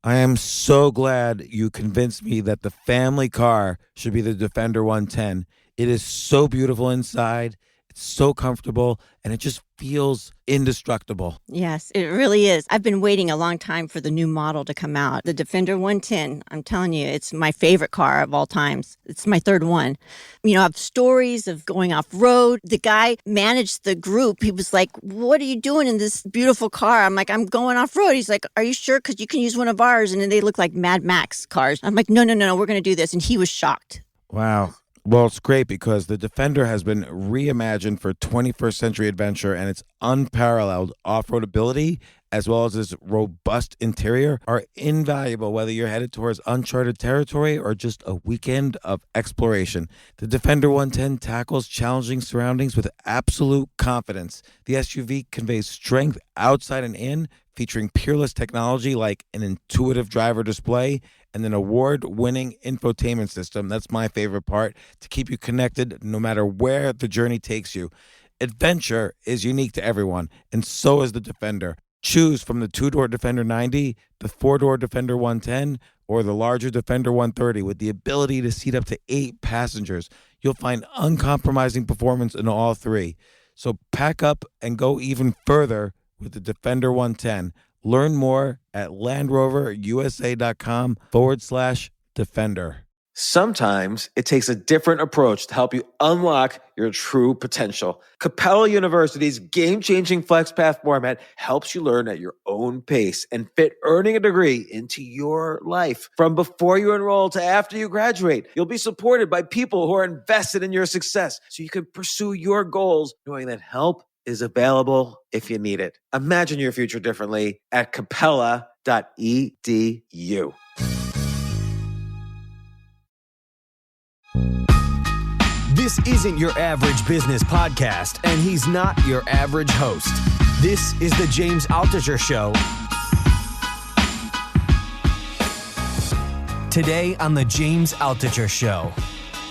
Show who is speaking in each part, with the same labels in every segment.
Speaker 1: I am so glad you convinced me that the family car should be the Defender 110. It is so beautiful inside, it's so comfortable, and it just feels indestructible.
Speaker 2: Yes, it really is. I've been waiting a long time for the new model to come out. The Defender 110, I'm telling you, it's my favorite car of all times. It's my third one. You know, I have stories of going off road. The guy managed the group. He was like, "What are you doing in this beautiful car?" I'm like, "I'm going off road." He's like, "Are you sure? Because you can use one of ours." And then they look like Mad Max cars. I'm like, no, we're going to do this. And he was shocked.
Speaker 1: Wow. Well, it's great because the Defender has been reimagined for 21st century adventure, and its unparalleled off-road ability as well as its robust interior are invaluable whether you're headed towards uncharted territory or just a weekend of exploration. The Defender 110 tackles challenging surroundings with absolute confidence. The SUV conveys strength outside and in, featuring peerless technology like an intuitive driver display and an award-winning infotainment system. That's my favorite part, to keep you connected no matter where the journey takes you. Adventure is unique to everyone, and so is the Defender. Choose from the two-door Defender 90, the four-door Defender 110, or the larger Defender 130 with the ability to seat up to 8 passengers. You'll find uncompromising performance in all three. So pack up and go even further with the Defender 110. Learn more at LandRoverUSA.com/Defender.
Speaker 3: Sometimes it takes a different approach to help you unlock your true potential. Capella University's game-changing FlexPath format helps you learn at your own pace and fit earning a degree into your life. From before you enroll to after you graduate, you'll be supported by people who are invested in your success so you can pursue your goals knowing that help is available if you need it. Imagine your future differently at capella.edu.
Speaker 4: This isn't your average business podcast, and he's not your average host. This is the James Altucher Show. Today on the James Altucher Show.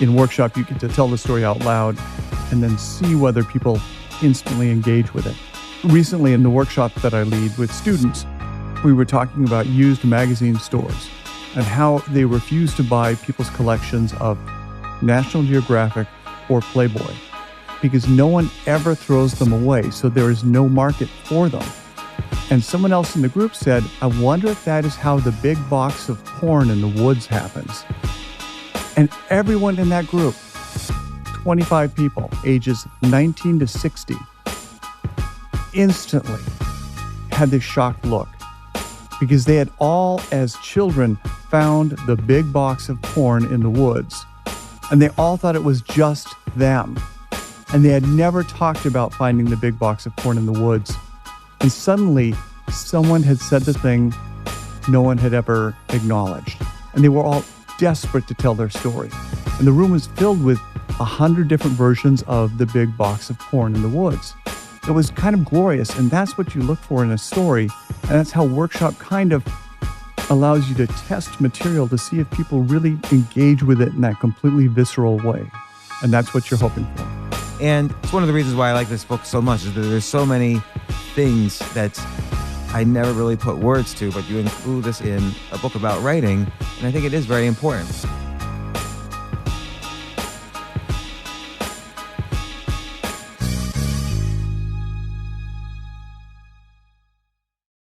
Speaker 5: In workshop, you get to tell the story out loud and then see whether people instantly engage with it. Recently, in the workshop that I lead with students, we were talking about used magazine stores and how they refuse to buy people's collections of National Geographic or Playboy because no one ever throws them away, so there is no market for them. And someone else in the group said, "I wonder if that is how the big box of porn in the woods happens." And everyone in that group, 25 people, ages 19 to 60, instantly had this shocked look because they had all, as children, found the big box of porn in the woods. And they all thought it was just them. And they had never talked about finding the big box of porn in the woods. And suddenly, someone had said the thing no one had ever acknowledged. And they were all desperate to tell their story. And the room was filled with 100 different versions of the big box of porn in the woods. It was kind of glorious, and that's what you look for in a story. And that's how workshop kind of allows you to test material to see if people really engage with it in that completely visceral way. And that's what you're hoping for.
Speaker 1: And it's one of the reasons why I like this book so much is that there's so many things that I never really put words to, but you include this in a book about writing, and I think it is very important.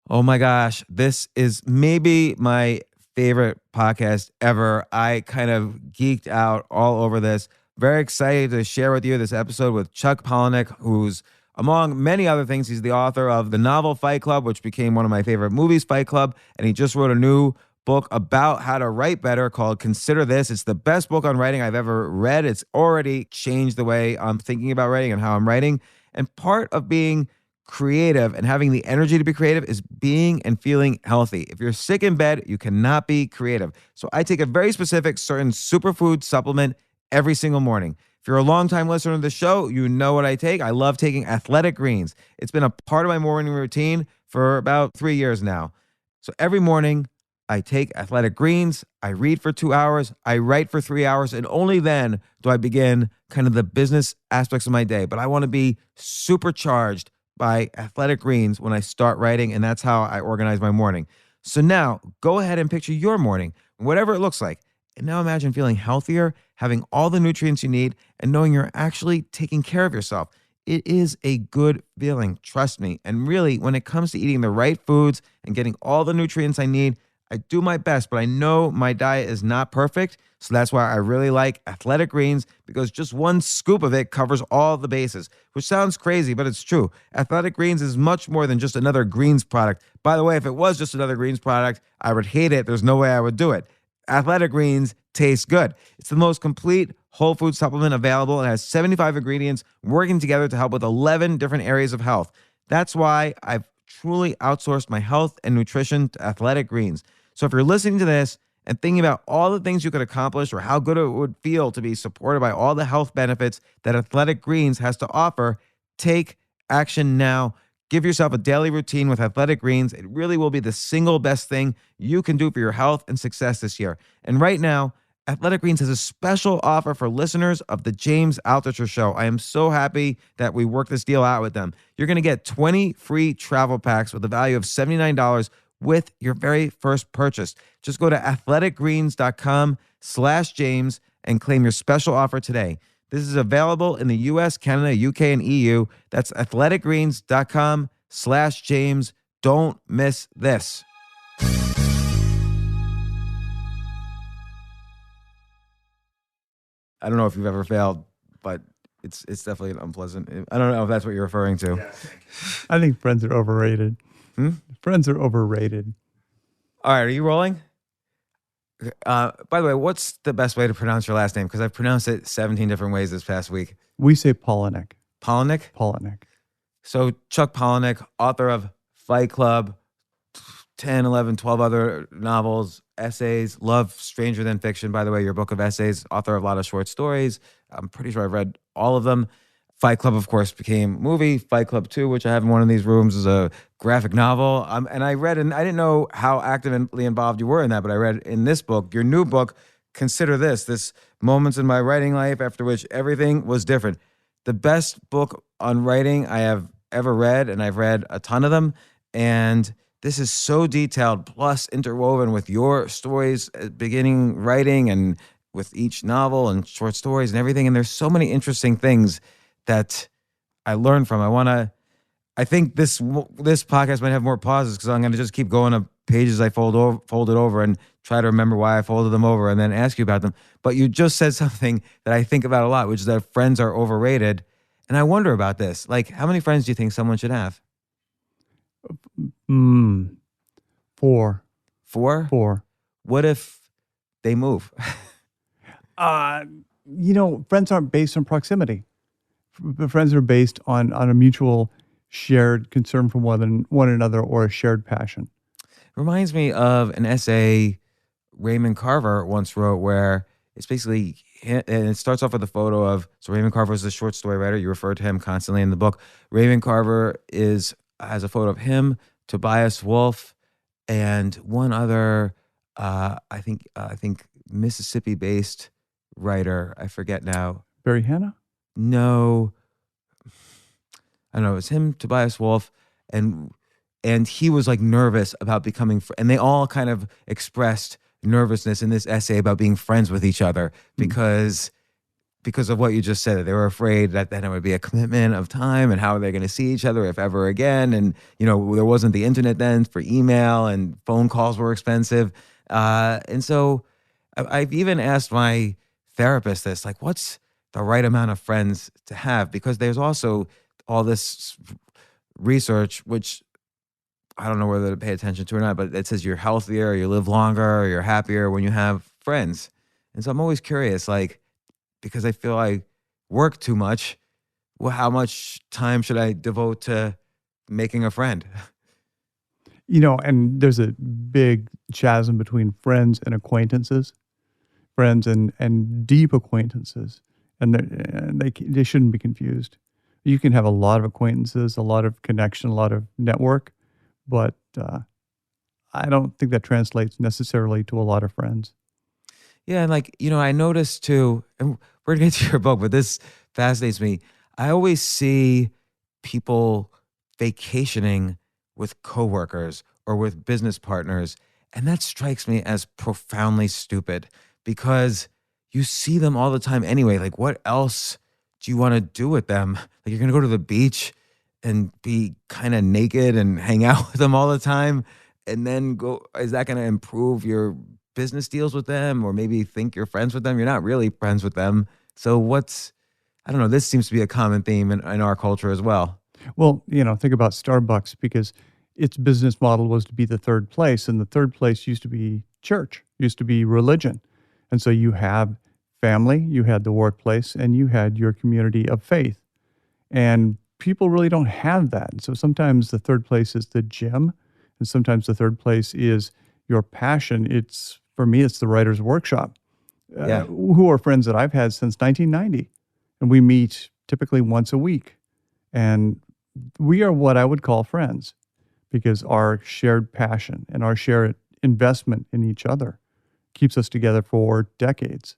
Speaker 1: Oh my gosh, this is maybe my favorite podcast ever. I kind of geeked out all over this. Very excited to share with you this episode with Chuck Palahniuk, who's, among many other things, he's the author of the novel Fight Club, which became one of my favorite movies, Fight Club, and he just wrote a new book about how to write better called Consider This. It's the best book on writing I've ever read. It's already changed the way I'm thinking about writing and how I'm writing. And part of being creative and having the energy to be creative is being and feeling healthy. If you're sick in bed, you cannot be creative. So I take a very specific certain superfood supplement every single morning. If you're a longtime listener to the show, you know what I take. I love taking Athletic Greens. It's been a part of my morning routine for about 3 years now. So every morning I take Athletic Greens, I read for 2 hours, I write for 3 hours, and only then do I begin kind of the business aspects of my day. But I want to be supercharged by Athletic Greens when I start writing, and that's how I organize my morning. So now go ahead and picture your morning, whatever it looks like. And now imagine feeling healthier, having all the nutrients you need, and knowing you're actually taking care of yourself. It is a good feeling, trust me. And really, when it comes to eating the right foods and getting all the nutrients I need, I do my best, but I know my diet is not perfect. So that's why I really like Athletic Greens, because just one scoop of it covers all the bases, which sounds crazy, but it's true. Athletic Greens is much more than just another greens product. By the way, if it was just another greens product, I would hate it. There's no way I would do it. Athletic Greens tastes good. It's the most complete whole food supplement available. It has 75 ingredients working together to help with 11 different areas of health. That's why I've truly outsourced my health and nutrition to Athletic Greens. So if you're listening to this and thinking about all the things you could accomplish or how good it would feel to be supported by all the health benefits that Athletic Greens has to offer, take action now. Give yourself a daily routine with Athletic Greens. It really will be the single best thing you can do for your health and success this year. And right now, Athletic Greens has a special offer for listeners of the James Altucher Show. I am so happy that we worked this deal out with them. You're going to get 20 free travel packs with a value of $79 with your very first purchase. Just go to athleticgreens.com/James and claim your special offer today. This is available in the US, Canada, UK, and EU. That's athleticgreens.com/James. Don't miss this. I don't know if you've ever failed, but it's definitely an unpleasant. I don't know if that's what you're referring to. Yeah.
Speaker 5: I think friends are overrated. Friends are overrated.
Speaker 1: All right, are you rolling? By the way, what's the best way to pronounce your last name? Because I've pronounced it 17 different ways this past week.
Speaker 5: We say Palahniuk.
Speaker 1: Palahniuk?
Speaker 5: Palahniuk.
Speaker 1: So Chuck Palahniuk, author of Fight Club, 10, 11, 12 other novels, essays, love Stranger Than Fiction, by the way, your book of essays, author of a lot of short stories. I'm pretty sure I've read all of them. Fight Club, of course, became a movie. Fight Club 2, which I have in one of these rooms, is a graphic novel. And I read, and I didn't know how actively involved you were in that, but I read in this book, your new book, Consider This Moments in My Writing Life After Which Everything Was Different. The best book on writing I have ever read, and I've read a ton of them. And this is so detailed, plus interwoven with your stories, beginning writing and with each novel and short stories and everything. And there's so many interesting things that I learned from. I think this podcast might have more pauses because I'm going to just keep going to pages I folded over and try to remember why I folded them over and then ask you about them. But you just said something that I think about a lot, which is that friends are overrated. And I wonder about this. Like, how many friends do you think someone should have?
Speaker 5: 4.
Speaker 1: 4?
Speaker 5: 4.
Speaker 1: What if they move?
Speaker 5: Friends aren't based on proximity. Friends are based on a mutual shared concern for one another or a shared passion.
Speaker 1: Reminds me of an essay Raymond Carver once wrote where it's basically, and it starts off with a photo of, so Raymond Carver is a short story writer. You refer to him constantly in the book. Raymond Carver has a photo of him, Tobias Wolff, and one other, I think Mississippi-based writer. I forget now.
Speaker 5: Barry Hannah?
Speaker 1: No, I don't know. It was him, Tobias Wolff, and he was like nervous about becoming, and they all kind of expressed nervousness in this essay about being friends with each other because of what you just said. They were afraid that then it would be a commitment of time and how are they going to see each other if ever again. And, there wasn't the internet then for email and phone calls were expensive. And so I've even asked my therapist this, like, what's the right amount of friends to have? Because there's also all this research, which I don't know whether to pay attention to or not, but it says you're healthier, you live longer, or you're happier when you have friends. And so I'm always curious, like, because I feel I work too much, well, how much time should I devote to making a friend?
Speaker 5: And there's a big chasm between friends and acquaintances, friends and deep acquaintances. And they shouldn't be confused. You can have a lot of acquaintances, a lot of connection, a lot of network, but I don't think that translates necessarily to a lot of friends.
Speaker 1: Yeah, and I noticed too, and we're going to get to your book, but this fascinates me. I always see people vacationing with coworkers or with business partners. And that strikes me as profoundly stupid because you see them all the time anyway. Like, what else do you want to do with them? Like, you're going to go to the beach and be kind of naked and hang out with them all the time and then go, is that going to improve your business deals with them, or maybe think you're friends with them? You're not really friends with them. So I don't know, this seems to be a common theme in our culture as well.
Speaker 5: Well, think about Starbucks, because its business model was to be the third place, and the third place used to be church, used to be religion. And so you have family, you had the workplace, and you had your community of faith. And people really don't have that. And so sometimes the third place is the gym, and sometimes the third place is your passion. For me, it's the writer's workshop, who are friends that I've had since 1990. And we meet typically once a week. And we are what I would call friends, because our shared passion and our shared investment in each other keeps us together for decades.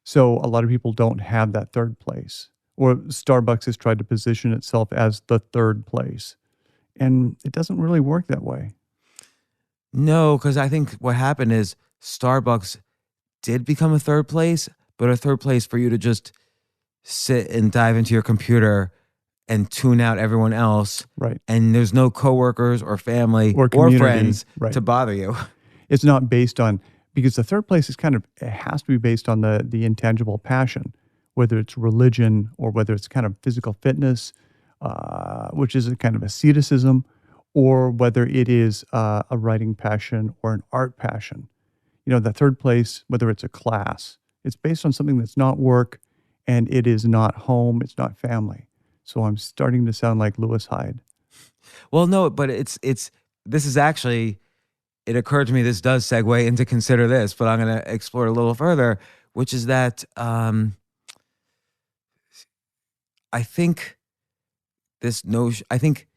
Speaker 5: So a lot of people don't have that third place, or Starbucks has tried to position itself as the third place. And it doesn't really work that way.
Speaker 1: No, because I think what happened is Starbucks did become a third place, but a third place for you to just sit and dive into your computer and tune out everyone else.
Speaker 5: Right.
Speaker 1: And there's no coworkers or family or friends to bother you.
Speaker 5: It's not based on, because the third place is it has to be based on the intangible passion, whether it's religion or whether it's kind of physical fitness, which is a kind of asceticism, or whether it is a writing passion or an art passion. The third place, whether it's a class, it's based on something that's not work, and it is not home, it's not family. So I'm starting to sound like Lewis Hyde.
Speaker 1: Well, no, but this is actually, it occurred to me, this does segue into consider this, but I'm going to explore it a little further, which is that I think this notion, I think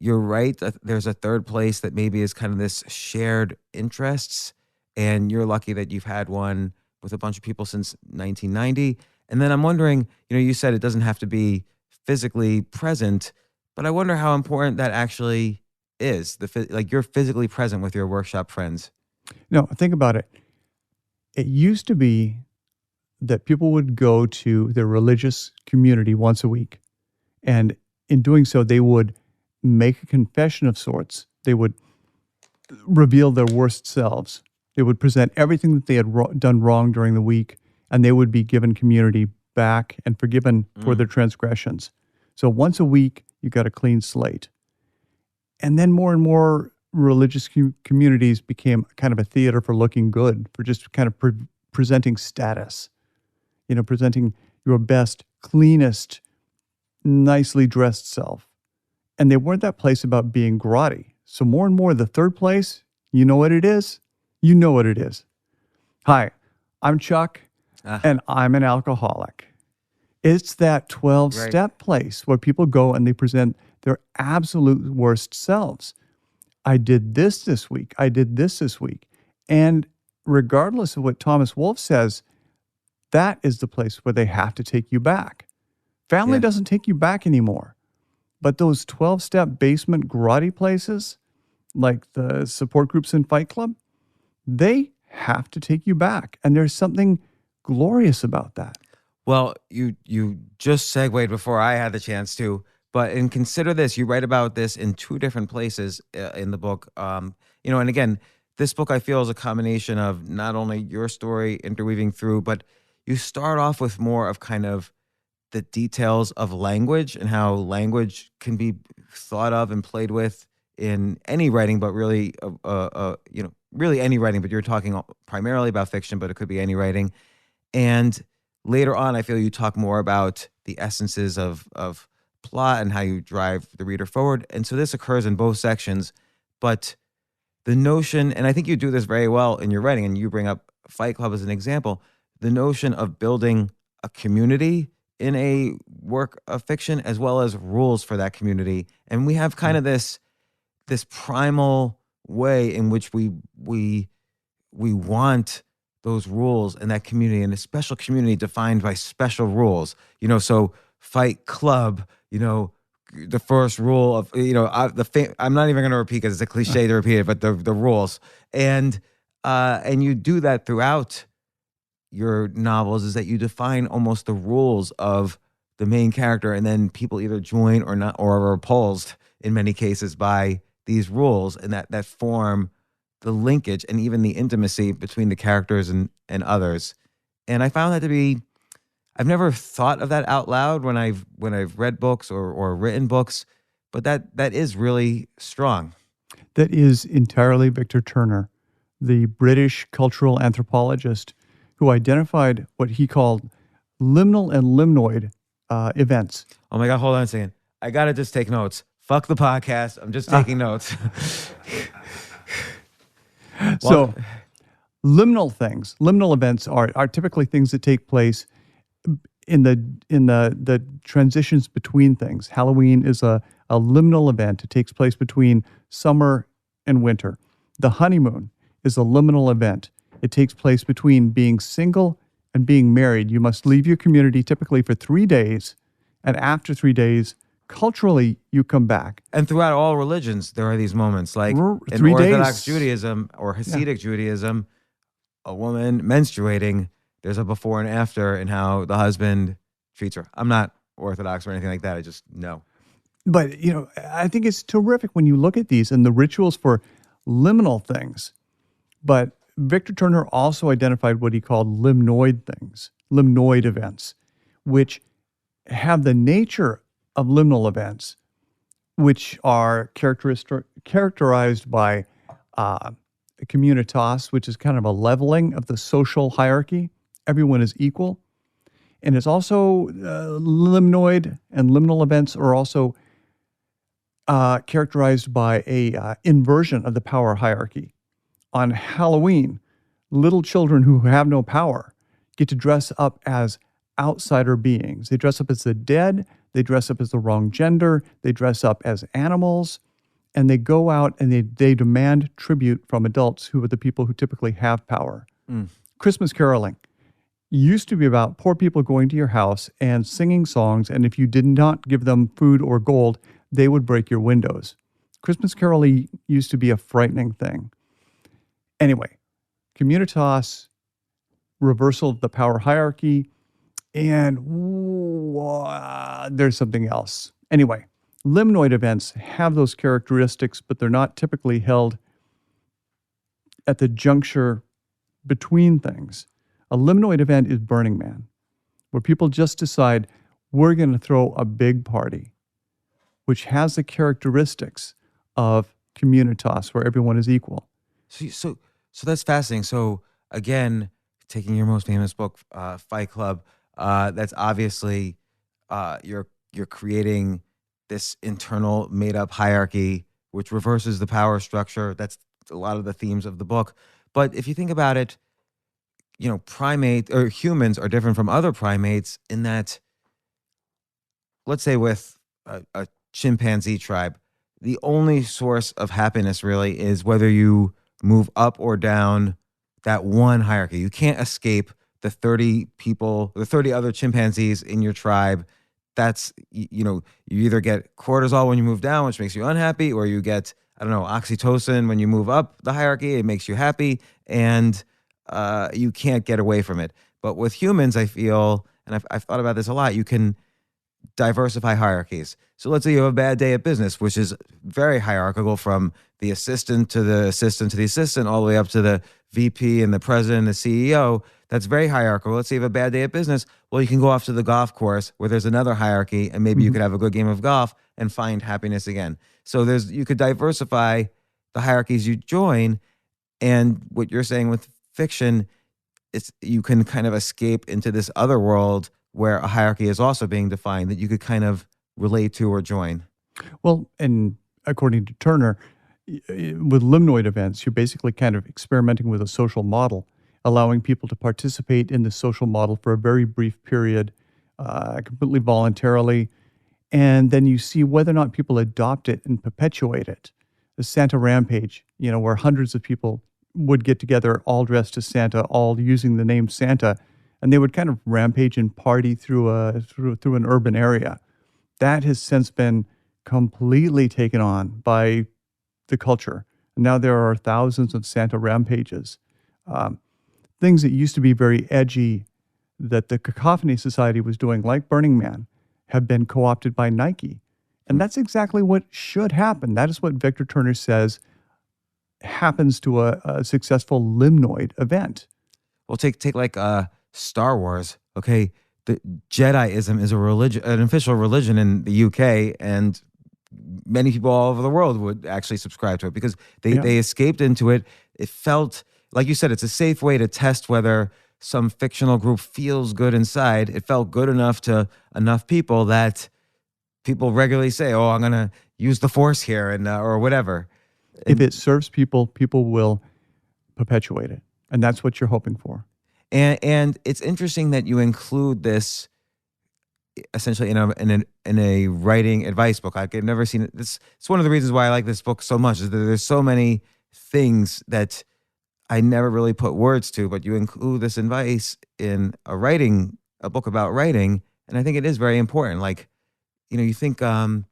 Speaker 1: you're right that there's a third place that maybe is kind of this shared interests, and you're lucky that you've had one with a bunch of people since 1990. And then I'm wondering, you said it doesn't have to be physically present, but I wonder how important that actually is. Like, you're physically present with your workshop friends.
Speaker 5: No, think about it. It used to be that people would go to their religious community once a week. And in doing so, they would make a confession of sorts. They would reveal their worst selves. They would present everything that they had done wrong during the week, and they would be given community back and forgiven for their transgressions. So once a week, you got a clean slate. And then more and more religious communities became kind of a theater for looking good, for just kind of presenting status, presenting your best, cleanest, nicely dressed self. And they weren't that place about being grotty. So more and more, the third place, you know what it is? You know what it is. Hi, I'm Chuck, and I'm an alcoholic. It's that 12-step place where people go and they present their absolute worst selves. I did this week. I did this week. And regardless of what Thomas Wolfe says, that is the place where they have to take you back. Family doesn't take you back anymore. But those 12-step basement grotty places, like the support groups in Fight Club, they have to take you back. And there's something glorious about that.
Speaker 1: Well, you just segued before I had the chance to, but consider this, you write about this in two different places in the book. And again, this book I feel is a combination of not only your story interweaving through, but you start off with more of kind of the details of language and how language can be thought of and played with in any writing, but really, really any writing, but you're talking primarily about fiction, but it could be any writing. And later on, I feel you talk more about the essences of plot and how you drive the reader forward. And so this occurs in both sections, but the notion, and I think you do this very well in your writing, and you bring up Fight Club as an example, the notion of building a community in a work of fiction, as well as rules for that community. And we have kind of this primal way in which we want those rules and that community, and a special community defined by special rules. So Fight Club, the first rule of, I'm not even going to repeat because it's a cliche to repeat it, but the rules. And you do that throughout your novels, is that you define almost the rules of the main character, and then people either join or not, or are repulsed in many cases by these rules, and that form the linkage and even the intimacy between the characters and others. And I found that to be, I've never thought of that out loud when I've read books or written books, but that is really strong.
Speaker 5: That is entirely Victor Turner, the British cultural anthropologist who identified what he called liminal and limnoid events.
Speaker 1: Oh my God, hold on a second. I got to just take notes. Fuck the podcast. I'm just taking notes.
Speaker 5: So liminal events are typically things that take place in the transitions between things. Halloween is a liminal event. It takes place between summer and winter. The honeymoon is a liminal event. It takes place between being single and being married. You must leave your community typically for 3 days, and after 3 days, culturally, you come back.
Speaker 1: And throughout all religions, there are these moments, like in
Speaker 5: 3
Speaker 1: Orthodox
Speaker 5: days.
Speaker 1: Judaism or Hasidic Judaism, a woman menstruating, there's a before and after in how the husband treats her. I'm not Orthodox or anything like that. I just know.
Speaker 5: But, I think it's terrific when you look at these and the rituals for liminal things. But Victor Turner also identified what he called limnoid events, which have the nature of liminal events, which are characterized by communitas, which is kind of a leveling of the social hierarchy. Everyone is equal. And it's also limnoid and liminal events are also characterized by a inversion of the power hierarchy. On Halloween, little children who have no power get to dress up as outsider beings. They dress up as the dead, they dress up as the wrong gender, they dress up as animals, and they go out and they demand tribute from adults who are the people who typically have power. Christmas caroling used to be about poor people going to your house and singing songs, and if you did not give them food or gold, they would break your windows. Christmas caroling used to be a frightening thing. Anyway, communitas, reversal of the power hierarchy, and there's something else. Anyway, limnoid events have those characteristics, but they're not typically held at the juncture between things. A limnoid event is Burning Man, where people just decide we're going to throw a big party, which has the characteristics of communitas, where everyone is equal.
Speaker 1: So that's fascinating. So again, taking your most famous book, Fight Club, that's obviously you're creating this internal made-up hierarchy, which reverses the power structure. That's a lot of the themes of the book. But if you think about it, humans are different from other primates in that, let's say with a chimpanzee tribe, the only source of happiness really is whether you move up or down that one hierarchy. You can't escape the 30 other chimpanzees in your tribe. That's, you either get cortisol when you move down, which makes you unhappy, or you get, oxytocin when you move up the hierarchy, it makes you happy, and you can't get away from it. But with humans, I feel, and I've thought about this a lot, you can diversify hierarchies. So let's say you have a bad day at business, which is very hierarchical, from the assistant to the assistant to the assistant, all the way up to the VP and the president and the CEO. That's very hierarchical. Let's say you have a bad day at business. Well, you can go off to the golf course where there's another hierarchy, and maybe you could have a good game of golf and find happiness again. So you could diversify the hierarchies you join. And what you're saying with fiction, you can kind of escape into this other world where a hierarchy is also being defined that you could kind of relate to or join.
Speaker 5: Well, and according to Turner, with limnoid events, you're basically kind of experimenting with a social model, allowing people to participate in the social model for a very brief period, completely voluntarily, and then you see whether or not people adopt it and perpetuate it. The Santa Rampage, where hundreds of people would get together all dressed as Santa, all using the name Santa, and they would kind of rampage and party through an urban area. That has since been completely taken on by the culture. Now there are thousands of Santa rampages. Things that used to be very edgy that the Cacophony Society was doing, like Burning Man, have been co-opted by Nike. And that's exactly what should happen. That is what Victor Turner says happens to a successful limnoid event.
Speaker 1: Well, take like Star Wars. Okay, the Jediism is a religion, an official religion in the UK, and many people all over the world would actually subscribe to it because they escaped into it. It felt, like you said, it's a safe way to test whether some fictional group feels good inside. It felt good enough to enough people that people regularly say, "Oh, I'm gonna use the Force here," and or whatever.
Speaker 5: If it serves people, people will perpetuate it, and that's what you're hoping for.
Speaker 1: And it's interesting that you include this essentially in a writing advice book. I've never seen it. It's one of the reasons why I like this book so much is that there's so many things that I never really put words to, but you include this advice in a book about writing, and I think it is very important. Like, you think, you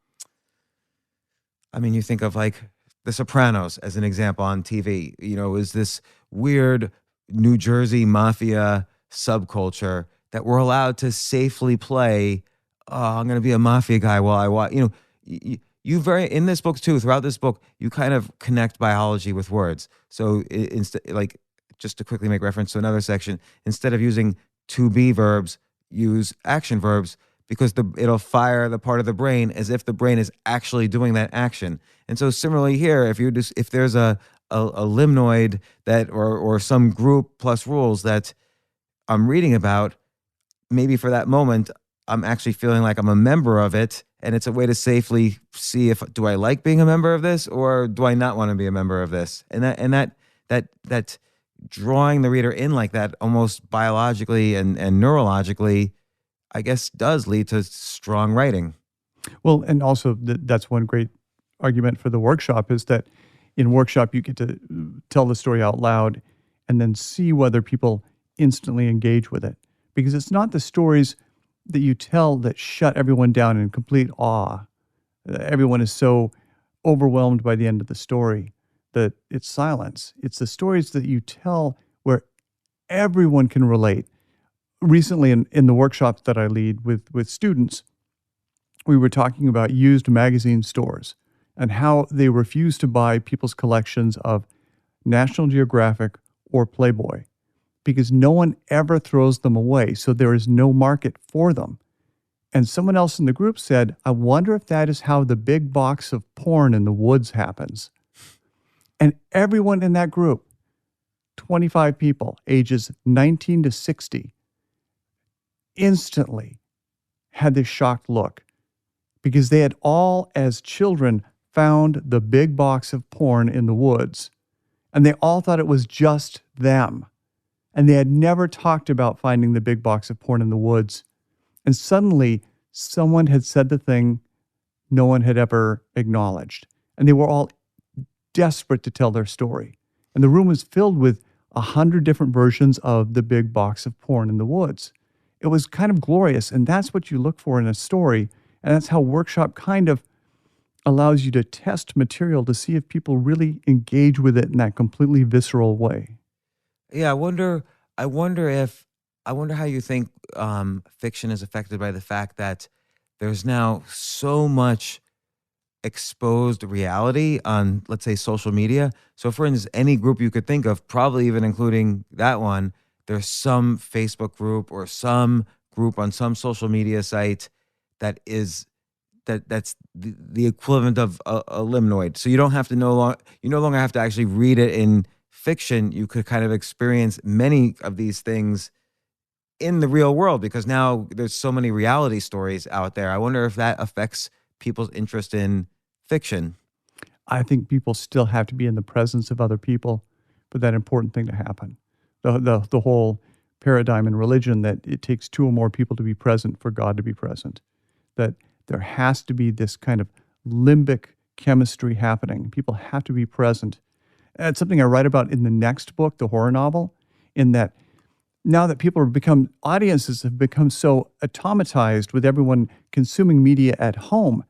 Speaker 1: think of like The Sopranos as an example on TV. Is this weird New Jersey mafia subculture that we're allowed to safely play. Oh, I'm going to be a mafia guy while I watch. You in this book too. Throughout this book, you kind of connect biology with words. So like, just to quickly make reference to another section, instead of using to be verbs, use action verbs because it'll fire the part of the brain as if the brain is actually doing that action. And so similarly here, if there's a limnoid that or some group plus rules that I'm reading about, maybe for that moment I'm actually feeling like I'm a member of it, and it's a way to safely see if do I like being a member of this or do I not want to be a member of this, and that drawing the reader in like that, almost biologically and neurologically, I guess does lead to strong writing.
Speaker 5: Well, and also that's one great argument for the workshop is that in workshop you get to tell the story out loud and then see whether people instantly engage with it. Because it's not the stories that you tell that shut everyone down in complete awe. Everyone is so overwhelmed by the end of the story that it's silence. It's the stories that you tell where everyone can relate. Recently in the workshops that I lead with students, we were talking about used magazine stores and how they refuse to buy people's collections of National Geographic or Playboy because no one ever throws them away, so there is no market for them. And someone else in the group said, I wonder if that is how the big box of porn in the woods happens. And everyone in that group, 25 people, ages 19 to 60, instantly had this shocked look because they had all, as children, found the big box of porn in the woods. And they all thought it was just them. And they had never talked about finding the big box of porn in the woods. And suddenly, someone had said the thing no one had ever acknowledged. And they were all desperate to tell their story. And the room was filled with 100 different versions of the big box of porn in the woods. It was kind of glorious. And that's what you look for in a story. And that's how workshop kind of allows you to test material to see if people really engage with it in that completely visceral way.
Speaker 1: Yeah, I wonder how you think fiction is affected by the fact that there's now so much exposed reality on, let's say, social media. So for instance, any group you could think of, probably even including that one, there's some Facebook group or some group on some social media site that's the equivalent of a limnoid. So you don't have to you no longer have to actually read it in fiction. You could kind of experience many of these things in the real world because now there's so many reality stories out there. I wonder if that affects people's interest in fiction.
Speaker 5: I think people still have to be in the presence of other people for that important thing to happen. The whole paradigm in religion that it takes two or more people to be present for God to be present. That there has to be this kind of limbic chemistry happening. People have to be present. And it's something I write about in the next book, the horror novel, in that now that audiences have become so automatized with everyone consuming media at home,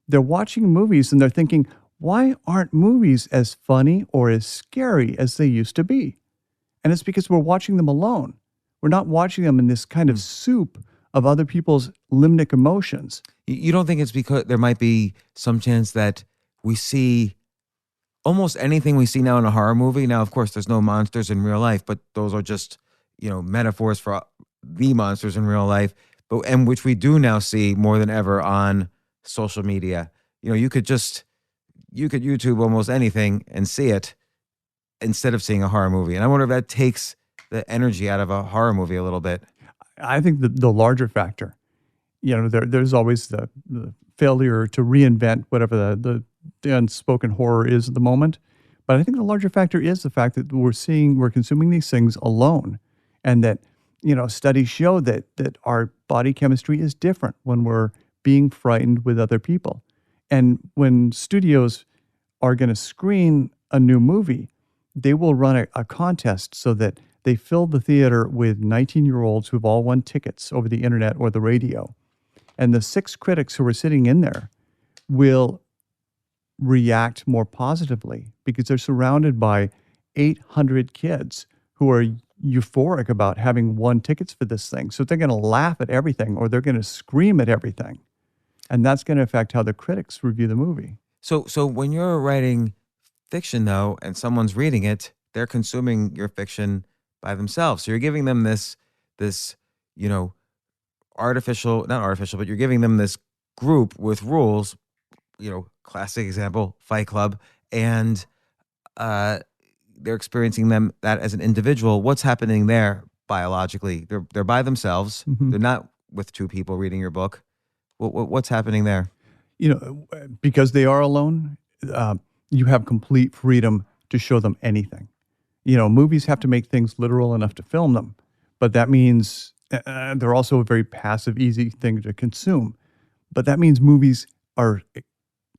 Speaker 5: they're watching movies and they're thinking, why aren't movies as funny or as scary as they used to be? And it's because we're watching them alone. We're not watching them in this kind of soup of other people's limbic emotions.
Speaker 1: You don't think it's because there might be some chance that we see almost anything we see now in a horror movie? Now, of course, there's no monsters in real life, but those are just, metaphors for the monsters in real life, and which we do now see more than ever on social media. You could YouTube almost anything and see it instead of seeing a horror movie. And I wonder if that takes the energy out of a horror movie a little bit.
Speaker 5: I think the larger factor, there's always the failure to reinvent whatever the unspoken horror is at the moment. But I think the larger factor is the fact that we're consuming these things alone. And that, studies show that our body chemistry is different when we're being frightened with other people. And when studios are going to screen a new movie, they will run a contest so that they fill the theater with 19-year-olds who've all won tickets over the internet or the radio. And the 6 critics who are sitting in there will react more positively because they're surrounded by 800 kids who are euphoric about having won tickets for this thing. So they're going to laugh at everything or they're going to scream at everything. And that's going to affect how the critics review the movie.
Speaker 1: So when you're writing fiction, though, and someone's reading it, they're consuming your fiction by themselves. So you're giving them this, not artificial, but you're giving them this group with rules, classic example, Fight Club, and they're experiencing that as an individual. What's happening there biologically? They're by themselves.
Speaker 5: Mm-hmm.
Speaker 1: They're not with 2 people reading your book. What's happening there?
Speaker 5: Because they are alone, you have complete freedom to show them anything. Movies have to make things literal enough to film them, but that means they're also a very passive, easy thing to consume. But that means movies are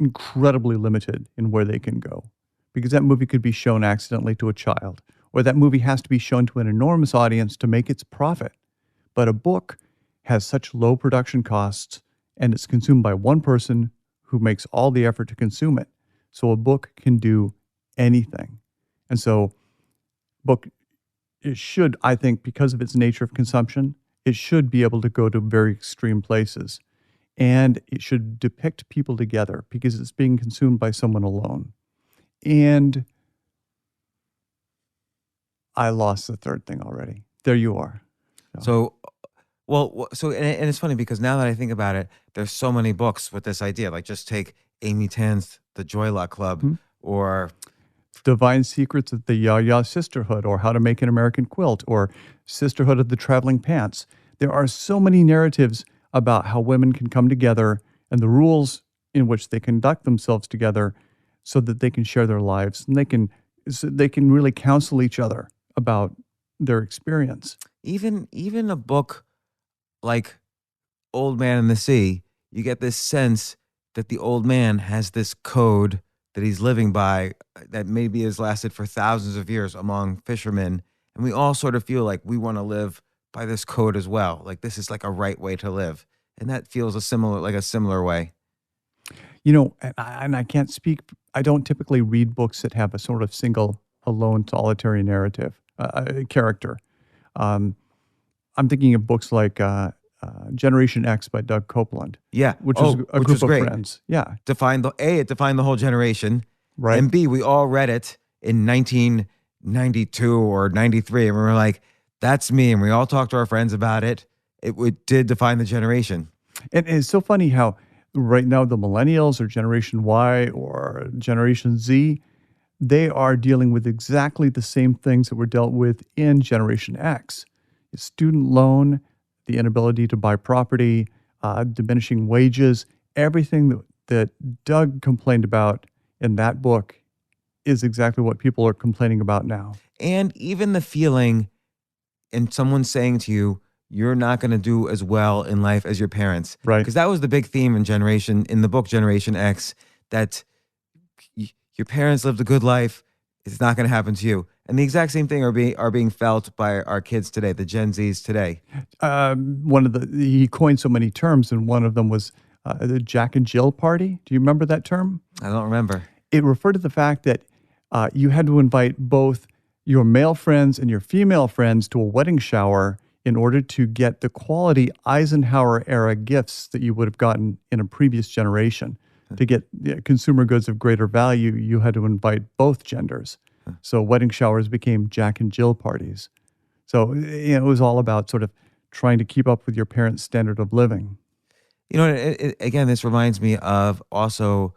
Speaker 5: incredibly limited in where they can go, because that movie could be shown accidentally to a child, or that movie has to be shown to an enormous audience to make its profit. But a book has such low production costs, and it's consumed by one person who makes all the effort to consume it. So a book can do anything. And so it should, I think, because of its nature of consumption, it should be able to go to very extreme places. And it should depict people together because it's being consumed by someone alone. And I lost the third thing already. There you are.
Speaker 1: So it's funny because now that I think about it, there's so many books with this idea. Like just take Amy Tan's The Joy Luck Club or
Speaker 5: Divine Secrets of the Ya-Ya Sisterhood, or How to Make an American Quilt, or Sisterhood of the Traveling Pants. There are so many narratives about how women can come together and the rules in which they conduct themselves together so that they can share their lives and they can really counsel each other about their experience.
Speaker 1: Even a book like Old Man and the Sea, you get this sense that the old man has this code that he's living by that maybe has lasted for thousands of years among fishermen. And we all sort of feel like we want to live by this code as well. Like this is like a right way to live. And that feels a similar way.
Speaker 5: And I can't speak, I don't typically read books that have a sort of single, alone, solitary narrative, character. I'm thinking of books like Generation X by Doug Copeland.
Speaker 1: Yeah.
Speaker 5: Which is a
Speaker 1: which
Speaker 5: group of
Speaker 1: great.
Speaker 5: friends. Yeah.
Speaker 1: It defined the whole generation.
Speaker 5: Right.
Speaker 1: And B, we all read it in 1992 or 93. And we were like, that's me. And we all talked to our friends about it. It did define the generation.
Speaker 5: And it's so funny how right now the millennials or Generation Y or Generation Z, they are dealing with exactly the same things that were dealt with in Generation X. Student loan, the inability to buy property, diminishing wages, everything that Doug complained about in that book is exactly what people are complaining about now.
Speaker 1: And even the feeling in someone saying to you, you're not going to do as well in life as your parents.
Speaker 5: Right.
Speaker 1: Because that was the big theme in the book Generation X, that your parents lived a good life. It's not going to happen to you. And the exact same thing are being felt by our kids today, the Gen Zs today.
Speaker 5: He coined so many terms, and one of them was the Jack and Jill party. Do you remember that term?
Speaker 1: I don't remember.
Speaker 5: It referred to the fact that you had to invite both your male friends and your female friends to a wedding shower in order to get the quality Eisenhower-era gifts that you would have gotten in a previous generation. To get consumer goods of greater value, you had to invite both genders. So wedding showers became Jack and Jill parties. So it was all about sort of trying to keep up with your parents' standard of living.
Speaker 1: Again, this reminds me of also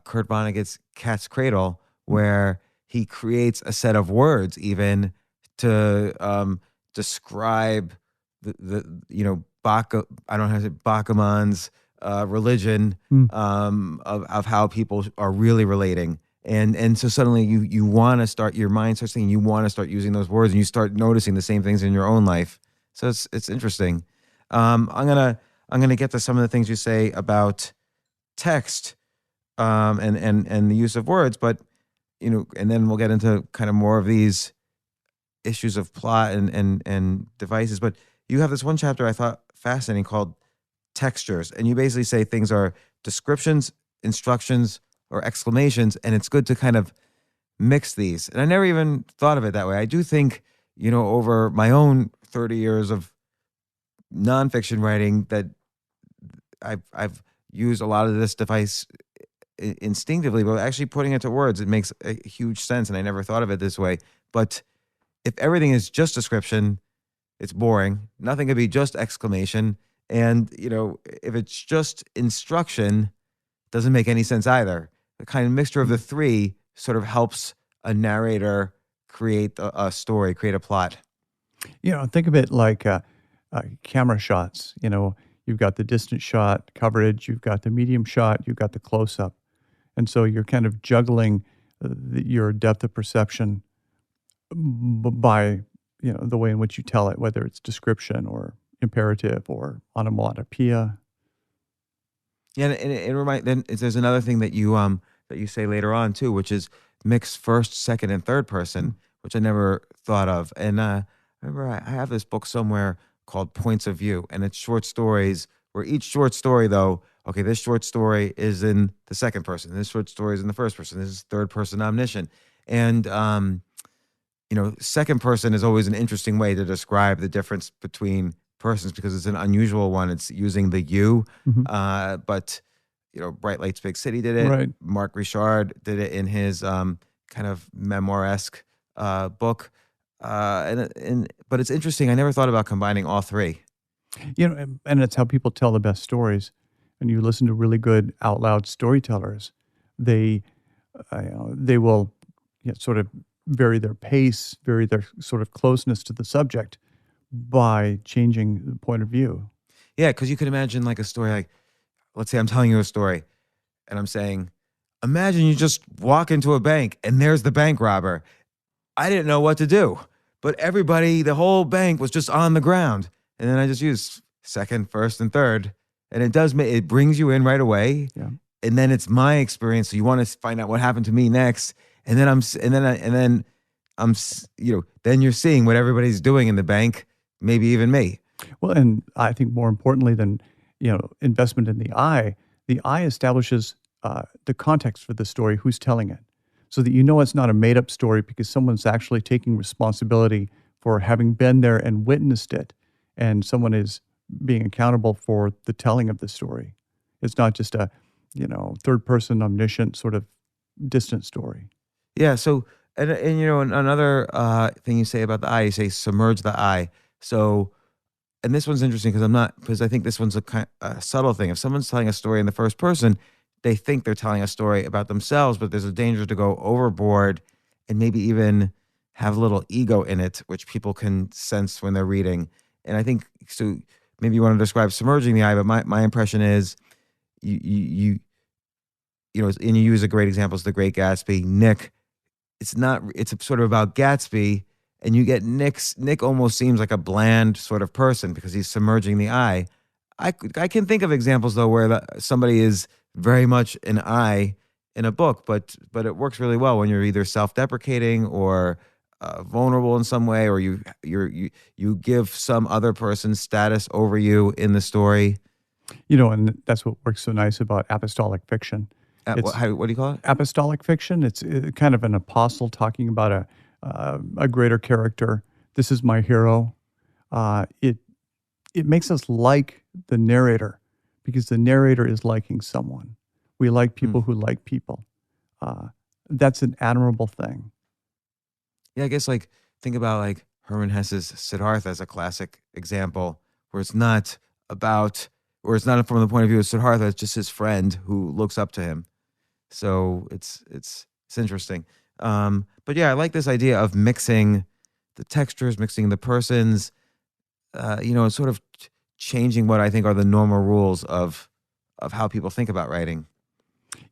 Speaker 1: Kurt Vonnegut's Cat's Cradle, where he creates a set of words even to describe I don't know how to say Bakuman's religion of how people are really relating. And so suddenly you want to start, your mind starts thinking, you want to start using those words, and you start noticing the same things in your own life. So it's interesting. I'm gonna get to some of the things you say about text and the use of words, but and then we'll get into kind of more of these issues of plot and devices. But you have this one chapter I thought fascinating called textures, and you basically say things are descriptions, instructions, or exclamations, and it's good to kind of mix these. And I never even thought of it that way. I do think, over my own 30 years of nonfiction writing, that I've used a lot of this device instinctively, but actually putting it to words, it makes a huge sense, and I never thought of it this way. But if everything is just description, it's boring. Nothing could be just exclamation. And, if it's just instruction, it doesn't make any sense either. The kind of mixture of the three sort of helps a narrator create a story, create a plot.
Speaker 5: Think of it like camera shots. You've got the distant shot coverage, you've got the medium shot, you've got the close-up. And so you're kind of juggling your depth of perception by, the way in which you tell it, whether it's description or imperative or onomatopoeia.
Speaker 1: Yeah, and then there's another thing that you say later on too, which is mix first, second, and third person, which I never thought of. And I remember I have this book somewhere called Points of View, and it's short stories where each short story, though, okay, this short story is in the second person, this short story is in the first person, this is third person omniscient. And second person is always an interesting way to describe the difference between persons because it's an unusual one. It's using the you, but Bright Lights Big City did it.
Speaker 5: Right.
Speaker 1: Mark Richard did it in his kind of memoir-esque book. But it's interesting. I never thought about combining all three.
Speaker 5: And it's how people tell the best stories. And you listen to really good out loud storytellers, they will sort of vary their pace, vary their sort of closeness to the subject by changing the point of view.
Speaker 1: Yeah, because you could imagine like a story like, let's say I'm telling you a story and I'm saying, imagine you just walk into a bank and there's the bank robber. I didn't know what to do, but the whole bank was just on the ground. And then I just use second, first, and third. And it brings you in right away.
Speaker 5: Yeah.
Speaker 1: And then it's my experience. So you want to find out what happened to me next. And then then you're seeing what everybody's doing in the bank, maybe even me.
Speaker 5: Well, and I think more importantly than, investment in the eye establishes the context for the story, who's telling it, so that it's not a made-up story because someone's actually taking responsibility for having been there and witnessed it, and someone is being accountable for the telling of the story. It's not just a, third-person omniscient sort of distant story.
Speaker 1: Yeah, so, and another thing you say about the eye, you say submerge the eye. So, and this one's interesting because I think this one's a subtle thing. If someone's telling a story in the first person, they think they're telling a story about themselves, but there's a danger to go overboard and maybe even have a little ego in it, which people can sense when they're reading. And I think, so maybe you want to describe submerging the eye, but my impression is and you use a great example, is The Great Gatsby. Nick, it's sort of about Gatsby, and you get Nick almost seems like a bland sort of person because he's submerging the eye. I can think of examples though where somebody is very much an I in a book, but it works really well when you're either self-deprecating or vulnerable in some way, or you give some other person's status over you in the story.
Speaker 5: And that's what works so nice about apostolic fiction. It's
Speaker 1: What do you call it?
Speaker 5: apostolic fiction. It's kind of an apostle talking about a greater character. This is my hero. It makes us like the narrator because the narrator is liking someone. We like people who like people. That's an admirable thing.
Speaker 1: Yeah, I guess think about Hermann Hesse's Siddhartha as a classic example where it's not from the point of view of Siddhartha, it's just his friend who looks up to him. So it's interesting. But yeah, I like this idea of mixing the textures, mixing the persons, sort of changing what I think are the normal rules of how people think about writing.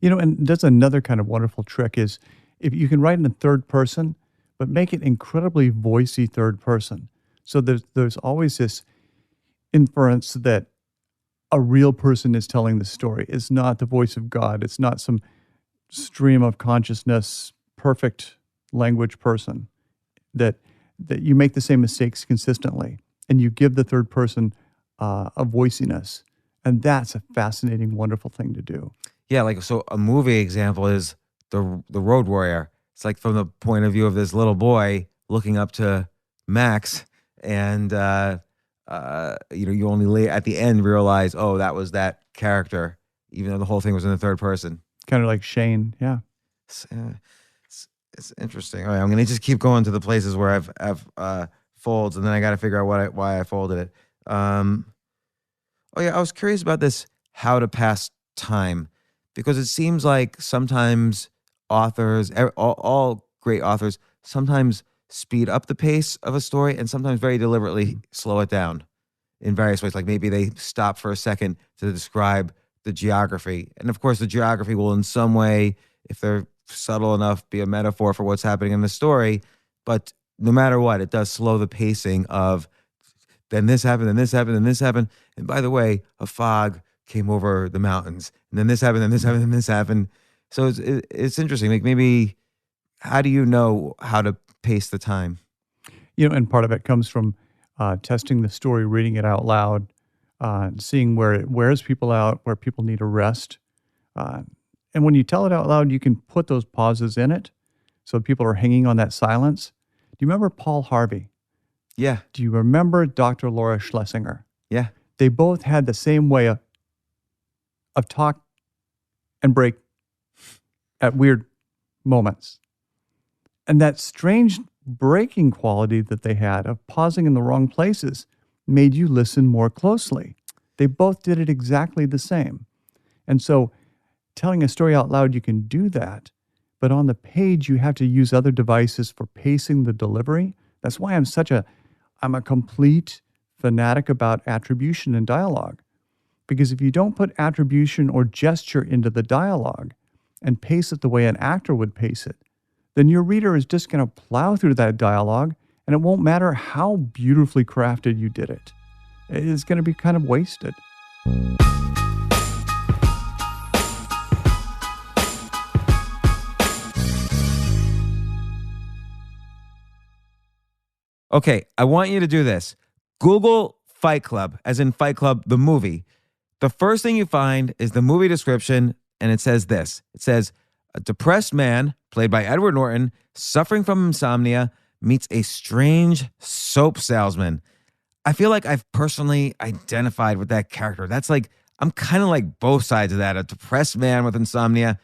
Speaker 5: And that's another kind of wonderful trick is if you can write in the third person, but make it incredibly voicey third person. So there's always this inference that a real person is telling the story. It's not the voice of God. It's not some stream of consciousness, perfect language person. That you make the same mistakes consistently, and you give the third person a voiciness, and that's a fascinating, wonderful thing to do.
Speaker 1: Yeah, so a movie example is the Road Warrior. It's from the point of view of this little boy looking up to Max, and you only at the end realize, oh, that was that character, even though the whole thing was in the third person.
Speaker 5: Kind of like Shane, yeah.
Speaker 1: It's interesting. All right, I'm gonna just keep going to the places where I've folds, and then I got to figure out why I folded it. I was curious about this how to pass time, because it seems like sometimes authors, all great authors, sometimes speed up the pace of a story and sometimes very deliberately slow it down in various ways. Like maybe they stop for a second to describe the geography. And of course, the geography will in some way, if they're subtle enough, be a metaphor for what's happening in the story. But no matter what, it does slow the pacing of then this happened, then this happened, then this happened. And by the way, a fog came over the mountains. And then this happened, then this happened, then this happened. So it's interesting. Maybe how do you know how to pace the time?
Speaker 5: And part of it comes from testing the story, reading it out loud, seeing where it wears people out, where people need a rest. And when you tell it out loud, you can put those pauses in it so people are hanging on that silence. Do you remember Paul Harvey?
Speaker 1: Yeah.
Speaker 5: Do you remember Dr. Laura Schlesinger?
Speaker 1: Yeah.
Speaker 5: They both had the same way of talk and break at weird moments. And that strange breaking quality that they had of pausing in the wrong places made you listen more closely. They both did it exactly the same. And so telling a story out loud, you can do that. But on the page, you have to use other devices for pacing the delivery. That's why I'm a complete fanatic about attribution in dialogue. Because if you don't put attribution or gesture into the dialogue and pace it the way an actor would pace it, then your reader is just going to plow through that dialogue, and it won't matter how beautifully crafted you did it. It's going to be kind of wasted.
Speaker 1: Okay, I want you to do this. Google Fight Club, as in Fight Club, the movie. The first thing you find is the movie description, and it says this. It says, a depressed man, played by Edward Norton, suffering from insomnia, meets a strange soap salesman. I feel like I've personally identified with that character. I'm kind of like both sides of that, a depressed man with insomnia,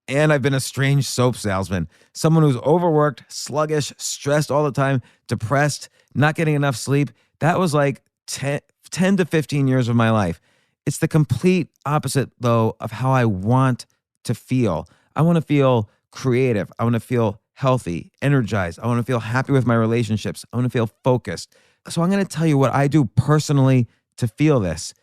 Speaker 1: and I've been a strange soap salesman. Someone who's overworked, sluggish, stressed all the time, depressed, not getting enough sleep. That was like 10 to 15 years of my life. It's the complete opposite, though, of how I want to feel. I want to feel creative. I want to feel healthy, energized. I want to feel happy with my relationships. I want to feel focused. So I'm going to tell you what I do personally to feel this.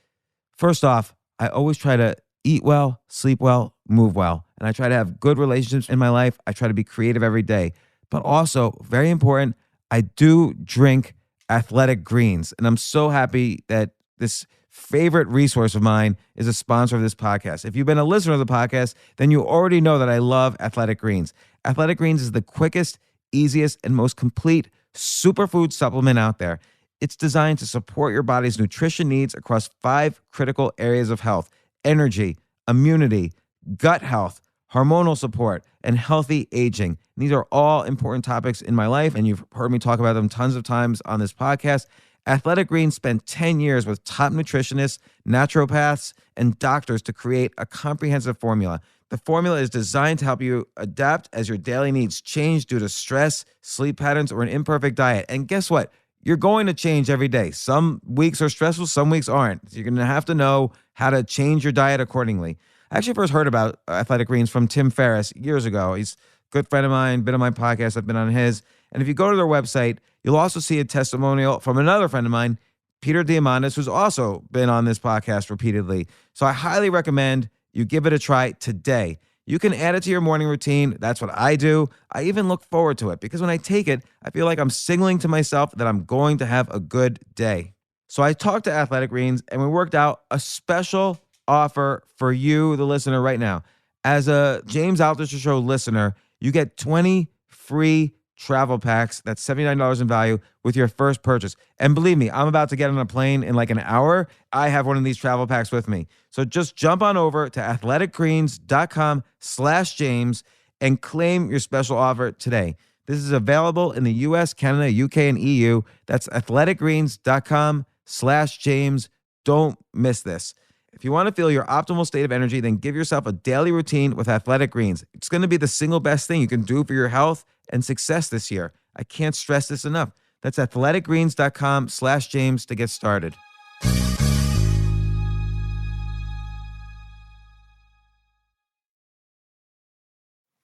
Speaker 1: First off, I always try to eat well, sleep well, move well. And I try to have good relationships in my life. I try to be creative every day. But also, very important, I do drink athletic greens. And I'm so happy that this favorite resource of mine is a sponsor of this podcast. If you've been a listener to the podcast, then you already know that I love athletic greens. Athletic greens is the quickest, easiest, and most complete superfood supplement out there. It's designed to support your body's nutrition needs across 5 critical areas of health: energy, immunity, gut health, hormonal support, and healthy aging. These are all important topics in my life, and you've heard me talk about them tons of times on this podcast. Athletic Greens spent 10 years with top nutritionists, naturopaths, and doctors to create a comprehensive formula. The formula is designed to help you adapt as your daily needs change due to stress, sleep patterns, or an imperfect diet. And guess what? You're going to change every day. Some weeks are stressful, some weeks aren't. So you're going to have to know how to change your diet accordingly. I actually first heard about Athletic Greens from Tim Ferriss years ago. He's a good friend of mine, been on my podcast, I've been on his. And if you go to their website, you'll also see a testimonial from another friend of mine, Peter Diamandis, who's also been on this podcast repeatedly. So I highly recommend you give it a try today. You can add it to your morning routine. That's what I do. I even look forward to it because when I take it, I feel like I'm signaling to myself that I'm going to have a good day. So I talked to Athletic Greens and we worked out a special offer for you, the listener, right now. As a James Altucher Show listener, you get 20 free travel packs. That's $79 in value with your first purchase. And believe me, I'm about to get on a plane in like an hour. I have one of these travel packs with me. So just jump on over to athleticgreens.com/James and claim your special offer today. This is available in the US, Canada, UK, and EU. That's athleticgreens.com/James. Don't miss this. If you want to feel your optimal state of energy, then give yourself a daily routine with Athletic Greens. It's going to be the single best thing you can do for your health and success this year. I can't stress this enough. That's athleticgreens.com/James to get started.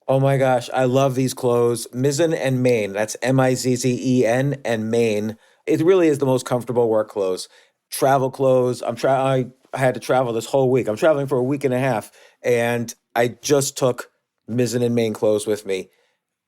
Speaker 3: Oh my gosh, I love these clothes. Mizzen and Main, that's Mizzen and Main. It really is the most comfortable work clothes. Travel clothes. I had to travel this whole week. I'm traveling for a week and a half, and I just took Mizzen and Main clothes with me.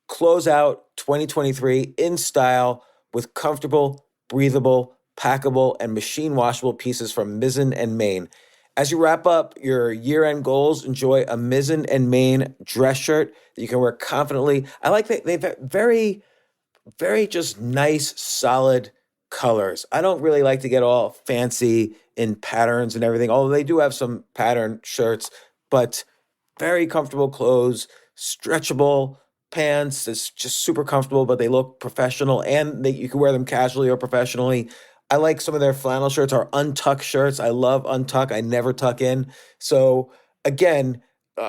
Speaker 3: Close out 2023 in style with comfortable, breathable, packable, and machine washable pieces from Mizzen and Main. As you wrap up your year-end goals, enjoy a Mizzen and Main dress shirt that you can wear confidently. I like that they've very, very just nice, solid colors. I don't really like to get all fancy in patterns and everything, although they do have some pattern shirts, but very comfortable clothes, stretchable pants. It's just super comfortable, but they look professional and you can wear them casually or professionally. I like some of their flannel shirts or untuck shirts. I love untuck. I never tuck in. So again,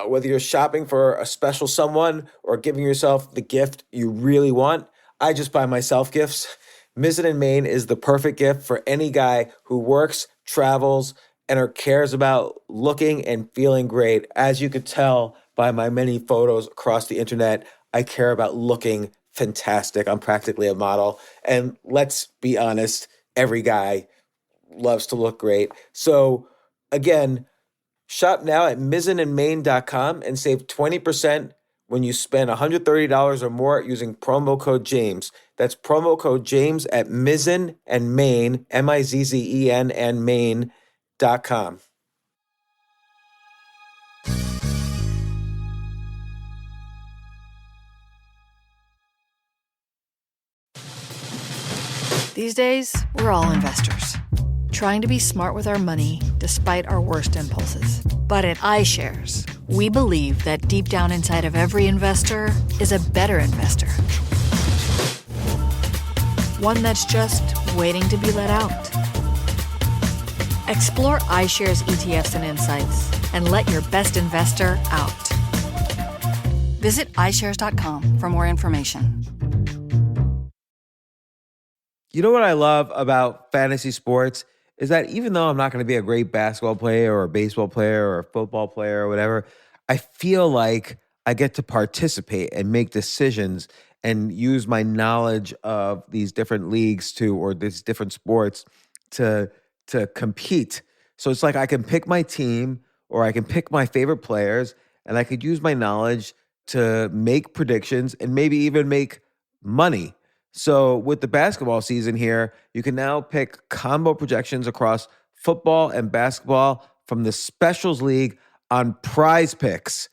Speaker 3: whether you're shopping for a special someone or giving yourself the gift you really want, I just buy myself gifts. Mizzen and Main is the perfect gift for any guy who works, travels, and or cares about looking and feeling great. As you could tell by my many photos across the internet, I care about looking fantastic. I'm practically a model. And let's be honest, every guy loves to look great. So again, shop now at mizzenandmain.com and save 20% when you spend $130 or more using promo code James. That's promo code James at Mizzen and Main, Mizzen and Main.com.
Speaker 6: These days, we're all investors, trying to be smart with our money despite our worst impulses. But at iShares, we believe that deep down inside of every investor is a better investor. One that's just waiting to be let out. Explore iShares ETFs and insights and let your best investor out. Visit iShares.com for more information.
Speaker 3: You know what I love about fantasy sports is that even though I'm not going to be a great basketball player or a baseball player or a football player or whatever, I feel like I get to participate and make decisions and use my knowledge of these different leagues or these different sports to compete. So it's like I can pick my team or I can pick my favorite players and I could use my knowledge to make predictions and maybe even make money. So with the basketball season here, you can now pick combo projections across football and basketball from the Specials League on Prize Picks.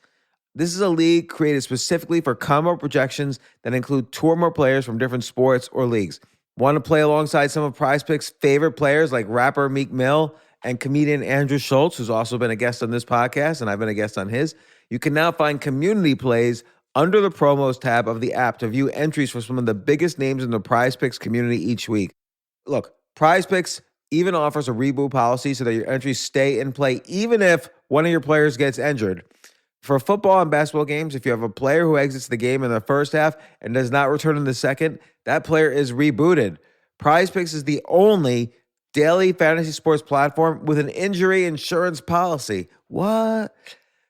Speaker 3: This is a league created specifically for combo projections that include two or more players from different sports or leagues. Want to play alongside some of PrizePicks' favorite players like rapper Meek Mill and comedian Andrew Schultz, who's also been a guest on this podcast, and I've been a guest on his? You can now find community plays under the promos tab of the app to view entries for some of the biggest names in the PrizePicks community each week. Look, PrizePicks even offers a reboot policy so that your entries stay in play even if one of your players gets injured. For football and basketball games, if you have a player who exits the game in the first half and does not return in the second, that player is rebooted. PrizePicks is the only daily fantasy sports platform with an injury insurance policy. What?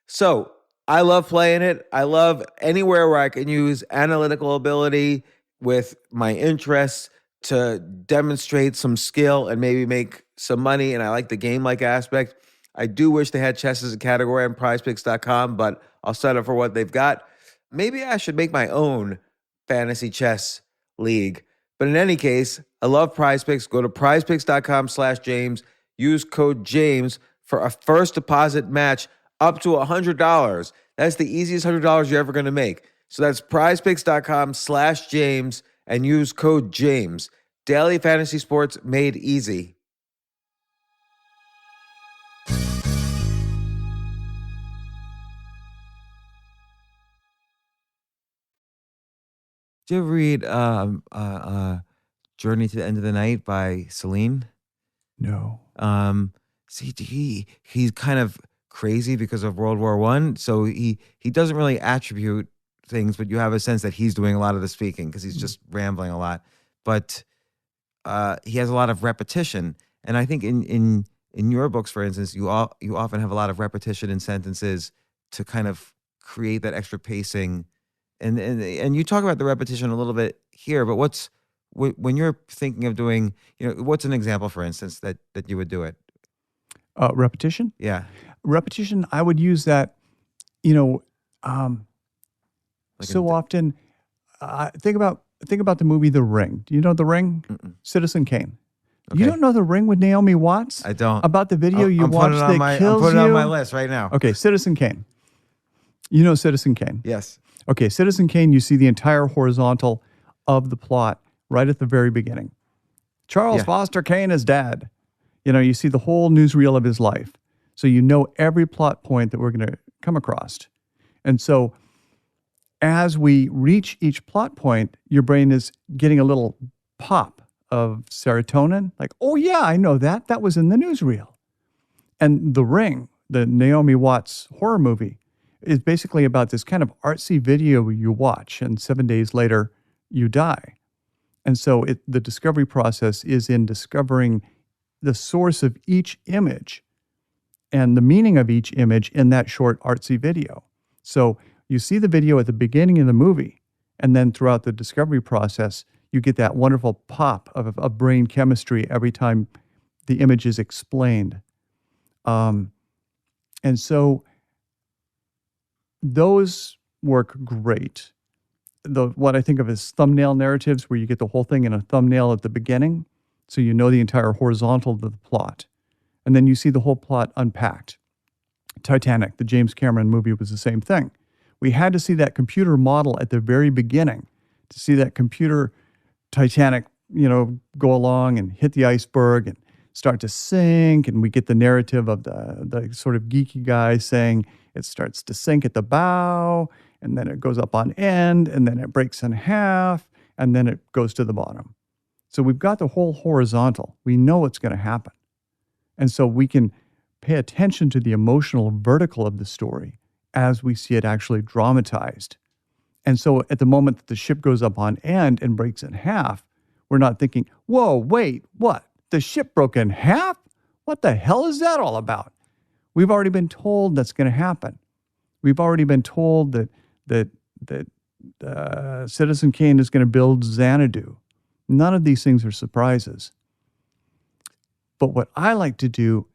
Speaker 3: So I love playing it. I love anywhere where I can use analytical ability with my interests to demonstrate some skill and maybe make some money. And I like the game-like aspect. I do wish they had chess as a category on prizepicks.com, but I'll settle for what they've got. Maybe I should make my own fantasy chess league. But in any case, I love PrizePicks. Go to prizepicks.com/James. Use code James for a first deposit match up to $100. That's the easiest $100 you're ever going to make. So that's prizepicks.com/James and use code James. Daily fantasy sports made easy.
Speaker 1: Did you ever read Journey to the End of the Night by Celine?
Speaker 5: No.
Speaker 1: See, he's kind of crazy because of World War I, so he doesn't really attribute things, but you have a sense that he's doing a lot of the speaking because he's just rambling a lot. But he has a lot of repetition, and I think in your books, for instance, you often have a lot of repetition in sentences to kind of create that extra pacing. And you talk about the repetition a little bit here, but when you're thinking of doing, what's an example, for instance, that you would do it?
Speaker 5: Repetition?
Speaker 1: Yeah.
Speaker 5: Repetition, I would use that, often. Think about the movie The Ring. Do you know The Ring?
Speaker 1: Mm-mm.
Speaker 5: Citizen Kane.
Speaker 1: Okay.
Speaker 5: You don't know The Ring with Naomi Watts?
Speaker 1: I don't.
Speaker 5: About the video you watched that kills
Speaker 1: I'm putting it
Speaker 5: you?
Speaker 1: on my list right now.
Speaker 5: Okay, Citizen Kane. You know Citizen Kane?
Speaker 1: Yes.
Speaker 5: Okay, Citizen Kane, you see the entire horizontal of the plot right at the very beginning. Charles Foster Kane is dead. You see the whole newsreel of his life. So you know every plot point that we're going to come across. And so as we reach each plot point, your brain is getting a little pop of serotonin. Like, oh yeah, I know that. That was in the newsreel. And The Ring, the Naomi Watts horror movie, is basically about this kind of artsy video you watch, and 7 days later, you die. And so the discovery process is in discovering the source of each image and the meaning of each image in that short artsy video. So you see the video at the beginning of the movie, and then throughout the discovery process, you get that wonderful pop of brain chemistry every time the image is explained. And so those work great. What I think of as thumbnail narratives, where you get the whole thing in a thumbnail at the beginning, so you know the entire horizontal of the plot. And then you see the whole plot unpacked. Titanic, the James Cameron movie, was the same thing. We had to see that computer model at the very beginning to see that computer Titanic, go along and hit the iceberg and start to sink. And we get the narrative of the sort of geeky guy saying it starts to sink at the bow, and then it goes up on end, and then it breaks in half, and then it goes to the bottom. So we've got the whole horizontal. We know what's going to happen. And so we can pay attention to the emotional vertical of the story as we see it actually dramatized. And so at the moment that the ship goes up on end and breaks in half, we're not thinking, whoa, wait, what? The ship broke in half? What the hell is that all about? We've already been told that's going to happen. We've already been told that Citizen Kane is going to build Xanadu. None of these things are surprises. But what I like to do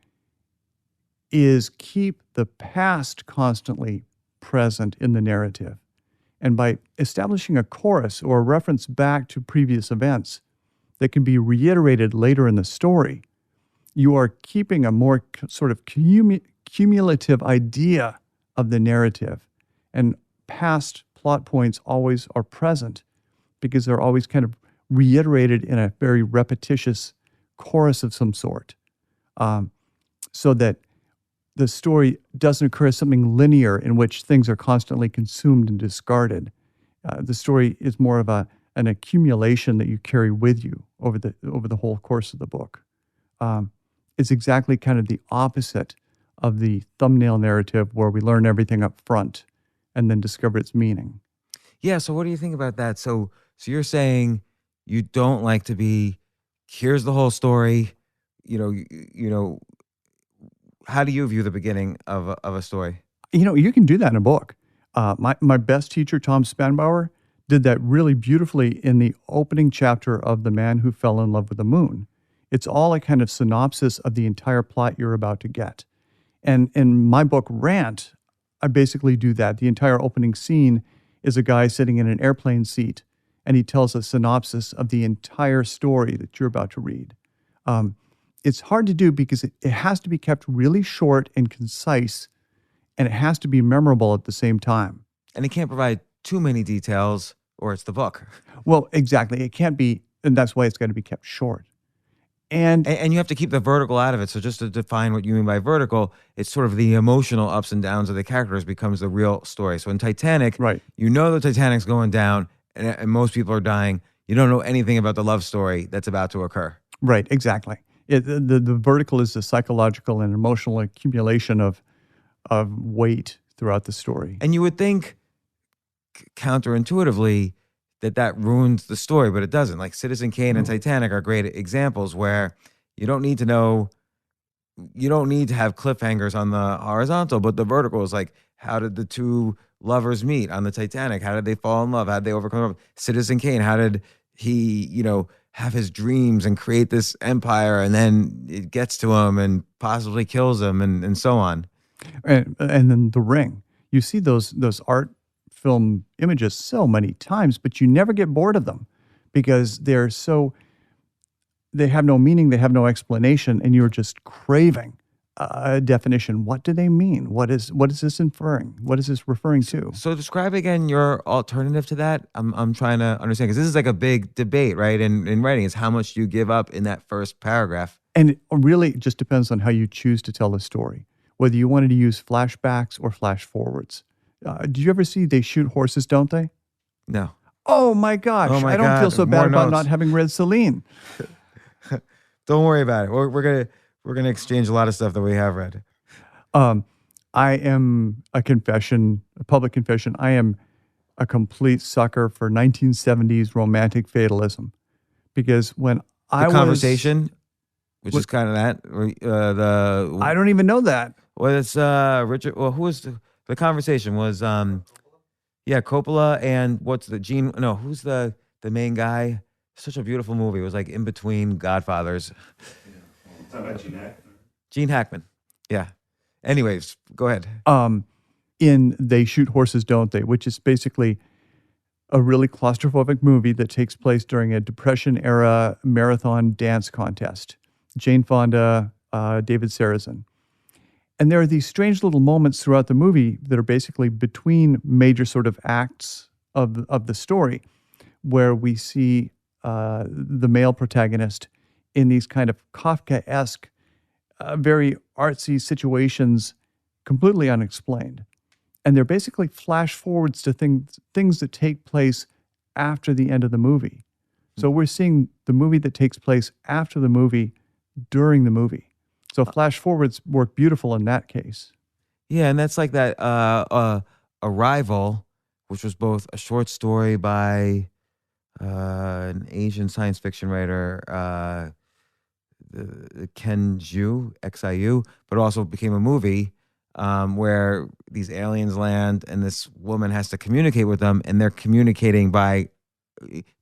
Speaker 5: is keep the past constantly present in the narrative. And by establishing a chorus or a reference back to previous events that can be reiterated later in the story, you are keeping a more sort of cumulative idea of the narrative. And past plot points always are present because they're always kind of reiterated in a very repetitious chorus of some sort, so that the story doesn't occur as something linear in which things are constantly consumed and discarded. The story is more of an accumulation that you carry with you over the whole course of the book. It's exactly kind of the opposite of the thumbnail narrative where we learn everything up front and then discover its meaning.
Speaker 1: Yeah, so what do you think about that? So you're saying you don't like to be, here's the whole story, how do you view the beginning of a story?
Speaker 5: You can do that in a book. My best teacher, Tom Spanbauer, did that really beautifully in the opening chapter of The Man Who Fell in Love with the Moon. It's all a kind of synopsis of the entire plot you're about to get. And in my book, Rant, I basically do that. The entire opening scene is a guy sitting in an airplane seat, and he tells a synopsis of the entire story that you're about to read. It's hard to do because it has to be kept really short and concise, and it has to be memorable at the same time.
Speaker 1: And it can't provide too many details, or it's the book.
Speaker 5: Well, exactly. It can't be, and that's why it's got to be kept short. And
Speaker 1: you have to keep the vertical out of it. So just to define what you mean by vertical, it's sort of the emotional ups and downs of the characters becomes the real story. So in Titanic,
Speaker 5: right,
Speaker 1: the Titanic's going down and most people are dying. You don't know anything about the love story that's about to occur.
Speaker 5: Right, exactly. The vertical is the psychological and emotional accumulation of weight throughout the story.
Speaker 1: And you would think counterintuitively that ruins the story, but it doesn't. Like Citizen Kane and Titanic are great examples where you don't need to have cliffhangers on the horizontal, but the vertical is like, how did the two lovers meet on the Titanic? How did they fall in love? How did they overcome? Citizen Kane, how did he, have his dreams and create this empire, and then it gets to him and possibly kills him, and so on.
Speaker 5: And then The Ring. You see those art film images so many times, but you never get bored of them because they have no meaning, they have no explanation, and you're just craving a definition. What do they mean? What is this inferring? What is this referring to?
Speaker 1: So describe again your alternative to that. I'm trying to understand, because this is like a big debate, right? In writing, is how much you give up in that first paragraph.
Speaker 5: And it really just depends on how you choose to tell the story, whether you wanted to use flashbacks or flash forwards. Did you ever see They Shoot Horses, Don't They?
Speaker 1: No.
Speaker 5: Oh my gosh. I don't feel so bad about not having read Celine.
Speaker 1: Don't worry about it. We're gonna exchange a lot of stuff that we have read.
Speaker 5: I am a public confession. I am a complete sucker for 1970s romantic fatalism, because when
Speaker 1: The Conversation, which is kind of that.
Speaker 5: I don't even know that.
Speaker 1: Well, it's Richard. Well, who was The Conversation was Coppola and who's the main guy? Such a beautiful movie. It was like in between Godfathers.
Speaker 7: Talking about Gene Hackman.
Speaker 1: Gene Hackman. Yeah. Anyways, go ahead.
Speaker 5: In They Shoot Horses, Don't They? Which is basically a really claustrophobic movie that takes place during a Depression-era marathon dance contest. Jane Fonda, David Sarrazin. And there are these strange little moments throughout the movie that are basically between major sort of acts of the story, where we see the male protagonist in these kind of Kafkaesque, very artsy situations, completely unexplained. And they're basically flash forwards to things that take place after the end of the movie. So we're seeing the movie that takes place after the movie during the movie. So flash forwards work beautiful in that case.
Speaker 1: Yeah, and that's like that Arrival, which was both a short story by an Asian science fiction writer, Ken Xiu, Xiu, but also became a movie where these aliens land and this woman has to communicate with them, and they're communicating by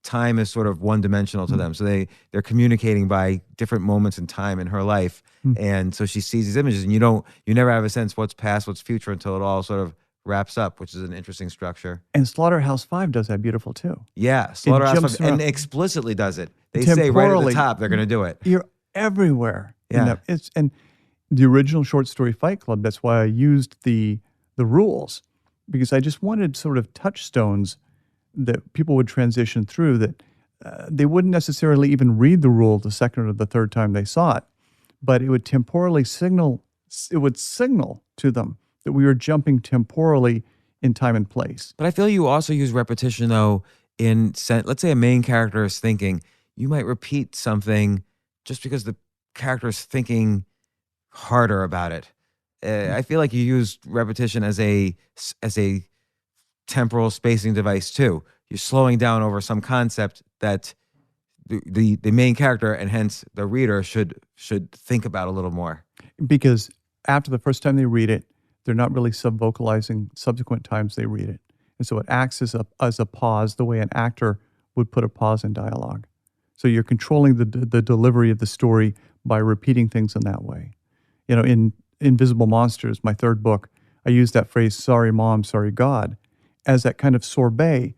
Speaker 1: time is sort of one-dimensional to them. So they're communicating by different moments in time in her life. And so she sees these images, and you never have a sense what's past, what's future until it all sort of wraps up, which is an interesting structure.
Speaker 5: And Slaughterhouse-Five does that beautiful too.
Speaker 1: Yeah, Slaughterhouse-Five, and explicitly does it. They say right at the top they're going to do it.
Speaker 5: You're everywhere.
Speaker 1: Yeah.
Speaker 5: And the original short story Fight Club, that's why I used the rules, because I just wanted sort of touchstones that people would transition through, that they wouldn't necessarily even read the rule the second or the third time they saw it, but it would signal to them that we were jumping temporally in time and place.
Speaker 1: But I feel you also use repetition, though, let's say a main character is thinking, you might repeat something just because the character is thinking harder about it. I feel like you use repetition as a temporal spacing device too. You're slowing down over some concept that the main character and hence the reader should think about a little more.
Speaker 5: Because after the first time they read it, they're not really sub-vocalizing subsequent times they read it. And so it acts as a pause, the way an actor would put a pause in dialogue. So you're controlling the delivery of the story by repeating things in that way. You know, in Invisible Monsters, my third book, I use that phrase, sorry mom, sorry God, as that kind of sorbet,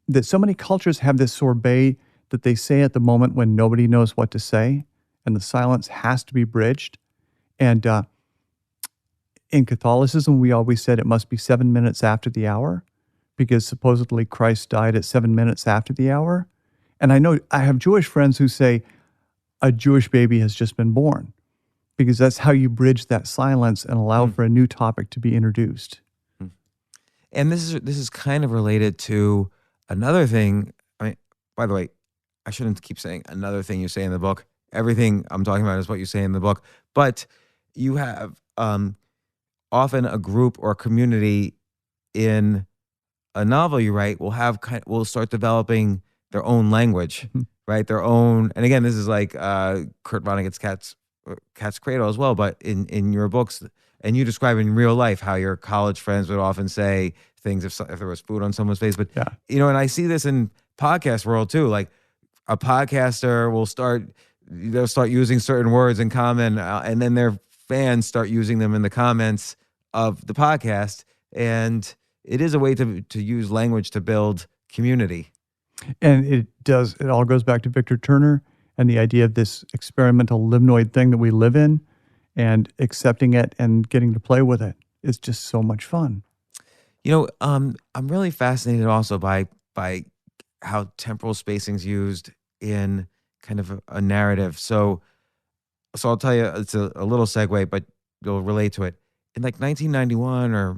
Speaker 5: that so many cultures have this sorbet that they say at the moment when nobody knows what to say, and the silence has to be bridged. And in Catholicism, we always said it must be 7 minutes after the hour, because supposedly Christ died at 7 minutes after the hour. And I know I have Jewish friends who say a Jewish baby has just been born, because that's how you bridge that silence and allow for a new topic to be introduced.
Speaker 1: And this is kind of related to another thing. I mean, by the way, I shouldn't keep saying another thing you say in the book. Everything I'm talking about is what you say in the book. But you have often a group or community in a novel you write will start developing their own language, right? Their own. And again, this is like Kurt Vonnegut's Cat's Cradle as well. But in your books, and you describe in real life how your college friends would often say things if there was food on someone's face. But, you know, and I see this in podcast world too. Like a podcaster they'll start using certain words in common, and then their fans start using them in the comments of the podcast. And it is a way to use language to build community.
Speaker 5: And it all goes back to Victor Turner and the idea of this experimental limnoid thing that we live in, and accepting it and getting to play with it is just so much fun.
Speaker 1: You know, I'm really fascinated also by how temporal spacing's used in kind of a narrative. So I'll tell you, it's a little segue, but you'll relate to it. In like 1991 or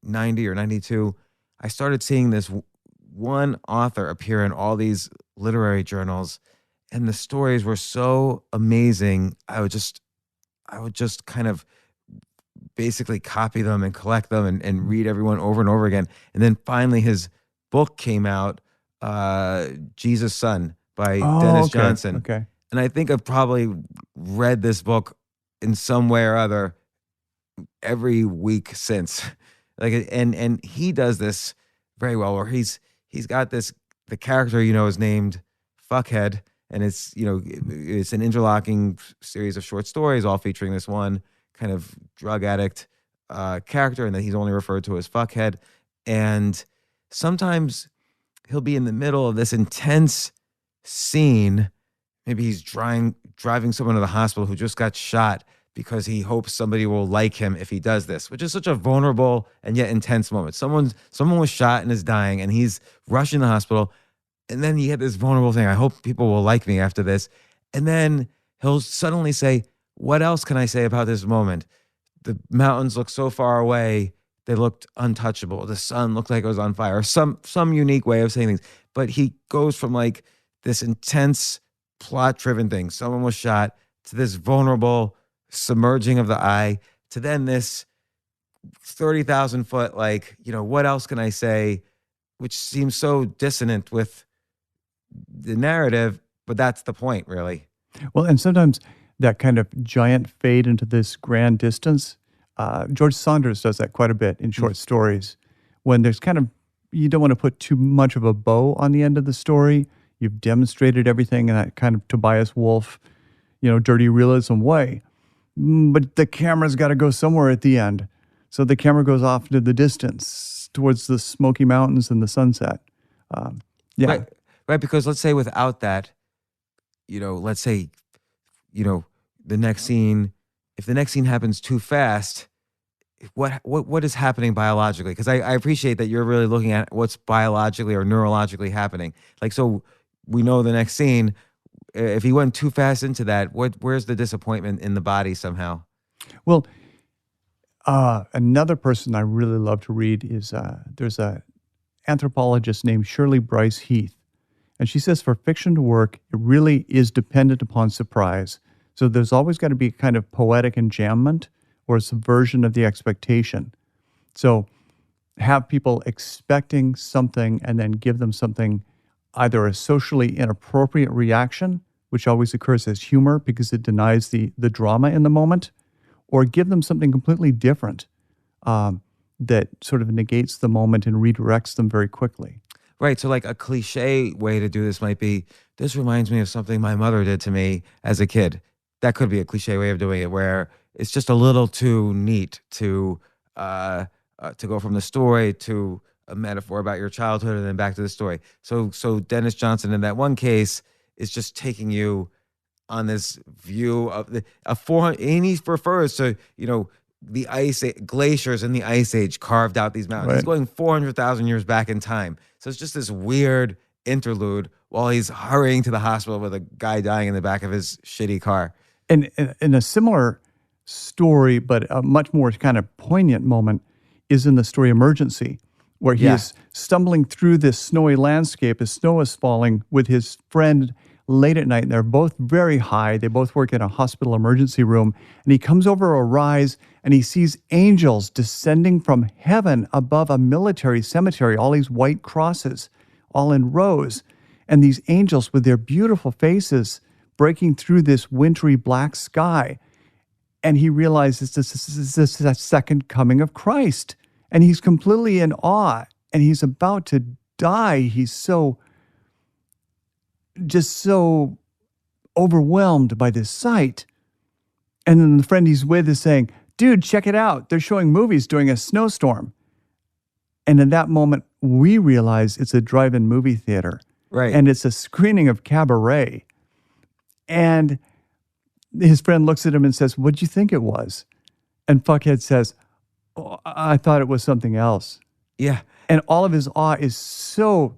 Speaker 1: 90 or 92, I started seeing this one author appear in all these literary journals, and the stories were so amazing. I would just kind of basically copy them and collect them and read everyone over and over again. And then finally his book came out, Jesus' Son by Dennis Johnson.
Speaker 5: Okay.
Speaker 1: And I think I've probably read this book in some way or other every week since. Like, and he does this very well, where he's got the character, you know, is named Fuckhead, and it's, you know, it's an interlocking series of short stories all featuring this one kind of drug addict character, and that he's only referred to as Fuckhead. And sometimes he'll be in the middle of this intense scene. Maybe he's driving someone to the hospital who just got shot, because he hopes somebody will like him if he does this, which is such a vulnerable and yet intense moment. Someone was shot and is dying, and he's rushing to the hospital. And then he had this vulnerable thing. I hope people will like me after this. And then he'll suddenly say, what else can I say about this moment? The mountains look so far away. They looked untouchable. The sun looked like it was on fire. Some unique way of saying things. But he goes from like this intense plot-driven thing, someone was shot, to this vulnerable submerging of the eye, to then this 30,000 foot, like, you know, what else can I say? Which seems so dissonant with the narrative, but that's the point, really.
Speaker 5: Well, and sometimes that kind of giant fade into this grand distance, George Saunders does that quite a bit in short stories, when there's kind of, you don't want to put too much of a bow on the end of the story. You've demonstrated everything in that kind of Tobias Wolff, you know, dirty realism way. But the camera's got to go somewhere at the end. So the camera goes off into the distance towards the Smoky Mountains and the sunset.
Speaker 1: Right, because let's say without that, you know, let's say, you know, the next scene, if the next scene happens too fast, what is happening biologically? Because I appreciate that you're really looking at what's biologically or neurologically happening. Like, so we know the next scene. If he went too fast into that, where's the disappointment in the body somehow?
Speaker 5: Well, another person I really love to read is there's a anthropologist named Shirley Bryce Heath. And she says for fiction to work, it really is dependent upon surprise. So there's always got to be a kind of poetic enjambment or a subversion of the expectation. So have people expecting something and then give them something, either a socially inappropriate reaction, which always occurs as humor because it denies the drama in the moment, or give them something completely different that sort of negates the moment and redirects them very quickly.
Speaker 1: Right. So like a cliche way to do this might be, this reminds me of something my mother did to me as a kid. That could be a cliche way of doing it, where it's just a little too neat to go from the story to a metaphor about your childhood and then back to the story. So Dennis Johnson in that one case is just taking you on this view of a 400, and he refers to, the glaciers in the Ice Age carved out these mountains.
Speaker 5: Right.
Speaker 1: He's going 400,000 years back in time. So it's just this weird interlude while he's hurrying to the hospital with a guy dying in the back of his shitty car.
Speaker 5: And in a similar story, but a much more kind of poignant moment, is in the story Emergency, where he is stumbling through this snowy landscape as snow is falling with his friend late at night. And they're both very high. They both work in a hospital emergency room. And he comes over a rise and he sees angels descending from heaven above a military cemetery, all these white crosses, all in rows. And these angels with their beautiful faces breaking through this wintry black sky. And he realizes this is the second coming of Christ. And he's completely in awe. And he's about to die. He's so overwhelmed by this sight. And then the friend he's with is saying, dude, check it out. They're showing movies during a snowstorm. And in that moment, we realize it's a drive-in movie theater.
Speaker 1: Right.
Speaker 5: And it's a screening of Cabaret. And his friend looks at him and says, what'd you think it was? And Fuckhead says, oh, I thought it was something else.
Speaker 1: Yeah.
Speaker 5: And all of his awe is so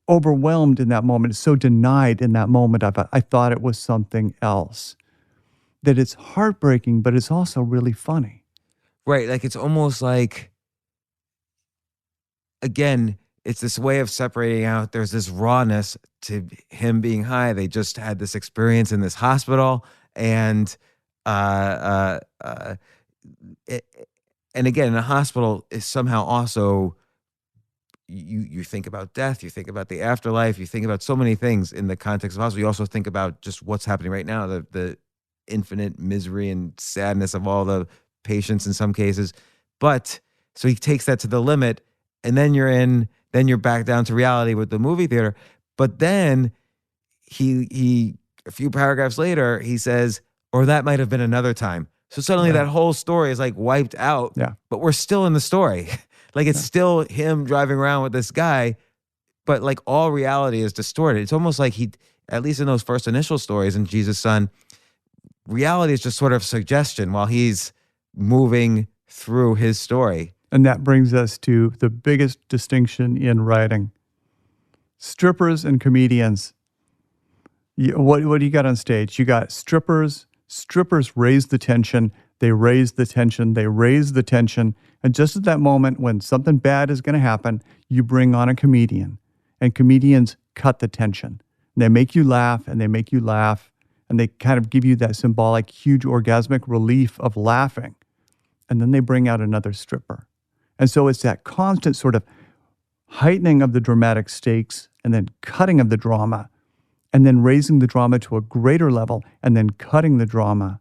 Speaker 5: overwhelmed in that moment, so denied in that moment. I thought it was something else. That it's heartbreaking, but it's also really funny.
Speaker 1: Right. Like it's almost like, again, it's this way of separating out. There's this rawness to him being high. They just had this experience in this hospital, and and again, in a hospital is somehow also you think about death, you think about the afterlife, you think about so many things in the context of hospital. You also think about just what's happening right now, the infinite misery and sadness of all the patients in some cases. But so he takes that to the limit, and then you're back down to reality with the movie theater. But then he a few paragraphs later, he says, or that might have been another time. So suddenly that whole story is like wiped out, but we're still in the story. Like it's still him driving around with this guy, but like all reality is distorted. It's almost like he, at least in those first initial stories in Jesus' Son, reality is just sort of suggestion while he's moving through his story.
Speaker 5: And that brings us to the biggest distinction in writing. Strippers and comedians. What do you got on stage? You got strippers. Strippers raise the tension. They raise the tension. They raise the tension. And just at that moment when something bad is going to happen, you bring on a comedian. And comedians cut the tension. And they make you laugh, and they make you laugh. And they kind of give you that symbolic, huge orgasmic relief of laughing. And then they bring out another stripper. And so it's that constant sort of heightening of the dramatic stakes and then cutting of the drama and then raising the drama to a greater level and then cutting the drama.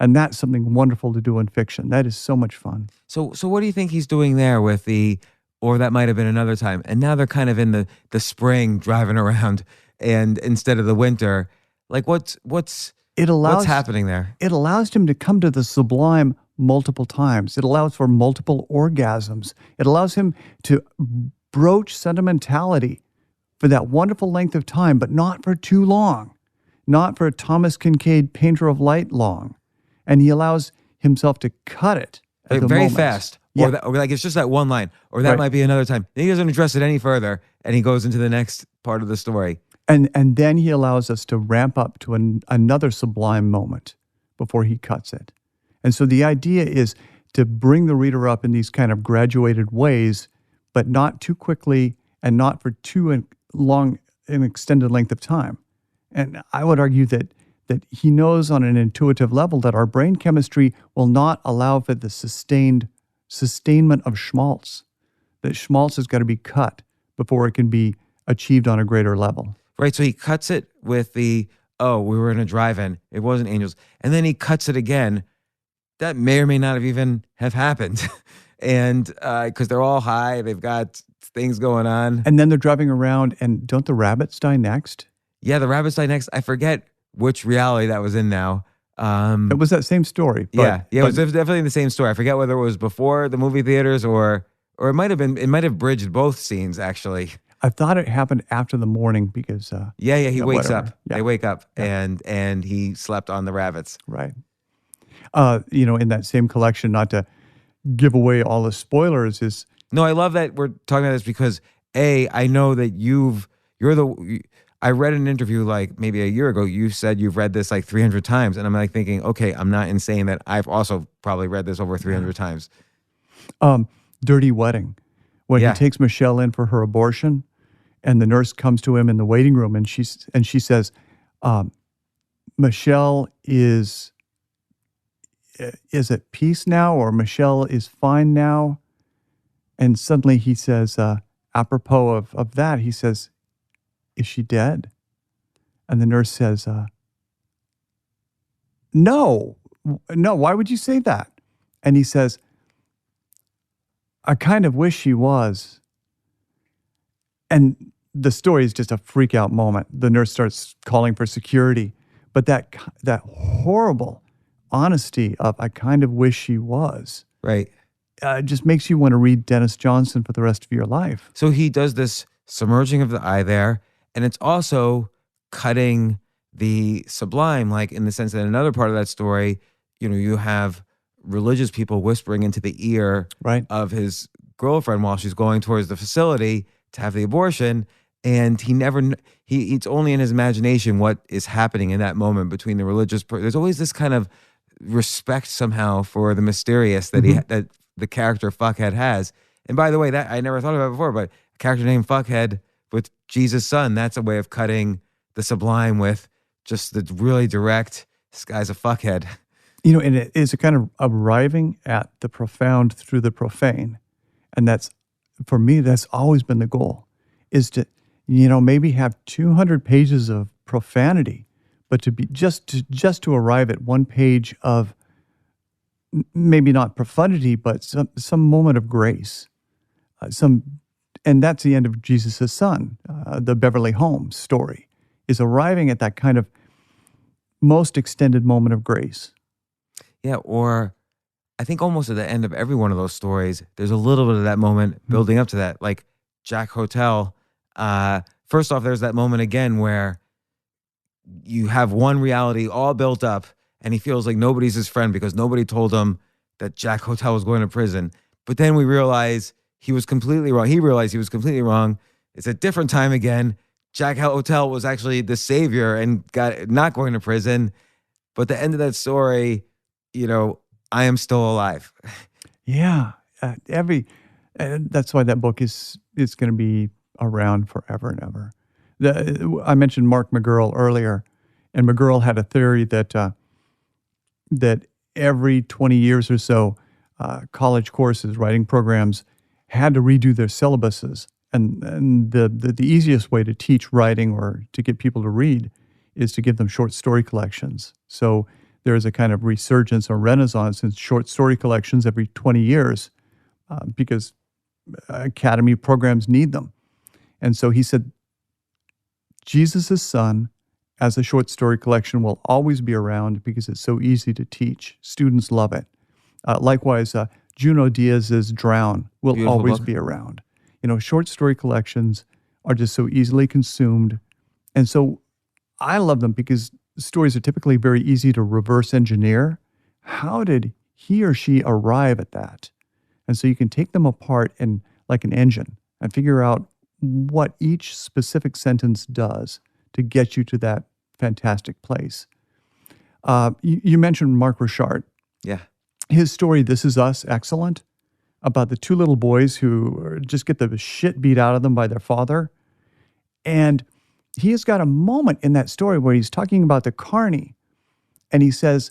Speaker 5: And that's something wonderful to do in fiction. That is so much fun.
Speaker 1: So what do you think he's doing there with or that might have been another time? And now they're kind of in the spring driving around, and instead of the winter, like what's happening there?
Speaker 5: It allows him to come to the sublime multiple times. It allows for multiple orgasms. It allows him to broach sentimentality for that wonderful length of time, but not for too long, not for Thomas Kinkade, Painter of Light long. And he allows himself to cut it at the
Speaker 1: very
Speaker 5: moments.
Speaker 1: fast. Or,
Speaker 5: Yeah.
Speaker 1: or like it's just that one line, or that
Speaker 5: Right.
Speaker 1: might be another time. Then he doesn't address it any further, and he goes into the next part of the story.
Speaker 5: And then he allows us to ramp up to another sublime moment before he cuts it. And so the idea is to bring the reader up in these kind of graduated ways, but not too quickly and not for too long an extended length of time. And I would argue that he knows on an intuitive level that our brain chemistry will not allow for the sustainment of schmaltz. That schmaltz has got to be cut before it can be achieved on a greater level.
Speaker 1: Right, so he cuts it with we were in a drive-in. It wasn't angels. And then he cuts it again. That may or may not have even have happened. And because they're all high, they've got things going on.
Speaker 5: And then they're driving around, and don't the rabbits die next?
Speaker 1: Yeah, the rabbits die next. I forget which reality that was in now.
Speaker 5: It was that same story.
Speaker 1: It was definitely the same story. I forget whether it was before the movie theaters or it might have bridged both scenes, actually.
Speaker 5: I thought it happened after the morning because
Speaker 1: he wakes
Speaker 5: whatever.
Speaker 1: up.
Speaker 5: Yeah.
Speaker 1: They wake up and he slept on the rabbits.
Speaker 5: Right. In that same collection, not to give away all the spoilers, is
Speaker 1: No, I love that we're talking about this because I know that I read an interview like maybe a year ago. You said you've read this like 300 times, and I'm like thinking, okay, I'm not insane that I've also probably read this over 300 times.
Speaker 5: Dirty Wedding, when
Speaker 1: Yeah.
Speaker 5: he takes Michelle in for her abortion, and the nurse comes to him in the waiting room, and she says, Michelle is at peace now, or Michelle is fine now? And suddenly he says, apropos of that, he says, is she dead? And the nurse says, no, why would you say that? And he says, I kind of wish she was. And the story is just a freak out moment. The nurse starts calling for security. But that horrible honesty of I kind of wish she was.
Speaker 1: Right.
Speaker 5: Just makes you want to read Dennis Johnson for the rest of your life.
Speaker 1: So he does this submerging of the eye there, and it's also cutting the sublime, like in the sense that another part of that story, you have religious people whispering into the ear
Speaker 5: Right.
Speaker 1: of his girlfriend while she's going towards the facility to have the abortion. And it's only in his imagination what is happening in that moment between the religious. There's always this kind of respect somehow for the mysterious that that the character Fuckhead has. And by the way, that I never thought about before, but a character named Fuckhead with Jesus' son, that's a way of cutting the sublime with just the really direct, this guy's a fuckhead.
Speaker 5: And it is a kind of arriving at the profound through the profane. And that's, for me, that's always been the goal, is to, maybe have 200 pages of profanity, but to be just to arrive at one page of maybe not profundity, but some moment of grace. And that's the end of Jesus' son, the Beverly Holmes story, is arriving at that kind of most extended moment of grace.
Speaker 1: Yeah, or I think almost at the end of every one of those stories, there's a little bit of that moment building up to that. Like Jack Hotel, first off, there's that moment again where you have one reality all built up and he feels like nobody's his friend because nobody told him that Jack Hotel was going to prison. But then we realize he was completely wrong. He realized he was completely wrong. It's a different time again. Jack Hotel was actually the savior and got not going to prison. But the end of that story, I am still alive.
Speaker 5: Yeah, that's why that book is going to be around forever and ever. I mentioned Mark McGurl earlier, and McGurl had a theory that every 20 years or so, college courses, writing programs, had to redo their syllabuses, and the easiest way to teach writing or to get people to read is to give them short story collections. So there is a kind of resurgence or renaissance in short story collections every 20 years because academy programs need them. And so he said, Jesus' Son as a short story collection will always be around because it's so easy to teach. Students love it. Likewise, Junot Diaz's Drown will
Speaker 1: Beautiful
Speaker 5: always
Speaker 1: book.
Speaker 5: be around. Short story collections are just so easily consumed. And so I love them because stories are typically very easy to reverse engineer. How did he or she arrive at that? And so you can take them apart and like an engine and figure out what each specific sentence does to get you to that fantastic place. You mentioned Mark Richard.
Speaker 1: Yeah.
Speaker 5: His story, This Is Us, excellent, about the two little boys who just get the shit beat out of them by their father. And he has got a moment in that story where he's talking about the carny. And he says,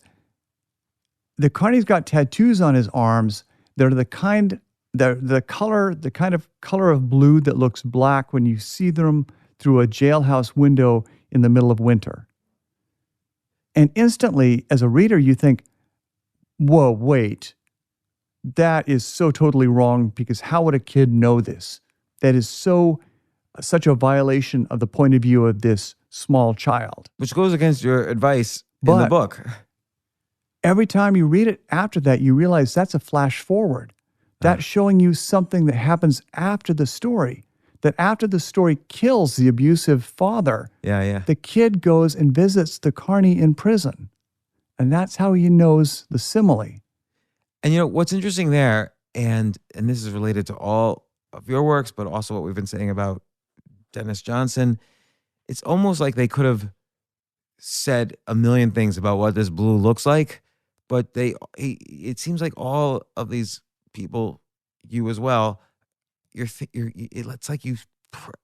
Speaker 5: the carny's got tattoos on his arms. They're the kind of color of blue that looks black when you see them through a jailhouse window in the middle of winter. And instantly, as a reader, you think, whoa, wait, that is so totally wrong, because how would a kid know this? That is such a violation of the point of view of this small child.
Speaker 1: Which goes against your advice in the book.
Speaker 5: Every time you read it after that, you realize that's a flash forward. That's showing you something that happens after the story. That after the story kills the abusive father, the kid goes and visits the carny in prison. And that's how he knows the simile.
Speaker 1: And what's interesting there, and this is related to all of your works, but also what we've been saying about Dennis Johnson, it's almost like they could have said a million things about what this blue looks like, but it seems like all of these people, you as well, it's like you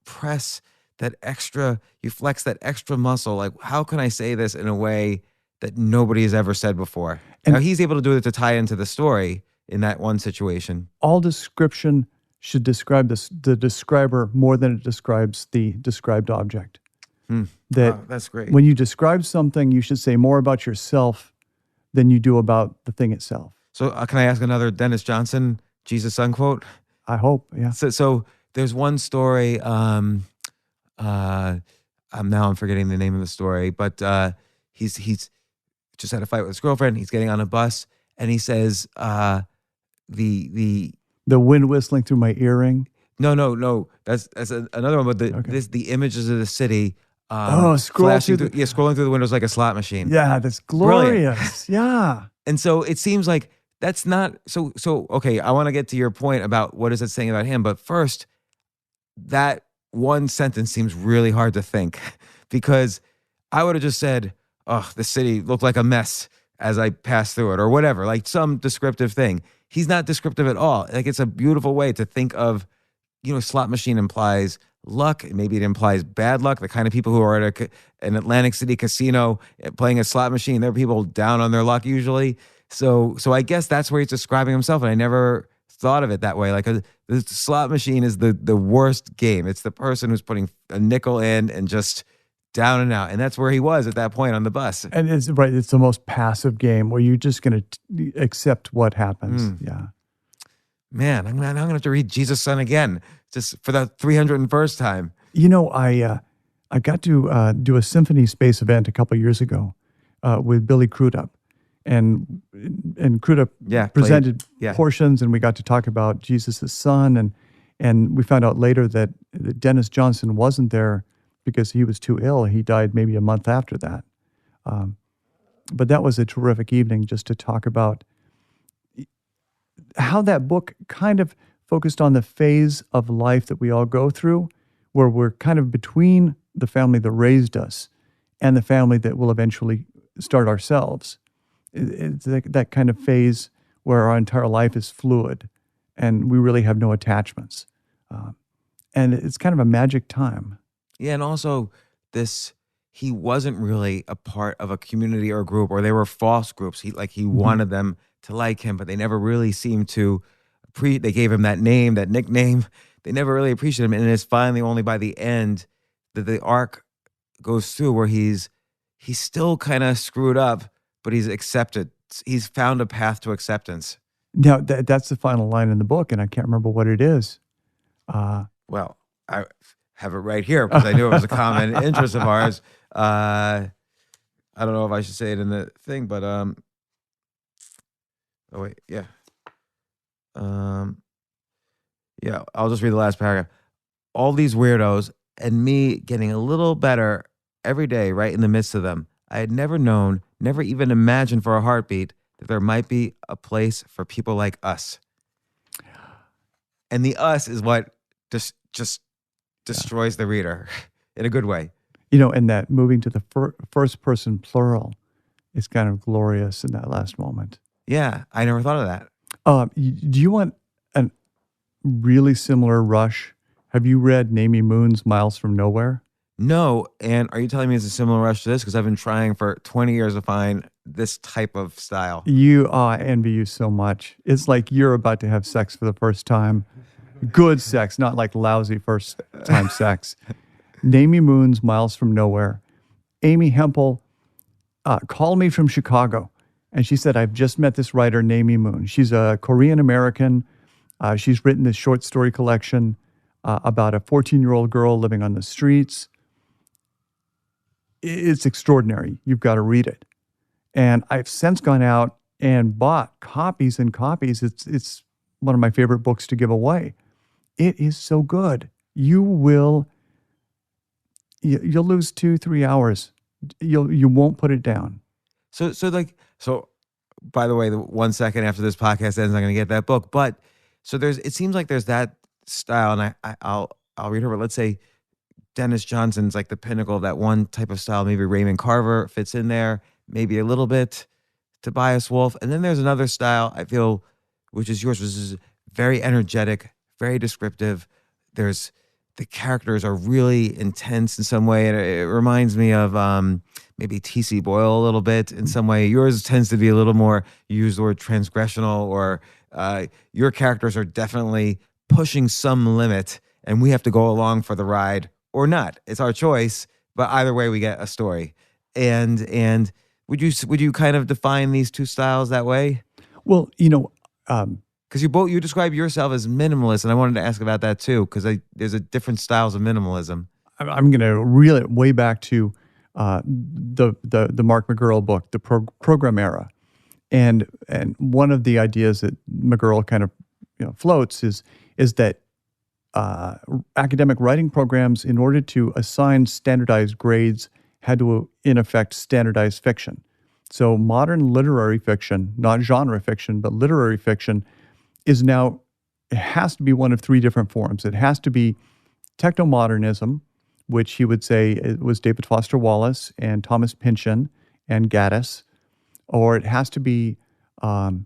Speaker 1: press that extra, you flex that extra muscle. Like, how can I say this in a way that nobody has ever said before? And now he's able to do it to tie into the story in that one situation.
Speaker 5: All description should describe the describer more than it describes the described object.
Speaker 1: That's great.
Speaker 5: When you describe something, you should say more about yourself than you do about the thing itself.
Speaker 1: So can I ask another Dennis Johnson Jesus Son quote?
Speaker 5: I hope, yeah.
Speaker 1: So there's one story, now I'm forgetting the name of the story, but he's just had a fight with his girlfriend. He's getting on a bus, and he says, the
Speaker 5: wind whistling through my earring.
Speaker 1: No. That's another one. But the images of the city. Scrolling through the windows like a slot machine.
Speaker 5: Yeah, that's glorious. Yeah.
Speaker 1: And so it seems like that's not so. Okay, I want to get to your point about what is it saying about him. But first, that one sentence seems really hard to think, because I would have just said, "Oh, the city looked like a mess as I passed through it," or whatever, like some descriptive thing. He's not descriptive at all. Like, it's a beautiful way to think of, slot machine implies luck. Maybe it implies bad luck. The kind of people who are at an Atlantic City casino playing a slot machine, they're people down on their luck usually. So I guess that's where he's describing himself, and I never thought of it that way. Like, the slot machine is the worst game. It's the person who's putting a nickel in and just down and out. And that's where he was at that point on the bus.
Speaker 5: And it's right. It's the most passive game where you're just going to accept what happens. Yeah.
Speaker 1: Man, I'm going to have to read Jesus Son again, just for the 301st time.
Speaker 5: I got to do a Symphony Space event a couple of years ago with Billy Crudup. And Crudup presented portions, and we got to talk about Jesus' son. And we found out later that Dennis Johnson wasn't there because he was too ill. He died maybe a month after that. But that was a terrific evening just to talk about how that book kind of focused on the phase of life that we all go through, where we're kind of between the family that raised us and the family that will eventually start ourselves. It's that kind of phase where our entire life is fluid and we really have no attachments. And it's kind of a magic time.
Speaker 1: Yeah, and also he wasn't really a part of a community or a group, or they were false groups. He wanted them to like him, but they never really seemed to they gave him that name, that nickname. They never really appreciated him. And it's finally only by the end that the arc goes through where he's still kind of screwed up, but he's accepted. He's found a path to acceptance.
Speaker 5: Now, that's the final line in the book, and I can't remember what it is.
Speaker 1: Well, I have it right here because I knew it was a common interest of ours. I don't know if I should say it in the thing, but oh wait, yeah. Yeah, I'll just read the last paragraph. All these weirdos and me getting a little better every day right in the midst of them. I had never known, never even imagined for a heartbeat that there might be a place for people like us. and the us is what just destroys the reader in a good way.
Speaker 5: And that moving to the first person plural is kind of glorious in that last moment.
Speaker 1: Yeah, I never thought of that.
Speaker 5: Do you want a really similar rush? Have you read Namie Moon's Miles from Nowhere?
Speaker 1: No, and are you telling me it's a similar rush to this? Because I've been trying for 20 years to find this type of style.
Speaker 5: I envy you so much. It's like you're about to have sex for the first time. Good sex, not like lousy first time sex. Namie Moon's Miles from Nowhere. Amy Hempel called me from Chicago, and she said, I've just met this writer, Namie Moon. She's a Korean-American. She's written this short story collection about a 14-year-old girl living on the streets. It's extraordinary. You've got to read it. And I've since gone out and bought copies and copies. It's one of my favorite books to give away. It is so good. You'll lose 2-3 hours. You won't put it down.
Speaker 1: So by the way, the 1 second after this podcast ends, I'm going to get that book. But so it seems like there's that style, and I'll read her. But let's say Dennis Johnson's like the pinnacle of that one type of style. Maybe Raymond Carver fits in there, maybe a little bit Tobias Wolff. And then there's another style, I feel, which is yours, which is very energetic, very descriptive. The characters are really intense in some way. And it reminds me of maybe T.C. Boyle a little bit in some way. Yours tends to be a little more, you use the word transgressional, or your characters are definitely pushing some limit, and we have to go along for the ride or not. It's our choice, but either way we get a story. And would you kind of define these two styles that way?
Speaker 5: Well,
Speaker 1: because you describe yourself as minimalist, and I wanted to ask about that too, because there's a different styles of minimalism.
Speaker 5: I'm going to reel it way back to the Mark McGurl book, the program era, and one of the ideas that McGurl kind of floats is that academic writing programs, in order to assign standardized grades, had to in effect standardize fiction. So modern literary fiction, not genre fiction, but literary fiction, is now, it has to be one of three different forms. It has to be technomodernism, which he would say it was David Foster Wallace and Thomas Pynchon and Gaddis, or it has to be high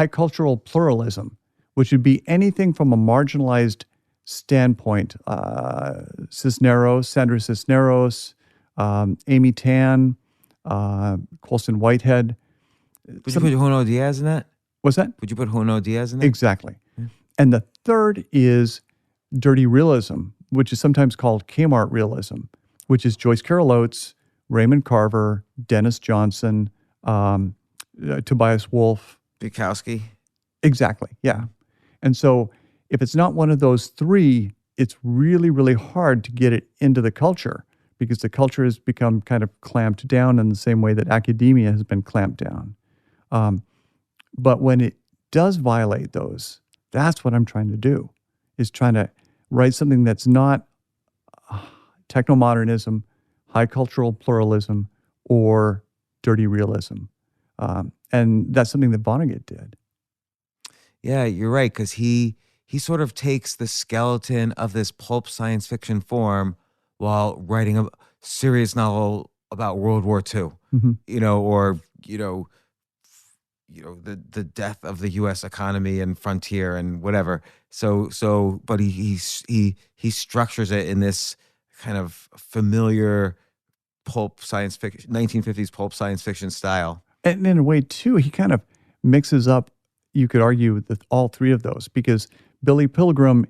Speaker 5: cultural pluralism, which would be anything from a marginalized standpoint. Sandra Cisneros, Amy Tan, Colson Whitehead.
Speaker 1: Would you put Junot Diaz in that?
Speaker 5: What's that?
Speaker 1: Would you put Junot Diaz in that?
Speaker 5: Exactly. Yeah. And the third is dirty realism, which is sometimes called Kmart realism, which is Joyce Carol Oates, Raymond Carver, Dennis Johnson, Tobias Wolff.
Speaker 1: Bukowski.
Speaker 5: Exactly, yeah. And so if it's not one of those three, it's really, really hard to get it into the culture, because the culture has become kind of clamped down in the same way that academia has been clamped down. But when it does violate those, that's what I'm trying to do, is trying to write something that's not technomodernism, high cultural pluralism, or dirty realism. And that's something that Vonnegut did.
Speaker 1: Yeah, you're right, because he sort of takes the skeleton of this pulp science fiction form while writing a serious novel about World War II, or the death of the U.S. economy and frontier and whatever. But he structures it in this kind of familiar pulp science fiction, 1950s pulp science fiction style.
Speaker 5: And in a way, too, he kind of mixes up, you could argue, all three of those, because Billy Pilgrim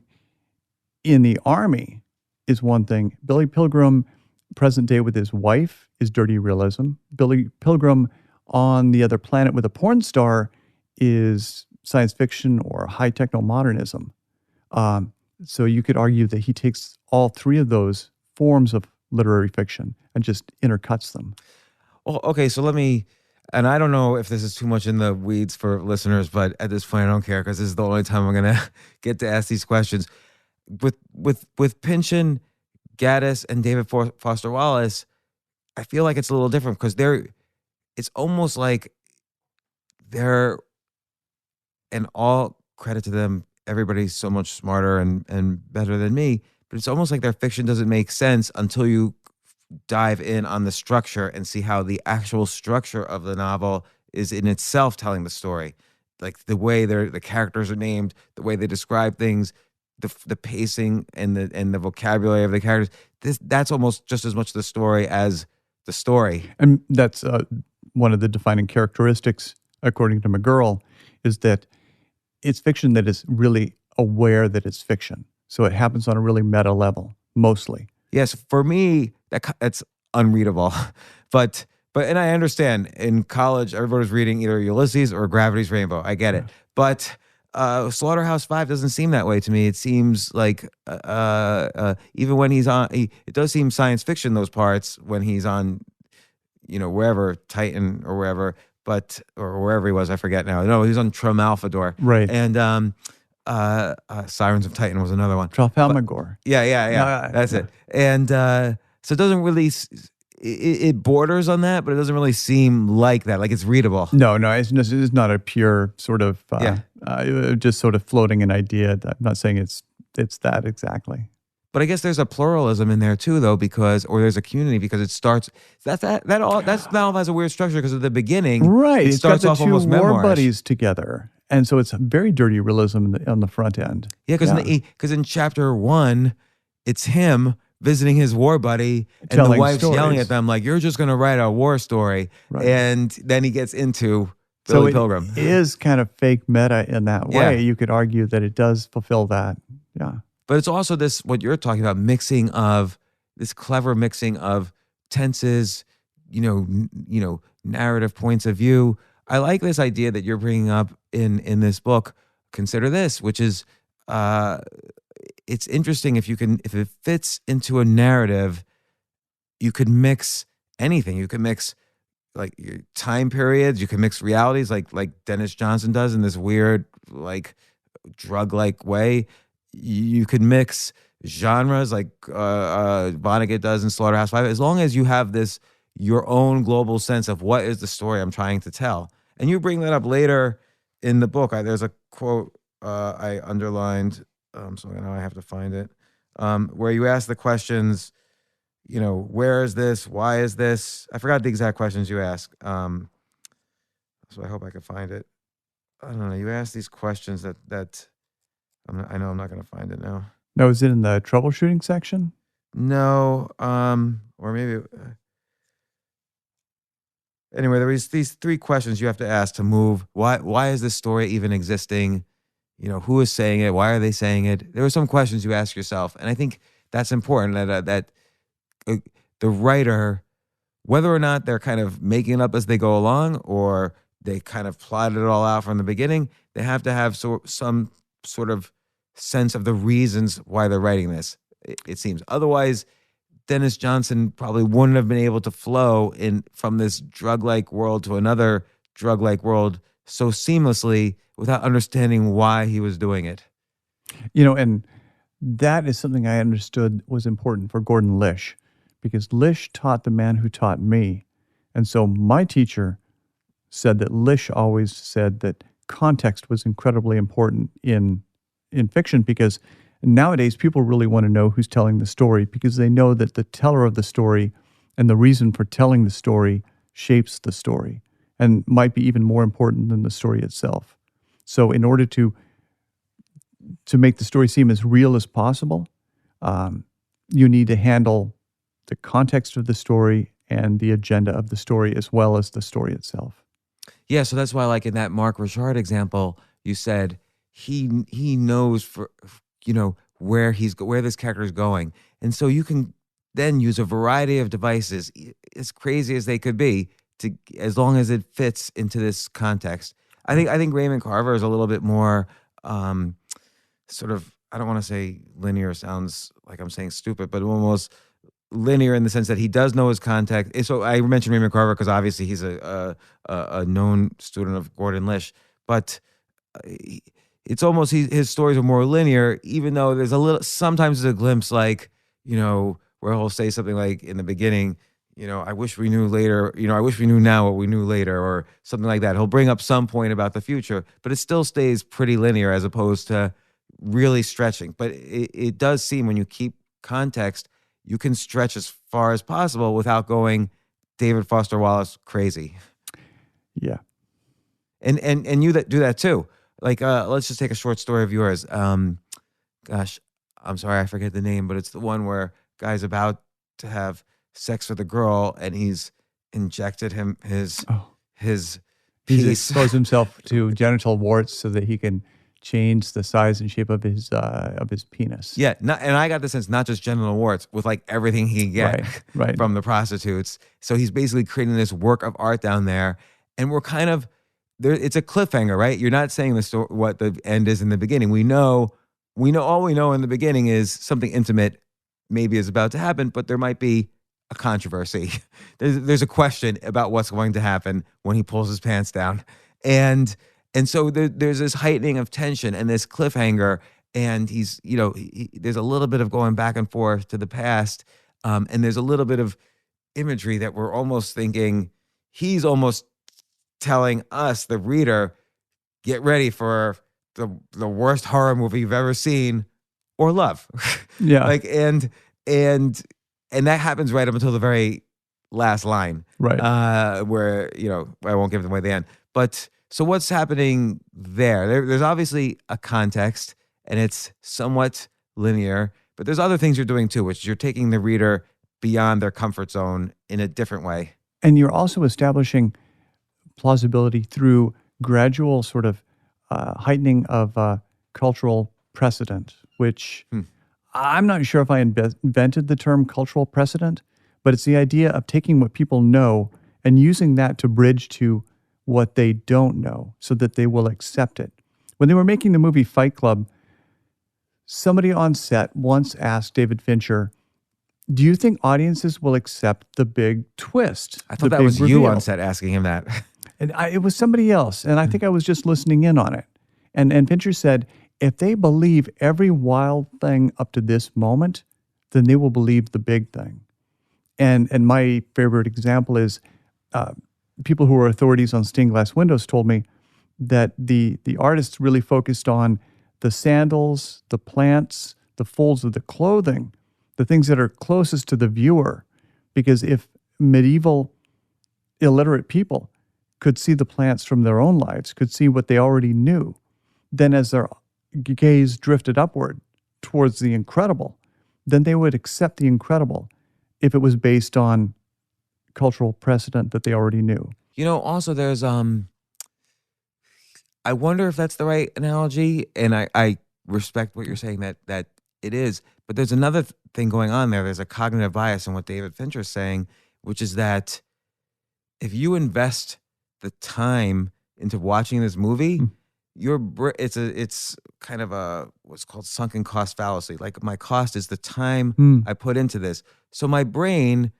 Speaker 5: in the Army is one thing. Billy Pilgrim, present day with his wife, is dirty realism. Billy Pilgrim on the other planet with a porn star is science fiction or high technomodernism. So you could argue that he takes all three of those forms of literary fiction and just intercuts them.
Speaker 1: Well, okay, so let me, and I don't know if this is too much in the weeds for listeners, but at this point I don't care, because this is the only time I'm going to get to ask these questions. With Pynchon, Gaddis, and David Foster Wallace, I feel like it's a little different, because it's almost like they're, and all credit to them, everybody's so much smarter and better than me. But it's almost like their fiction doesn't make sense until you dive in on the structure and see how the actual structure of the novel is in itself telling the story. Like the way the characters are named, the way they describe things, the pacing and the vocabulary of the characters. That's almost just as much the story as the story.
Speaker 5: And that's one of the defining characteristics, according to McGurl, is that it's fiction that is really aware that it's fiction. So it happens on a really meta level, mostly.
Speaker 1: Yes, for me, that's unreadable. But and I understand in college, everybody's reading either Ulysses or Gravity's Rainbow. I get it. But Slaughterhouse-Five doesn't seem that way to me. It seems like even when he's on, it does seem science fiction, those parts, when he's on, wherever, Titan or wherever, or wherever he was, I forget now. No, he was on Tralfamadore.
Speaker 5: Right.
Speaker 1: And Sirens of Titan was another one.
Speaker 5: Tralfamadore.
Speaker 1: Yeah. That's it. And so it doesn't really, it borders on that, but it doesn't really seem like that. Like it's readable.
Speaker 5: No, it's not a pure sort of, just sort of floating an idea. I'm not saying it's that exactly.
Speaker 1: But I guess there's a pluralism in there too, though, or there's a community because it starts. That novel has a weird structure because at the beginning,
Speaker 5: right?
Speaker 1: It starts off almost
Speaker 5: war
Speaker 1: memoirs.
Speaker 5: Buddies together, and so it's very dirty realism on the front end.
Speaker 1: Yeah, because in chapter 1, it's him visiting his war buddy, and
Speaker 5: Telling
Speaker 1: the wife's
Speaker 5: stories.
Speaker 1: yelling at them like, "You're just going to write a war story,"
Speaker 5: Right.
Speaker 1: and then he gets into Billy Pilgrim.
Speaker 5: It is kind of fake meta in that way.
Speaker 1: Yeah.
Speaker 5: You could argue that it does fulfill that. Yeah.
Speaker 1: But it's also what you're talking about, this clever mixing of tenses, narrative points of view. I like this idea that you're bringing up in this book. Consider this, which is, it's interesting if it fits into a narrative, you could mix anything. You could mix like your time periods. You can mix realities, like Dennis Johnson does in this weird, like drug-like way. You could mix genres like Vonnegut does in Slaughterhouse-Five, as long as you have your own global sense of what is the story I'm trying to tell. And you bring that up later in the book. There's a quote I underlined, so now I have to find it, where you ask the questions, where is this? Why is this? I forgot the exact questions you ask. So I hope I can find it. I don't know. You ask these questions that I know I'm not going to find it now.
Speaker 5: No, is it in the troubleshooting section?
Speaker 1: No, or maybe. Anyway, there was these 3 questions you have to ask to move. Why is this story even existing? Who is saying it? Why are they saying it? There are some questions you ask yourself, and I think that's important. That the writer, whether or not they're kind of making it up as they go along, or they kind of plotted it all out from the beginning, they have to have some sort of sense of the reasons why they're writing this. It seems otherwise, Dennis Johnson probably wouldn't have been able to flow from this drug-like world to another drug-like world so seamlessly without understanding why he was doing it.
Speaker 5: And that is something I understood was important for Gordon Lish, because Lish taught the man who taught me. And so my teacher said that Lish always said that context was incredibly important in fiction, because nowadays people really want to know who's telling the story, because they know that the teller of the story and the reason for telling the story shapes the story and might be even more important than the story itself. So in order to make the story seem as real as possible, you need to handle the context of the story and the agenda of the story as well as the story itself.
Speaker 1: Yeah, so that's why, like in that Mark Richard example, you said he knows where this character is going, and so you can then use a variety of devices, as crazy as they could be, as long as it fits into this context. I think Raymond Carver is a little bit more sort of, I don't want to say linear, sounds like I'm saying stupid, but almost linear in the sense that he does know his context. So I mentioned Raymond Carver because obviously he's a known student of Gordon Lish, but it's almost his stories are more linear, even though there's sometimes there's a glimpse, like, where he'll say something like in the beginning, I wish we knew later, I wish we knew now what we knew later, or something like that. He'll bring up some point about the future, but it still stays pretty linear as opposed to really stretching. But it does seem when you keep context, you can stretch as far as possible without going David Foster Wallace crazy.
Speaker 5: Yeah.
Speaker 1: And you that do that too. Like let's just take a short story of yours. Gosh, I'm sorry, I forget the name, but it's the one where guy's about to have sex with a girl and he's injected his
Speaker 5: He's
Speaker 1: piece.
Speaker 5: exposed himself to genital warts so that he can change the size and shape of his penis.
Speaker 1: Yeah, and I got the sense not just genital warts, with like everything he can get
Speaker 5: Right.
Speaker 1: from the prostitutes. So he's basically creating this work of art down there, and we're kind of there. It's a cliffhanger, right? You're not saying the story, what the end is in the beginning. We know all we know in the beginning is something intimate maybe is about to happen, but there might be a controversy. There's a question about what's going to happen when he pulls his pants down, and so there's this heightening of tension and this cliffhanger, and he's there's a little bit of going back and forth to the past, and there's a little bit of imagery that we're almost thinking he's almost telling us, the reader, get ready for the worst horror movie you've ever seen or love.
Speaker 5: Yeah.
Speaker 1: Like and that happens right up until the very last line.
Speaker 5: Right.
Speaker 1: Where, I won't give away the end. But so what's happening there? There's obviously a context and it's somewhat linear, but there's other things you're doing too, which you're taking the reader beyond their comfort zone in a different way.
Speaker 5: And you're also establishing plausibility through gradual sort of heightening of cultural precedent, which I'm not sure if I invented the term cultural precedent, but it's the idea of taking what people know and using that to bridge to what they don't know so that they will accept it. When they were making the movie Fight Club, somebody on set once asked David Fincher, do you think audiences will accept the big twist?
Speaker 1: I thought that was you on set asking him that.
Speaker 5: And it was somebody else, and I think I was just listening in on it. And Fincher said, if they believe every wild thing up to this moment, then they will believe the big thing. And my favorite example is people who are authorities on stained glass windows told me that the artists really focused on the sandals, the plants, the folds of the clothing, the things that are closest to the viewer. Because if medieval illiterate people could see the plants from their own lives, could see what they already knew, then as their gaze drifted upward towards the incredible, then they would accept the incredible if it was based on cultural precedent that they already knew.
Speaker 1: Also there's I wonder if that's the right analogy, and I respect what you're saying that it is, but there's another thing going on there. There's a cognitive bias in what David Fincher is saying, which is that if you invest the time into watching this movie, it's kind of a what's called sunken cost fallacy. Like, my cost is the time I put into this. So my brain,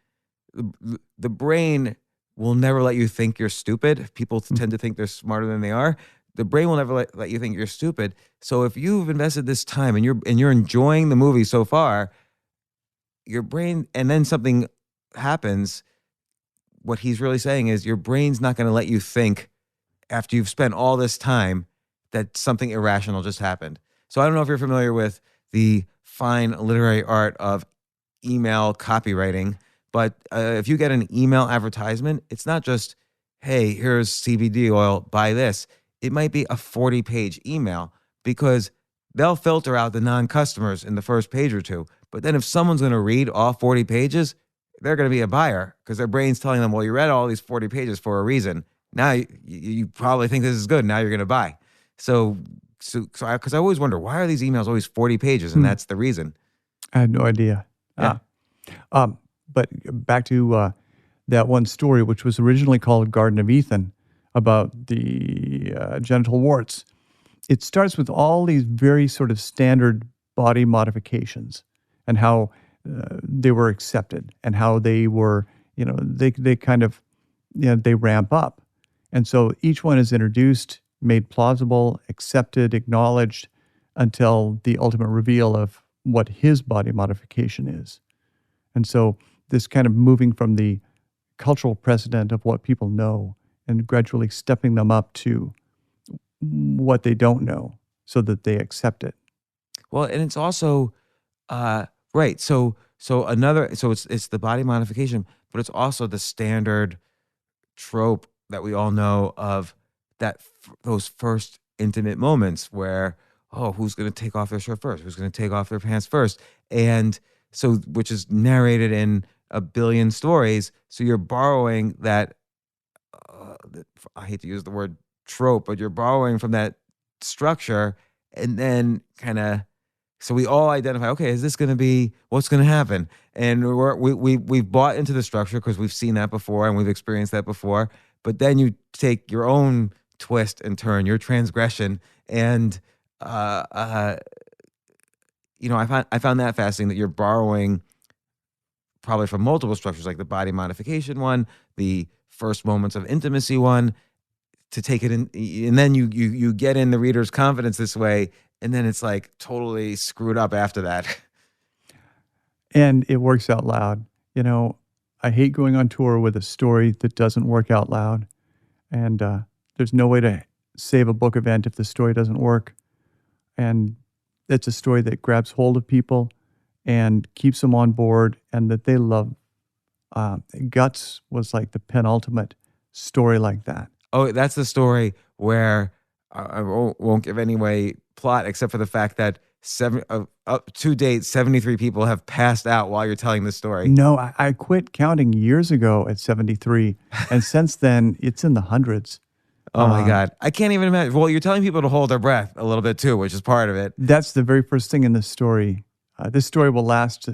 Speaker 1: the brain will never let you think you're stupid. People tend to think they're smarter than they are. The brain will never let you think you're stupid. So if you've invested this time and you're enjoying the movie so far, your brain, and then something happens, what he's really saying is your brain's not going to let you think after you've spent all this time that something irrational just happened. So I don't know if you're familiar with the fine literary art of email copywriting, but if you get an email advertisement, it's not just, hey, here's CBD oil, buy this. It might be a 40-page email because they'll filter out the non-customers in the first page or two. But then if someone's going to read all 40 pages, they're going to be a buyer because their brain's telling them, well, you read all these 40 pages for a reason. Now you probably think this is good. Now you're going to buy. So because I always wonder, why are these emails always 40 pages? And that's the reason.
Speaker 5: I had no idea.
Speaker 1: Yeah.
Speaker 5: But back to that one story, which was originally called Garden of Ethan, about the genital warts. It starts with all these very sort of standard body modifications and how they were accepted and how they were, they kind of, they ramp up. And so each one is introduced, made plausible, accepted, acknowledged, until the ultimate reveal of what his body modification is. And so this kind of moving from the cultural precedent of what people know and gradually stepping them up to what they don't know so that they accept it.
Speaker 1: Well, and it's also right. So it's the body modification, but it's also the standard trope that we all know of those first intimate moments where, oh, who's going to take off their shirt first? Who's going to take off their pants first? And so, which is narrated in a billion stories. So you're borrowing that, I hate to use the word trope, but you're borrowing from that structure, and then kind of, so we all identify, okay, is this going to be, what's going to happen? And we've bought into the structure because we've seen that before and we've experienced that before. But then you take your own twist and turn, your transgression, and I found that fascinating, that you're borrowing probably from multiple structures, like the body modification one, the first moments of intimacy one, to take it in, and then you get in the reader's confidence this way, and then it's like totally screwed up after that.
Speaker 5: And it works out loud. I hate going on tour with a story that doesn't work out loud. And there's no way to save a book event if the story doesn't work. And it's a story that grabs hold of people and keeps them on board and that they love. Guts was like the penultimate story like that.
Speaker 1: Oh, that's the story where I won't give any way plot except for the fact that to date, 73 people have passed out while you're telling the story.
Speaker 5: No, I quit counting years ago at 73. And since then, it's in the hundreds.
Speaker 1: Oh my God. I can't even imagine. Well, you're telling people to hold their breath a little bit too, which is part of it.
Speaker 5: That's the very first thing in this story. This story will last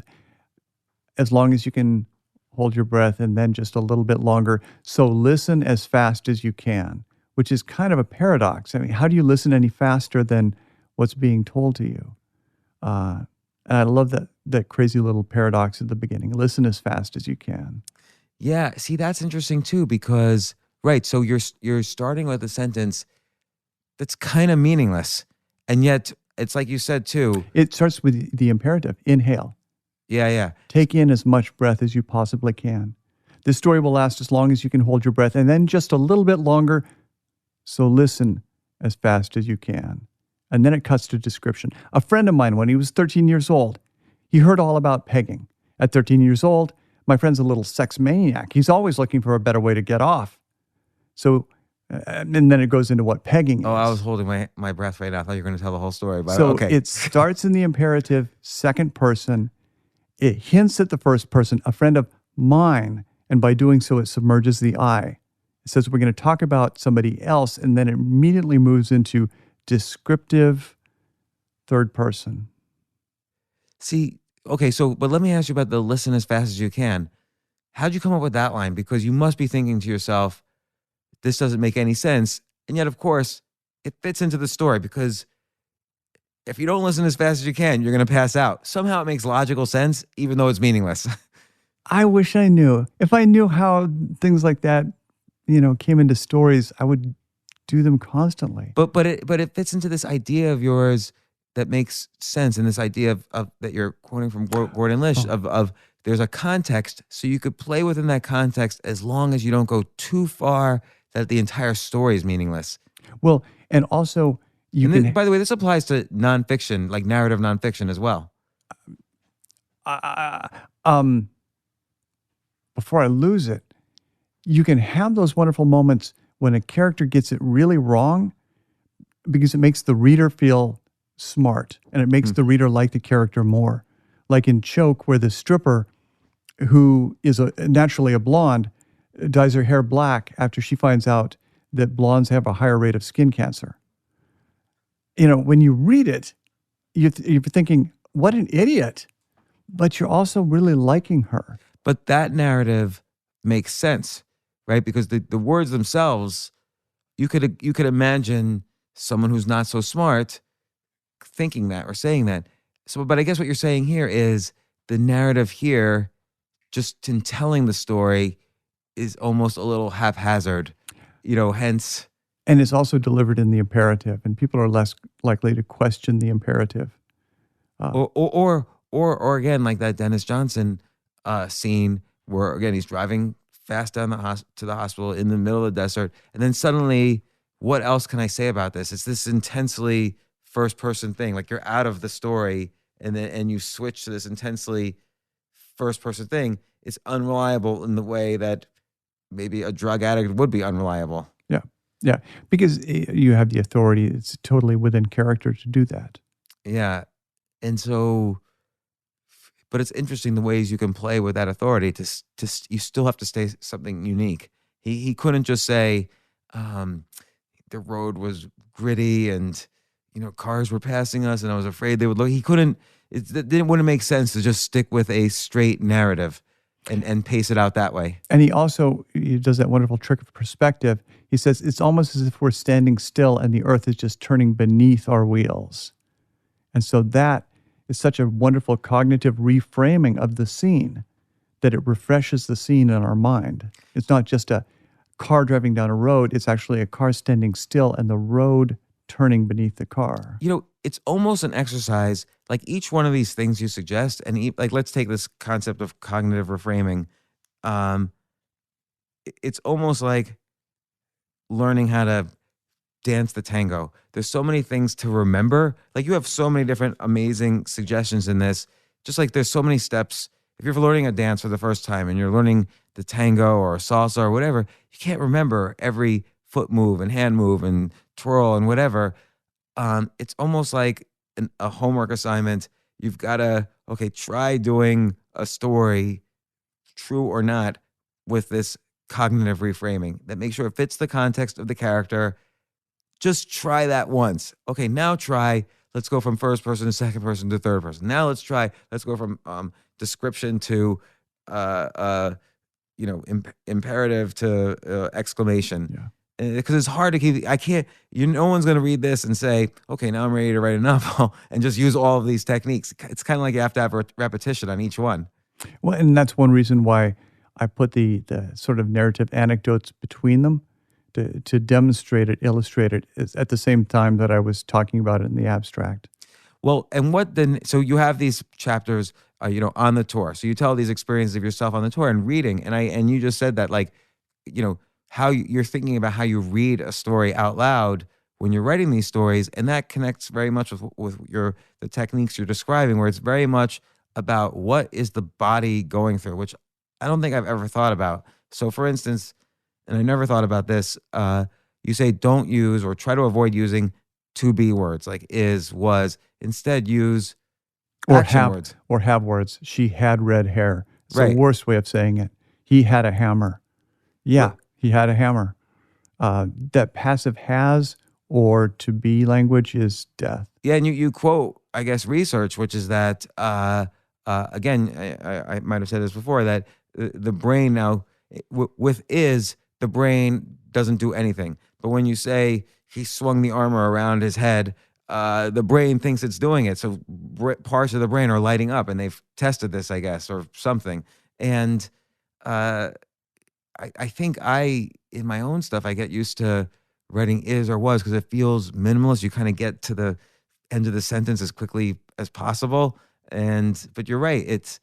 Speaker 5: as long as you can hold your breath, and then just a little bit longer. So listen as fast as you can, which is kind of a paradox. I mean, how do you listen any faster than what's being told to you? And I love that crazy little paradox at the beginning. Listen as fast as you can.
Speaker 1: Yeah, see, that's interesting too, because right, so you're starting with a sentence that's kind of meaningless, and yet it's like you said too.
Speaker 5: It starts with the imperative: inhale.
Speaker 1: Yeah.
Speaker 5: Take in as much breath as you possibly can. This story will last as long as you can hold your breath, and then just a little bit longer. So listen as fast as you can. And then it cuts to description. A friend of mine, when he was 13 years old, he heard all about pegging. At 13 years old, my friend's a little sex maniac. He's always looking for a better way to get off. So, and then it goes into what pegging is.
Speaker 1: Oh, I was holding my breath right now. I thought you were going to tell the whole story. But
Speaker 5: so
Speaker 1: okay.
Speaker 5: It starts in the imperative, second person. It hints at the first person, a friend of mine. And by doing so, it submerges the I. It says we're going to talk about somebody else, and then it immediately moves into descriptive third person.
Speaker 1: See, okay, but let me ask you about the listen as fast as you can. How'd you come up with that line? Because you must be thinking to yourself, this doesn't make any sense. And yet, of course, it fits into the story, because if you don't listen as fast as you can, you're going to pass out. Somehow it makes logical sense, even though it's meaningless.
Speaker 5: I wish I knew. If I knew how things like that, came into stories, I would do them constantly.
Speaker 1: But it fits into this idea of yours that makes sense, and this idea of that you're quoting from Gordon Lish of there's a context, so you could play within that context as long as you don't go too far that the entire story is meaningless.
Speaker 5: Well, and also
Speaker 1: by the way, this applies to nonfiction, like narrative nonfiction as well.
Speaker 5: Before I lose it, you can have those wonderful moments when a character gets it really wrong, because it makes the reader feel smart, and it makes the reader like the character more. Like in Choke, where the stripper, who is naturally a blonde, dyes her hair black after she finds out that blondes have a higher rate of skin cancer. When you read it, you're thinking, what an idiot. But you're also really liking her.
Speaker 1: But that narrative makes sense, right? Because the words themselves, you could imagine someone who's not so smart thinking that or saying that. So, but I guess what you're saying here is the narrative here, just in telling the story, is almost a little haphazard, hence.
Speaker 5: And it's also delivered in the imperative, and people are less likely to question the imperative.
Speaker 1: Or again, like that Dennis Johnson scene where, again, he's driving fast down to the hospital in the middle of the desert, and then suddenly, what else can I say about this? It's this intensely first person thing. Like you're out of the story and you switch to this intensely first person thing. It's unreliable in the way that maybe a drug addict would be unreliable.
Speaker 5: Yeah. Yeah. Because you have the authority. It's totally within character to do that.
Speaker 1: Yeah. And so, but it's interesting the ways you can play with that authority you still have to stay something unique. He couldn't just say, the road was gritty and, cars were passing us and I was afraid they would look. He couldn't, wouldn't make sense to just stick with a straight narrative and pace it out that way.
Speaker 5: And he does that wonderful trick of perspective. He says, it's almost as if we're standing still and the earth is just turning beneath our wheels. And so that is such a wonderful cognitive reframing of the scene that it refreshes the scene in our mind. It's not just a car driving down a road. It's actually a car standing still and the road turning beneath the car.
Speaker 1: It's almost an exercise, like each one of these things you suggest, and like let's take this concept of cognitive reframing. It's almost like learning how to dance the tango. There's so many things to remember. Like you have so many different amazing suggestions in this. Just like there's so many steps. If you're learning a dance for the first time and you're learning the tango or salsa or whatever, you can't remember every foot move and hand move and twirl and whatever. It's almost like a homework assignment. You've got to, try doing a story, true or not, with this cognitive reframing that makes sure it fits the context of the character. Just try that once. Okay, now try, let's go from first person to second person to third person. Now let's go from description to, imperative to exclamation.
Speaker 5: Yeah.
Speaker 1: Because it's hard to keep, no one's going to read this and say, okay, now I'm ready to write a novel and just use all of these techniques. It's kind of like you have to have repetition on each one.
Speaker 5: Well, and that's one reason why I put the sort of narrative anecdotes between them to demonstrate it, illustrate it at the same time that I was talking about it in the abstract.
Speaker 1: Well, and so you have these chapters, on the tour. So you tell these experiences of yourself on the tour and reading. And you just said that, like, how you're thinking about how you read a story out loud when you're writing these stories. And that connects very much with the techniques you're describing, where it's very much about what is the body going through, which I don't think I've ever thought about. So for instance, and I never thought about this, you say don't use or try to avoid using to be words like is, was. Instead use action words.
Speaker 5: Or have words. She had red hair. It's
Speaker 1: Right.
Speaker 5: the worst way of saying it. He had a hammer. Yeah, he had a hammer. That passive has or to be language is death.
Speaker 1: Yeah, and you quote, I guess, research, which is that, again, I might have said this before, that the brain now, with is, the brain doesn't do anything. But when you say he swung the armor around his head, the brain thinks it's doing it. So parts of the brain are lighting up, and they've tested this, I guess, or something. And I think in my own stuff, I get used to writing is or was because it feels minimalist. You kind of get to the end of the sentence as quickly as possible. But you're right.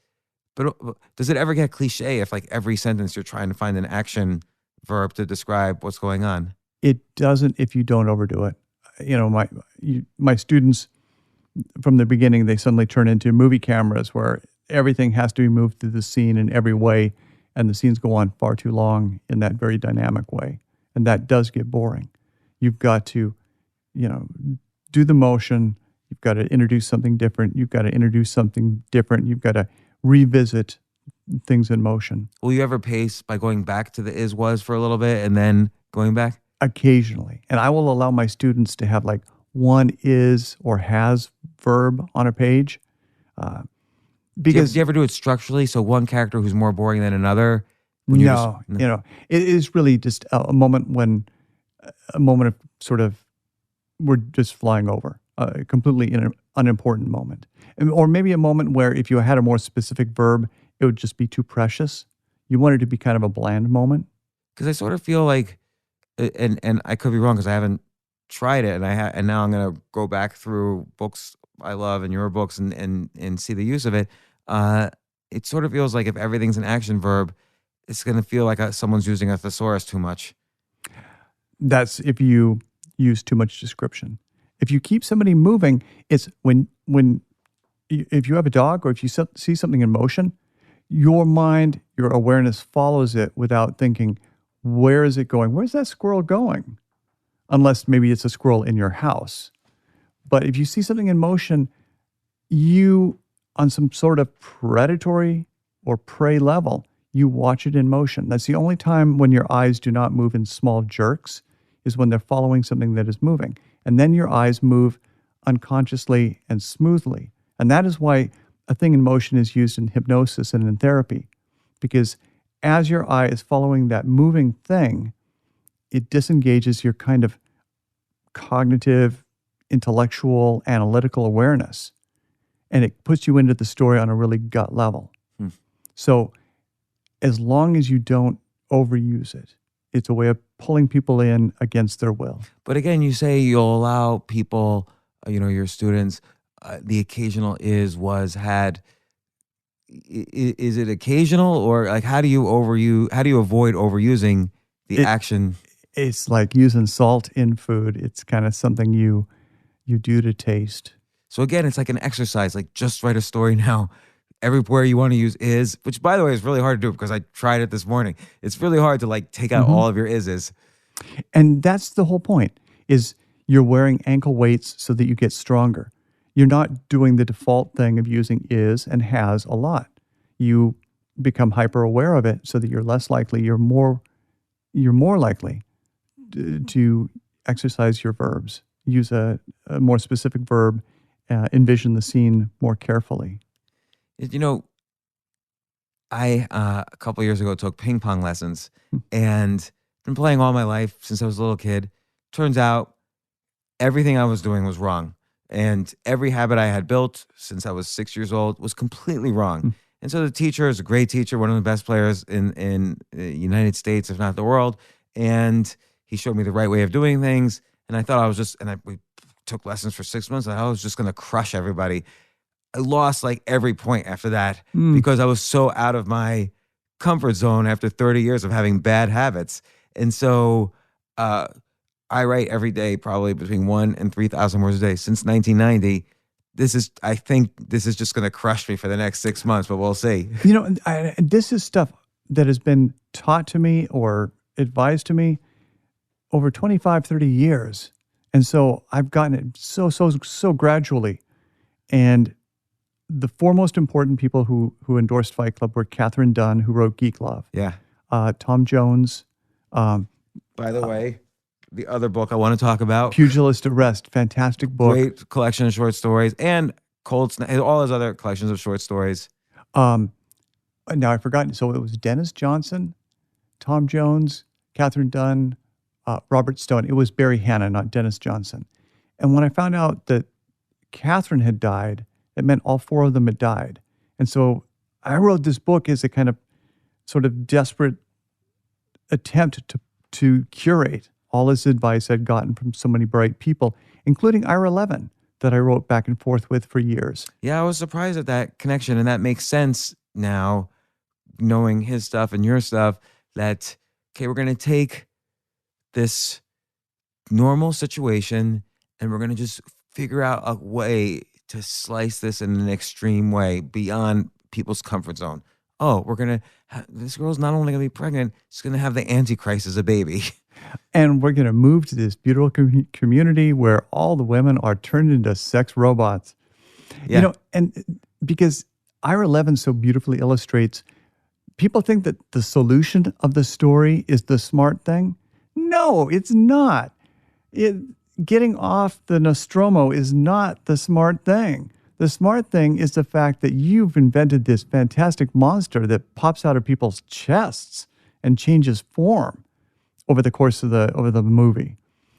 Speaker 1: But does it ever get cliche if like every sentence you're trying to find an action verb to describe what's going on?
Speaker 5: It doesn't if you don't overdo it. My students, from the beginning, they suddenly turn into movie cameras where everything has to be moved through the scene in every way, and the scenes go on far too long in that very dynamic way. And that does get boring. You've got to, do the motion. You've got to introduce something different. You've got to introduce something different. You've got to revisit things in motion.
Speaker 1: Will you ever pace by going back to the is, was for a little bit and then going back?
Speaker 5: Occasionally. And I will allow my students to have like one is or has verb on a page. Because
Speaker 1: do you ever do it structurally? So one character who's more boring than another?
Speaker 5: No. It is really just a moment of sort of, we're just flying over, completely in an unimportant moment. Or maybe a moment where if you had a more specific verb, it would just be too precious. You want it to be kind of a bland moment.
Speaker 1: Because I sort of feel like, and I could be wrong because I haven't tried it, and now I'm going to go back through books I love and your books and see the use of it. It sort of feels like if everything's an action verb, it's going to feel like someone's using a thesaurus too much.
Speaker 5: That's if you use too much description. If you keep somebody moving, it's if you have a dog or if you see something in motion, your mind, your awareness follows it without thinking, where is it going? Where's that squirrel going? Unless maybe it's a squirrel in your house. But if you see something in motion, you, on some sort of predatory or prey level, you watch it in motion. That's the only time when your eyes do not move in small jerks, is when they're following something that is moving. And then your eyes move unconsciously and smoothly. And that is why a thing in motion is used in hypnosis and in therapy. Because as your eye is following that moving thing, it disengages your kind of cognitive, intellectual, analytical awareness. And it puts you into the story on a really gut level. So as long as you don't overuse it, it's a way of pulling people in against their will.
Speaker 1: But again, you say you'll allow people, your students, the occasional is, was, had. Is it occasional, or like how do you avoid overusing the action?
Speaker 5: It's like using salt in food. It's kind of something you do to taste.
Speaker 1: So again, it's like an exercise, like just write a story now. Everywhere you want to use is, which by the way is really hard to do because I tried it this morning. It's really hard to like take out all of your ises.
Speaker 5: And that's the whole point, is you're wearing ankle weights so that you get stronger. You're not doing the default thing of using is and has a lot. You become hyper aware of it so that you're less likely, you're more likely to exercise your verbs, use a more specific verb, envision the scene more carefully.
Speaker 1: I a couple years ago took ping pong lessons and been playing all my life since I was a little kid. Turns out everything I was doing was wrong. And every habit I had built since I was 6 years old was completely wrong. And so the teacher is a great teacher, one of the best players in the United States, if not the world. And he showed me the right way of doing things. And I thought we took lessons for 6 months, and I was just going to crush everybody. I lost like every point after that because I was so out of my comfort zone after 30 years of having bad habits. And so I write every day, probably between 1,000 and 3,000 words a day since 1990. I think this is just going to crush me for the next 6 months, but we'll see.
Speaker 5: This is stuff that has been taught to me or advised to me over 25, 30 years. And so I've gotten it so gradually. And the four most important people who endorsed Fight Club were Catherine Dunn, who wrote Geek Love.
Speaker 1: Yeah.
Speaker 5: Tom Jones.
Speaker 1: By the way, the other book I want to talk about,
Speaker 5: Pugilist Arrest, fantastic book.
Speaker 1: Great collection of short stories, and Cold Snap, all his other collections of short stories.
Speaker 5: Now I've forgotten. So it was Dennis Johnson, Tom Jones, Catherine Dunn, Robert Stone. It was Barry Hannah, not Dennis Johnson. And when I found out that Catherine had died, it meant all four of them had died. And so I wrote this book as a kind of sort of desperate attempt to curate all this advice I'd gotten from so many bright people, including Ira Levin, that I wrote back and forth with for years.
Speaker 1: Yeah, I was surprised at that connection, and that makes sense now, knowing his stuff and your stuff, that, okay, we're going to take this normal situation and we're going to just figure out a way to slice this in an extreme way beyond people's comfort zone. Oh, this girl's not only going to be pregnant, she's going to have the Antichrist as a baby.
Speaker 5: And we're going to move to this beautiful community where all the women are turned into sex robots.
Speaker 1: Yeah.
Speaker 5: And because Ira Levin so beautifully illustrates, people think that the solution of the story is the smart thing. No, it's not. Getting off the Nostromo is not the smart thing. The smart thing is the fact that you've invented this fantastic monster that pops out of people's chests and changes form over the course of the movie.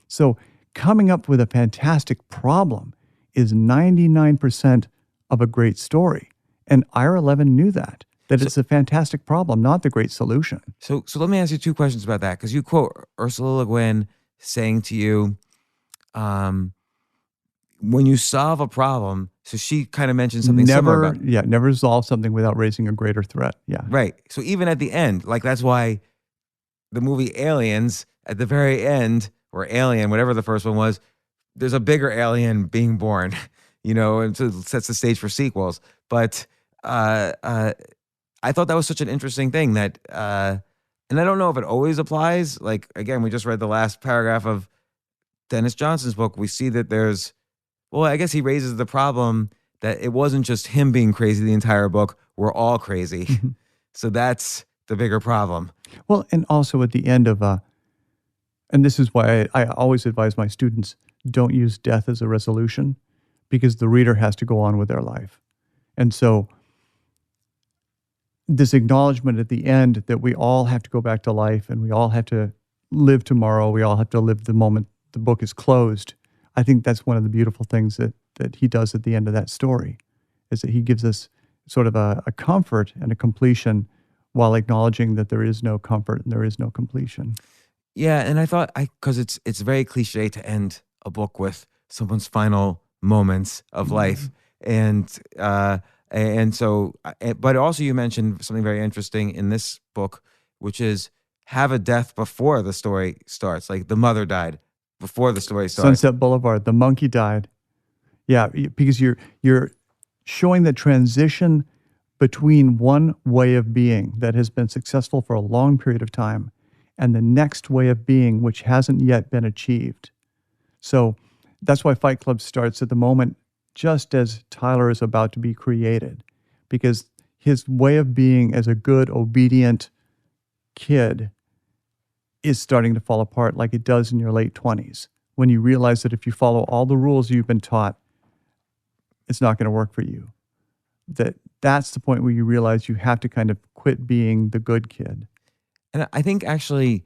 Speaker 5: So coming up with a fantastic problem is 99% of a great story. And Ira Levin knew that it's a fantastic problem, not the great solution.
Speaker 1: So let me ask you two questions about that, because you quote Ursula Le Guin saying to you, when you solve a problem, so she kind of mentioned something similar about,
Speaker 5: never resolve something without raising a greater threat. Yeah.
Speaker 1: Right. So even at the end, like that's why the movie Aliens, at the very end, or Alien, whatever the first one was, there's a bigger alien being born, and so it sets the stage for sequels. But I thought that was such an interesting thing that, and I don't know if it always applies. Like, again, we just read the last paragraph of Dennis Johnson's book. We see that I guess he raises the problem that it wasn't just him being crazy the entire book. We're all crazy.
Speaker 5: Mm-hmm.
Speaker 1: So that's the bigger problem.
Speaker 5: Well, and also at the end of, and this is why I always advise my students, don't use death as a resolution, because the reader has to go on with their life. And so this acknowledgement at the end that we all have to go back to life and we all have to live tomorrow, we all have to live the moment the book is closed. I think that's one of the beautiful things that he does at the end of that story, is that he gives us sort of a comfort and a completion while acknowledging that there is no comfort and there is no completion.
Speaker 1: Yeah, and I thought, because it's very cliche to end a book with someone's final moments of life, and so, but also you mentioned something very interesting in this book, which is have a death before the story starts. Like the mother died before the story starts.
Speaker 5: Sunset Boulevard, the monkey died. Yeah, because you're showing the transition between one way of being that has been successful for a long period of time and the next way of being which hasn't yet been achieved. So that's why Fight Club starts at the moment just as Tyler is about to be created, because his way of being as a good, obedient kid is starting to fall apart like it does in your late 20s, when you realize that if you follow all the rules you've been taught, it's not going to work for you. That's the point where you realize you have to kind of quit being the good kid.
Speaker 1: And I think actually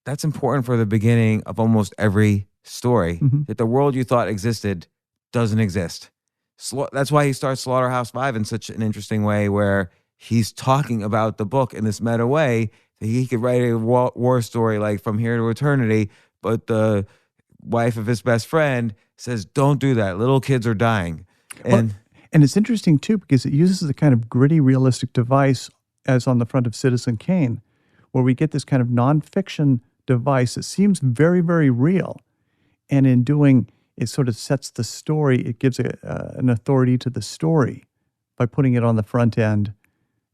Speaker 1: that's important for the beginning of almost every story, that the world you thought existed doesn't exist. That's why he starts Slaughterhouse-Five in such an interesting way, where he's talking about the book in this meta way that he could write a war story like From Here to Eternity, but the wife of his best friend says, don't do that. Little kids are dying.
Speaker 5: And it's interesting, too, because it uses the kind of gritty, realistic device as on the front of Citizen Kane, where we get this kind of nonfiction device that seems very, very real. And in doing, it sort of sets the story, it gives an authority to the story by putting it on the front end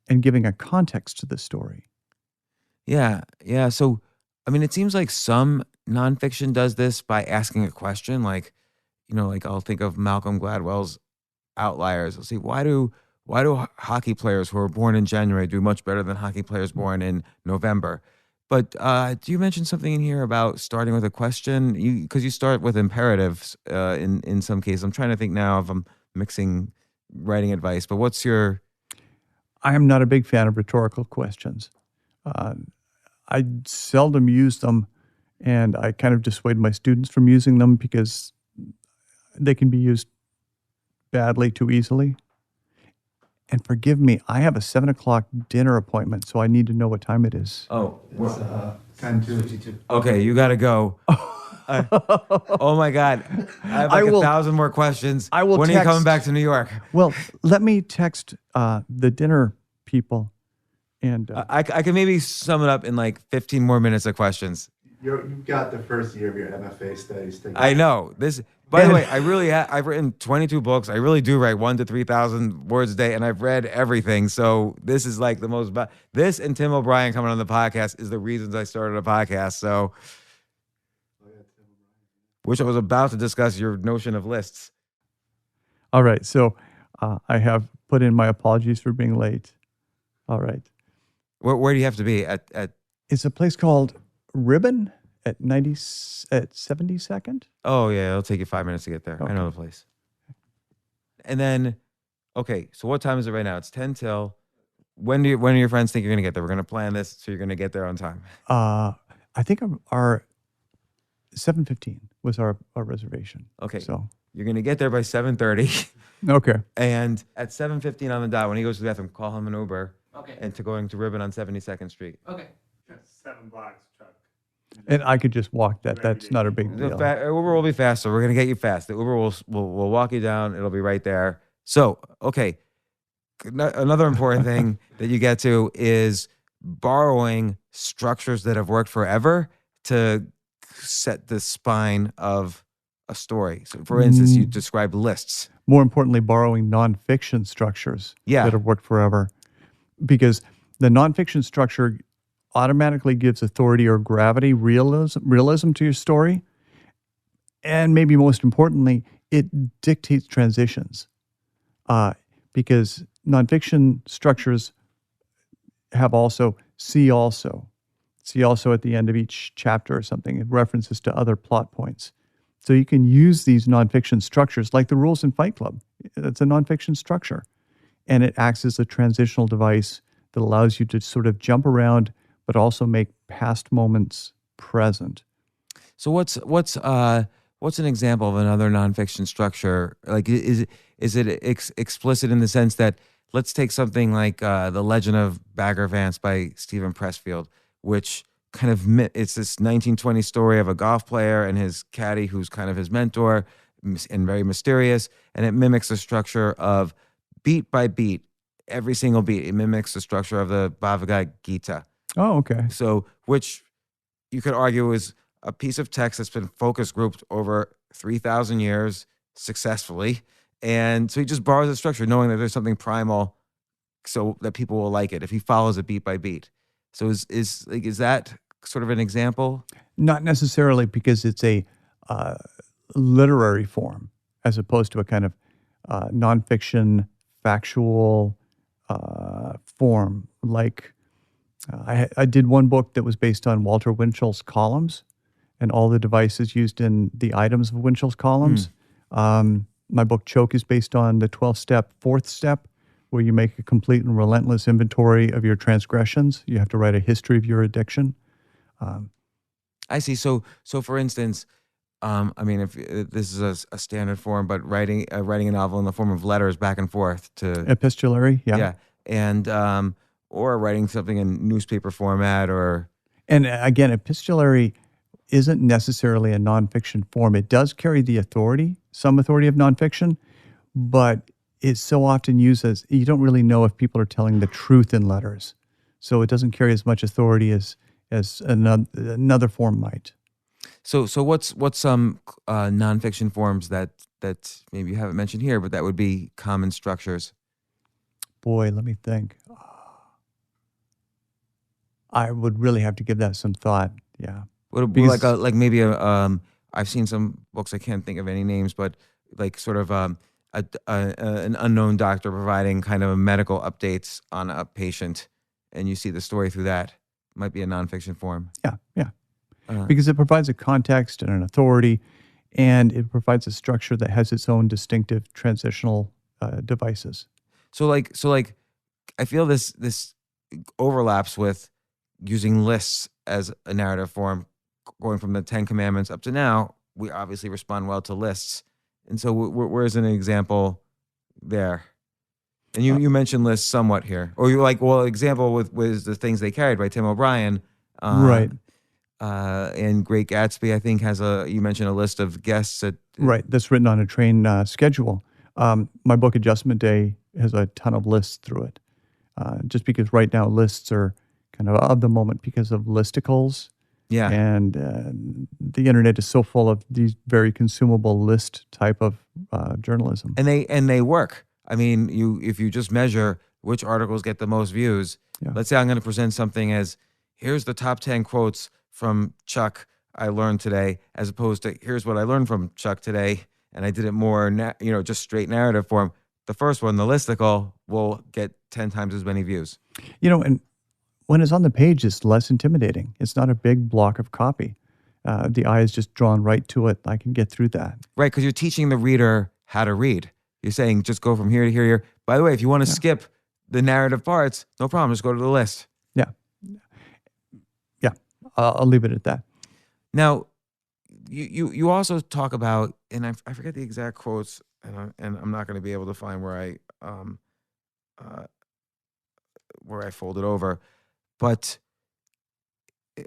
Speaker 5: and giving a context to the story.
Speaker 1: Yeah. So, I mean, it seems like some nonfiction does this by asking a question, like I'll think of Malcolm Gladwell's Outliers. I'll see, why do hockey players who are born in January do much better than hockey players born in November? But do you mention something in here about starting with a question? Because you start with imperatives in some cases. I'm trying to think now if I'm mixing writing advice, but what's your...
Speaker 5: I am not a big fan of rhetorical questions. I seldom use them, and I kind of dissuade my students from using them because they can be used badly too easily. And forgive me, I have a 7:00 dinner appointment, so I need to know what time it is.
Speaker 1: Oh,
Speaker 7: It's 10:52.
Speaker 1: okay, you got to go. Oh my God, I have like 1,000 more questions.
Speaker 5: I will.
Speaker 1: When are you coming back to New York?
Speaker 5: Well, let me text the dinner people, and
Speaker 1: I can maybe sum it up in like 15 more minutes of questions.
Speaker 7: You've got the first year of your MFA studies.
Speaker 1: I know this. By the way, I've written 22 books. I really do write 1,000 to 3,000 words a day, and I've read everything. So this is like the most. This and Tim O'Brien coming on the podcast is the reasons I started a podcast. So, which I was about to discuss your notion of lists.
Speaker 5: all right. So I have put in my apologies for being late. All right.
Speaker 1: Where do you have to be at?
Speaker 5: It's a place called Ribbon at 72nd.
Speaker 1: Oh yeah, it'll take you 5 minutes to get there.
Speaker 5: Okay.
Speaker 1: I know the place. And then, okay, so what time is it right now? It's 10 till. When do your friends think you're gonna get there? We're gonna plan this so you're gonna get there on time.
Speaker 5: I think our 7:15 was our reservation.
Speaker 1: Okay,
Speaker 5: So
Speaker 1: you're gonna get there by 7:30,
Speaker 5: okay.
Speaker 1: and at 7:15 on the dot, when he goes to the bathroom, call him an Uber.
Speaker 8: Okay.
Speaker 1: And to going to Ribbon on 72nd Street.
Speaker 8: Okay.
Speaker 7: 7 blocks, Chuck.
Speaker 5: And I could just walk that. That's not a big
Speaker 1: The
Speaker 5: deal.
Speaker 1: Uber will be fast, so we're gonna get you fast. The Uber will walk you down. It'll be right there. So, okay. Another important thing that you get to is borrowing structures that have worked forever to set the spine of a story. So, for instance, you described lists.
Speaker 5: More importantly, borrowing nonfiction structures
Speaker 1: Yeah.
Speaker 5: that have worked forever. Because the nonfiction structure automatically gives authority or gravity, realism to your story. And maybe most importantly, it dictates transitions. Because nonfiction structures have also see also at the end of each chapter or something. It references to other plot points. So you can use these nonfiction structures like the rules in Fight Club. It's a nonfiction structure. And it acts as a transitional device that allows you to sort of jump around, but also make past moments present.
Speaker 1: So what's an example of another nonfiction structure? Like, is it explicit in the sense that, let's take something like The Legend of Bagger Vance by Stephen Pressfield, which kind of it's this 1920 story of a golf player and his caddy, who's kind of his mentor and very mysterious, and it mimics the structure of beat by beat, every single beat. It mimics the structure of the Bhagavad Gita.
Speaker 5: Oh, okay.
Speaker 1: So, which you could argue is a piece of text that's been focus grouped over 3,000 years successfully. And so he just borrows the structure, knowing that there's something primal so that people will like it if he follows it beat by beat. So is that sort of an example?
Speaker 5: Not necessarily, because it's a literary form as opposed to a kind of nonfiction, factual form. Like I did one book that was based on Walter Winchell's columns and all the devices used in the items of Winchell's columns. My book Choke is based on the 12-step, fourth step, where you make a complete and relentless inventory of your transgressions. You have to write a history of your addiction.
Speaker 1: I see. So for instance, I mean, if this is a standard form, but writing a novel in the form of letters back and forth to
Speaker 5: Epistolary, yeah.
Speaker 1: And or writing something in newspaper format,
Speaker 5: and again, epistolary isn't necessarily a nonfiction form. It does carry the authority, some authority of nonfiction, but it's so often used as, you don't really know if people are telling the truth in letters. So it doesn't carry as much authority as another form might.
Speaker 1: So what's some nonfiction forms that maybe you haven't mentioned here, but that would be common structures?
Speaker 5: Boy, let me think. I would really have to give that some thought. Yeah.
Speaker 1: Would it be like maybe I've seen some books, I can't think of any names, but like sort of an unknown doctor providing kind of medical updates on a patient, and you see the story through that. Might be a nonfiction form.
Speaker 5: Yeah. Because it provides a context and an authority, and it provides a structure that has its own distinctive transitional devices. So like,
Speaker 1: I feel this overlaps with using lists as a narrative form, going from the 10 Commandments up to now. We obviously respond well to lists, and so where's an example there? And you mentioned lists somewhat here, or you're like, well, example with the things they carried by Tim O'Brien,
Speaker 5: right?
Speaker 1: And Great Gatsby, I think, you mentioned a list of guests
Speaker 5: right, that's written on a train schedule. My book Adjustment Day has a ton of lists through it, just because right now lists are kind of the moment because of listicles.
Speaker 1: Yeah,
Speaker 5: and the internet is so full of these very consumable list type of journalism,
Speaker 1: and they work. I mean, if you just measure which articles get the most views, let's say I'm going to present something as, here's the top 10 quotes from Chuck I learned today, as opposed to here's what I learned from Chuck today, and I did it more, just straight narrative form. The first one, the listicle, will get 10 times as many views.
Speaker 5: And when it's on the page, it's less intimidating. It's not a big block of copy. The eye is just drawn right to it. I can get through that.
Speaker 1: Right, because you're teaching the reader how to read. You're saying, just go from here to here. By the way, if you want to skip the narrative parts, no problem. Just go to the list.
Speaker 5: Yeah. I'll leave it at that.
Speaker 1: Now, you also talk about, and I forget the exact quotes, and I'm not going to be able to find where I folded over, but,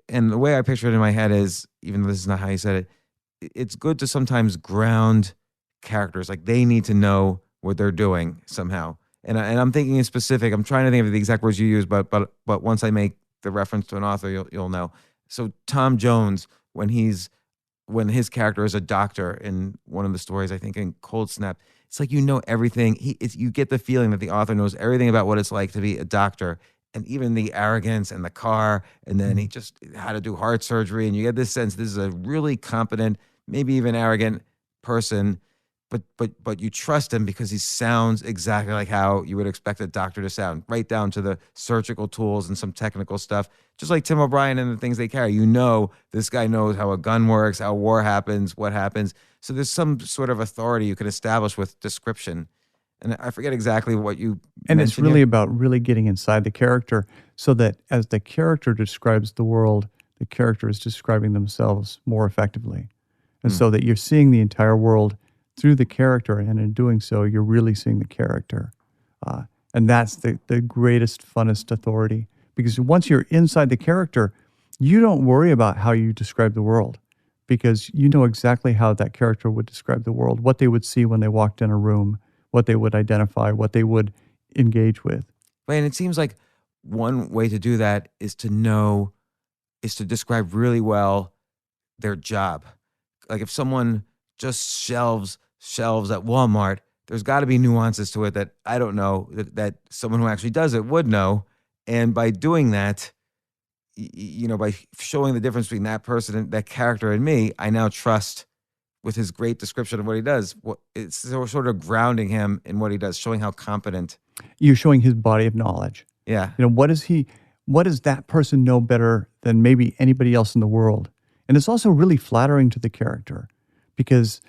Speaker 1: and the way I picture it in my head is, even though this is not how you said it, it's good to sometimes ground characters, like they need to know what they're doing somehow. And I'm thinking in specific. I'm trying to think of the exact words you use, but once I make the reference to an author, you'll know. So Tom Jones, when he's when his character is a doctor in one of the stories, I think in Cold Snap, it's like you know everything. You get the feeling that the author knows everything about what it's like to be a doctor, and even the arrogance and the car, and then he just how to do heart surgery, and you get this sense this is a really competent, maybe even arrogant person, but you trust him because he sounds exactly like how you would expect a doctor to sound, right down to the surgical tools and some technical stuff. Just like Tim O'Brien and the things they carry, you know this guy knows how a gun works, how war happens, what happens. So there's some sort of authority you can establish with description. And I forget exactly what you
Speaker 5: And
Speaker 1: mentioned
Speaker 5: it's really
Speaker 1: here.
Speaker 5: about really getting inside the character so that as the character describes the world, the character is describing themselves more effectively. And so that you're seeing the entire world through the character, and in doing so, you're really seeing the character. And that's the greatest, funnest authority. Because once you're inside the character, you don't worry about how you describe the world because you know exactly how that character would describe the world, what they would see when they walked in a room, what they would identify, what they would engage with.
Speaker 1: Right, and it seems like one way to do that is to describe really well their job. Like if someone just shelves at Walmart, there's got to be nuances to it that I don't know that someone who actually does it would know. And by doing that, by showing the difference between that person and that character and me, I now trust with his great description of what he does. It's sort of grounding him in what he does, showing how competent.
Speaker 5: You're showing his body of knowledge.
Speaker 1: Yeah.
Speaker 5: What does that person know better than maybe anybody else in the world? And it's also really flattering to the character because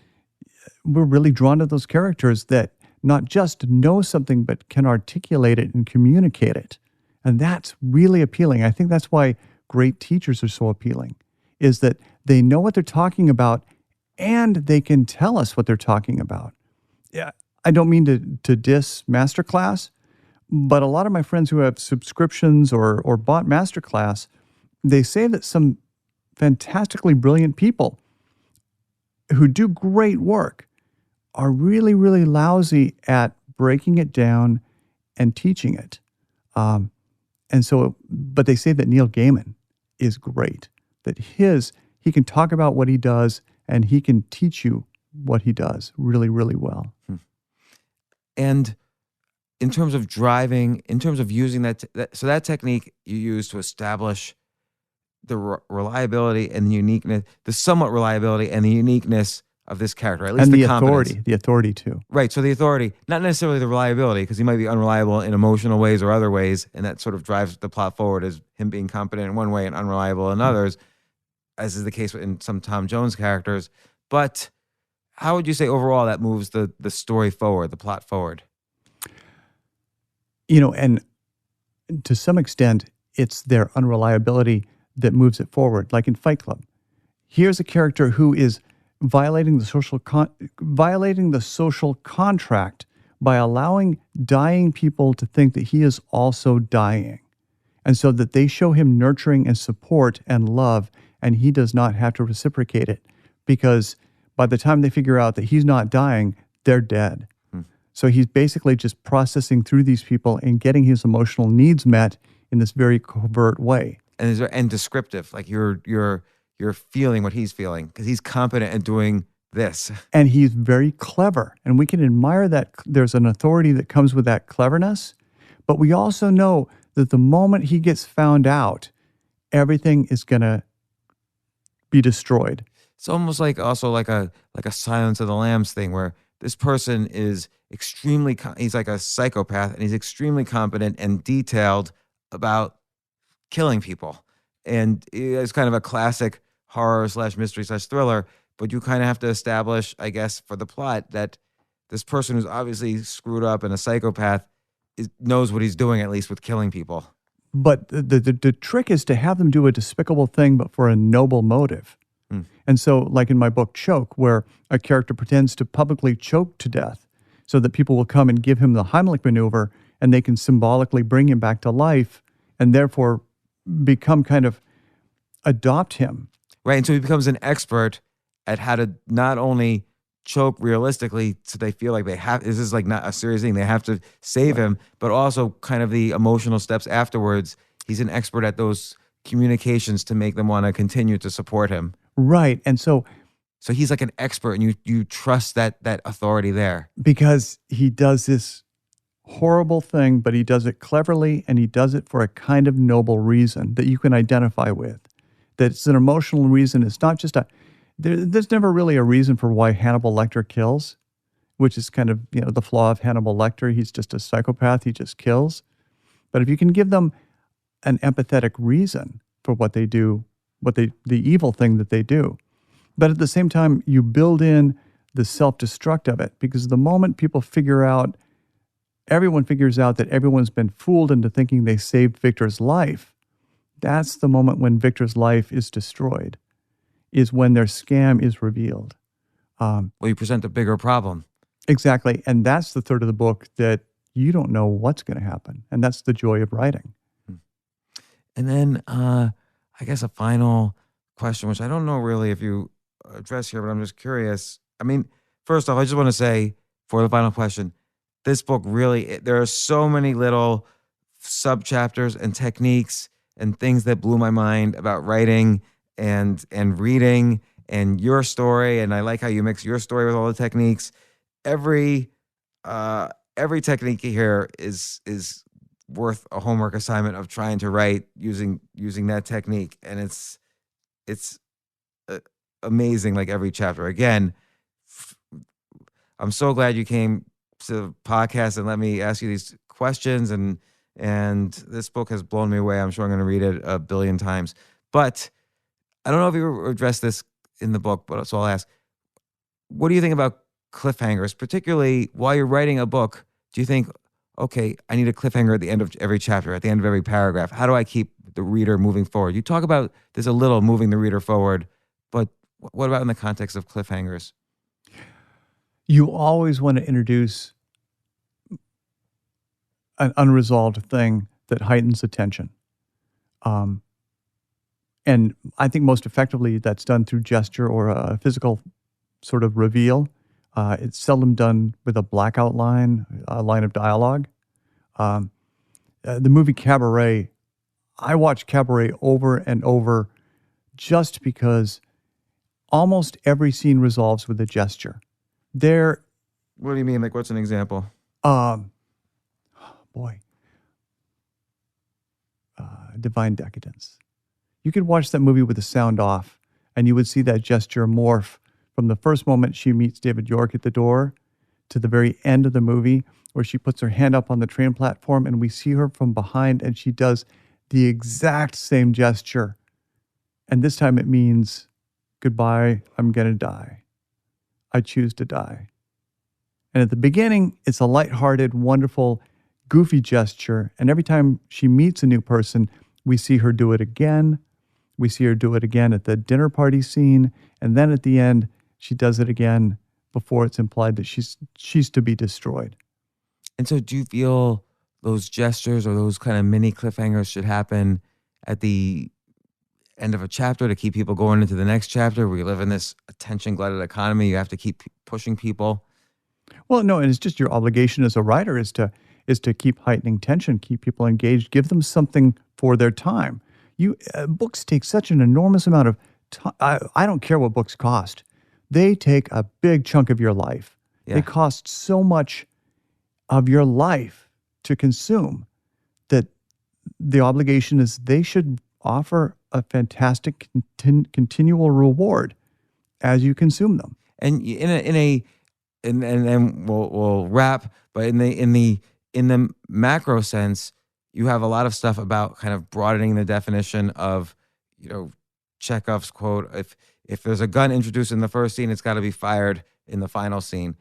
Speaker 5: we're really drawn to those characters that not just know something, but can articulate it and communicate it. And that's really appealing. I think that's why great teachers are so appealing, is that they know what they're talking about and they can tell us what they're talking about. Yeah, I don't mean to diss Masterclass, but a lot of my friends who have subscriptions or bought Masterclass, they say that some fantastically brilliant people who do great work are really, really lousy at breaking it down and teaching it. But they say that Neil Gaiman is great, that he can talk about what he does and he can teach you what he does really, really well.
Speaker 1: And in terms of driving, in terms of using that technique you use to establish the reliability and the uniqueness, the somewhat reliability and the uniqueness of this character, at least
Speaker 5: And
Speaker 1: the
Speaker 5: authority too.
Speaker 1: Right. So the authority, not necessarily the reliability, because he might be unreliable in emotional ways or other ways, and that sort of drives the plot forward as him being competent in one way and unreliable in others, as is the case in some Tom Jones characters. But how would you say overall that moves the story forward, the plot forward?
Speaker 5: And to some extent, it's their unreliability that moves it forward. Like in Fight Club, here's a character who is violating the social contract by allowing dying people to think that he is also dying, and so that they show him nurturing and support and love, and he does not have to reciprocate it because by the time they figure out that he's not dying, they're dead. So he's basically just processing through these people and getting his emotional needs met in this very covert way.
Speaker 1: And descriptive, like you're feeling what he's feeling because he's competent at doing this.
Speaker 5: And he's very clever. And we can admire that there's an authority that comes with that cleverness. But we also know that the moment he gets found out, everything is going to be destroyed.
Speaker 1: It's almost like a Silence of the Lambs thing where this person is he's like a psychopath and he's extremely competent and detailed about killing people. And it's kind of a classic horror / mystery / thriller, but you kind of have to establish, I guess, for the plot that this person who's obviously screwed up and a psychopath knows what he's doing, at least with killing people.
Speaker 5: But the trick is to have them do a despicable thing, but for a noble motive. And so, like in my book, Choke, where a character pretends to publicly choke to death so that people will come and give him the Heimlich maneuver and they can symbolically bring him back to life and therefore adopt him.
Speaker 1: Right, and so he becomes an expert at how to not only choke realistically so they feel like this is like not a serious thing, they have to save him, but also kind of the emotional steps afterwards. He's an expert at those communications to make them want to continue to support him.
Speaker 5: Right. And so
Speaker 1: So he's like an expert, and you trust that authority there.
Speaker 5: Because he does this horrible thing, but he does it cleverly, and he does it for a kind of noble reason that you can identify with. That it's an emotional reason. It's not just there's never really a reason for why Hannibal Lecter kills, which is kind of, the flaw of Hannibal Lecter. He's just a psychopath. He just kills. But if you can give them an empathetic reason for what they do, the evil thing that they do, but at the same time, you build in the self-destruct of it, because the moment everyone figures out that everyone's been fooled into thinking they saved Victor's life, that's the moment when Victor's life is destroyed, is when their scam is revealed.
Speaker 1: Well, you present a bigger problem.
Speaker 5: Exactly. And that's the third of the book that you don't know what's going to happen. And that's the joy of writing.
Speaker 1: And then I guess a final question, which I don't know really if you address here, but I'm just curious. I mean, first off, I just want to say for the final question, this book really, there are so many little sub-chapters and techniques and things that blew my mind about writing and reading and your story. And I like how you mix your story with all the techniques. Every technique here is worth a homework assignment of trying to write using that technique. And it's amazing, like every chapter. Again, I'm so glad you came to the podcast and let me ask you these questions. And this book has blown me away. I'm sure I'm going to read it a billion times. But I don't know if you addressed this in the book, but so I'll ask, what do you think about cliffhangers, particularly while you're writing a book? Do you think, okay, I need a cliffhanger at the end of every chapter, at the end of every paragraph? How do I keep the reader moving forward? You talk about there's a little moving the reader forward, but what about in the context of cliffhangers?
Speaker 5: You always want to introduce an unresolved thing that heightens attention. And I think most effectively that's done through gesture or a physical sort of reveal. It's seldom done with a blackout line, a line of dialogue. The movie Cabaret, I watched Cabaret over and over just because almost every scene resolves with a gesture.
Speaker 1: What do you mean? Like, what's an example?
Speaker 5: Divine Decadence. You could watch that movie with the sound off, and you would see that gesture morph from the first moment she meets David York at the door to the very end of the movie, where she puts her hand up on the train platform, and we see her from behind, and she does the exact same gesture. And this time it means, goodbye, I'm going to die. I choose to die. And at the beginning, it's a lighthearted, wonderful, goofy gesture. And every time she meets a new person, we see her do it again. We see her do it again at the dinner party scene. And then at the end, she does it again before it's implied that she's to be destroyed.
Speaker 1: And so do you feel those gestures or those kind of mini cliffhangers should happen at the end of a chapter to keep people going into the next chapter? We live in this attention-glutted economy. You have to keep pushing people.
Speaker 5: Well, no, and it's just your obligation as a writer is to keep heightening tension, keep people engaged, give them something for their time. Books take such an enormous amount of time. I don't care what books cost. They take a big chunk of your life.
Speaker 1: Yeah.
Speaker 5: They cost so much of your life to consume that the obligation is they should offer a fantastic continual reward as you consume them.
Speaker 1: And and we'll wrap, but in the macro sense, you have a lot of stuff about kind of broadening the definition of, Chekhov's quote, if there's a gun introduced in the first scene, it's got to be fired in the final scene.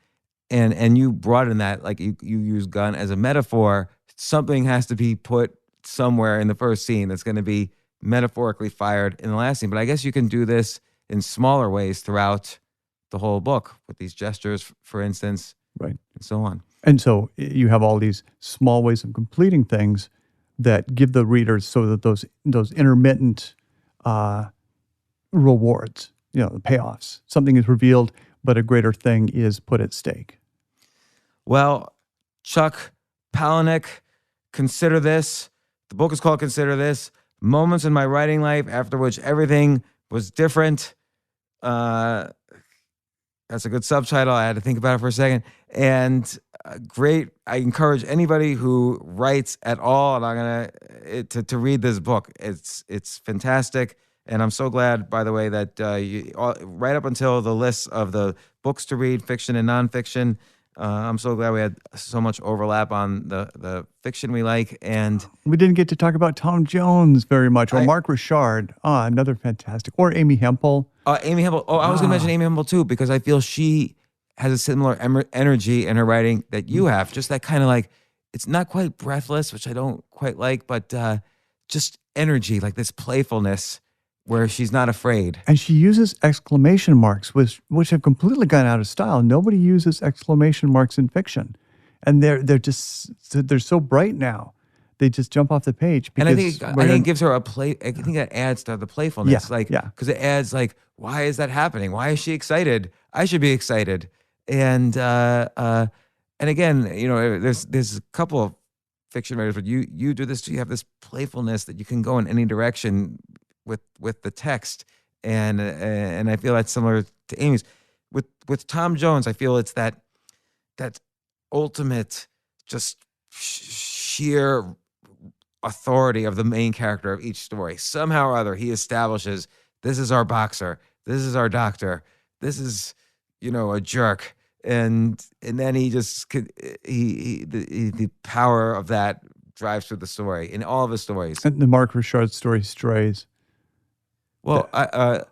Speaker 1: And you broaden that, like you use gun as a metaphor. Something has to be put somewhere in the first scene that's going to be metaphorically fired in the last scene. But I guess you can do this in smaller ways throughout the whole book with these gestures, for instance,
Speaker 5: right,
Speaker 1: and so on.
Speaker 5: And so you have all these small ways of completing things that give the readers so that those intermittent rewards, the payoffs. Something is revealed, but a greater thing is put at stake.
Speaker 1: Well, Chuck Palahniuk, consider this. The book is called Consider This: Moments in My Writing Life After Which Everything Was Different. That's a good subtitle. I had to think about it for a second. And great. I encourage anybody who writes at all, and I'm gonna to read this book. It's fantastic, and I'm so glad, by the way, that right up until the list of the books to read, fiction and nonfiction. I'm so glad we had so much overlap on the fiction we like, and
Speaker 5: We didn't get to talk about Tom Jones very much, or Mark Richard. Another fantastic. Or Amy Hempel.
Speaker 1: Amy Hempel. Oh, I was going to mention Amy Hempel too, because I feel she has a similar energy in her writing that you have. Just that kind of like, it's not quite breathless, which I don't quite like, but just energy, like this playfulness where she's not afraid.
Speaker 5: And she uses exclamation marks, which have completely gone out of style. Nobody uses exclamation marks in fiction. And they're so bright now. They just jump off the page.
Speaker 1: And I think it gives her a play. I think that adds to the playfulness. Because it adds like, why is that happening? Why is she excited? I should be excited. And again, there's a couple of fiction writers, but you do this too. You have this playfulness that you can go in any direction with the text, and I feel that's similar to Amy's. With Tom Jones, I feel it's that ultimate just sheer authority of the main character of each story. Somehow or other, he establishes, this is our boxer, this is our doctor, this is, a jerk. And then he just the power of that drives through the story in all of his stories.
Speaker 5: And the Mark Richard story, Strays.
Speaker 1: Well, I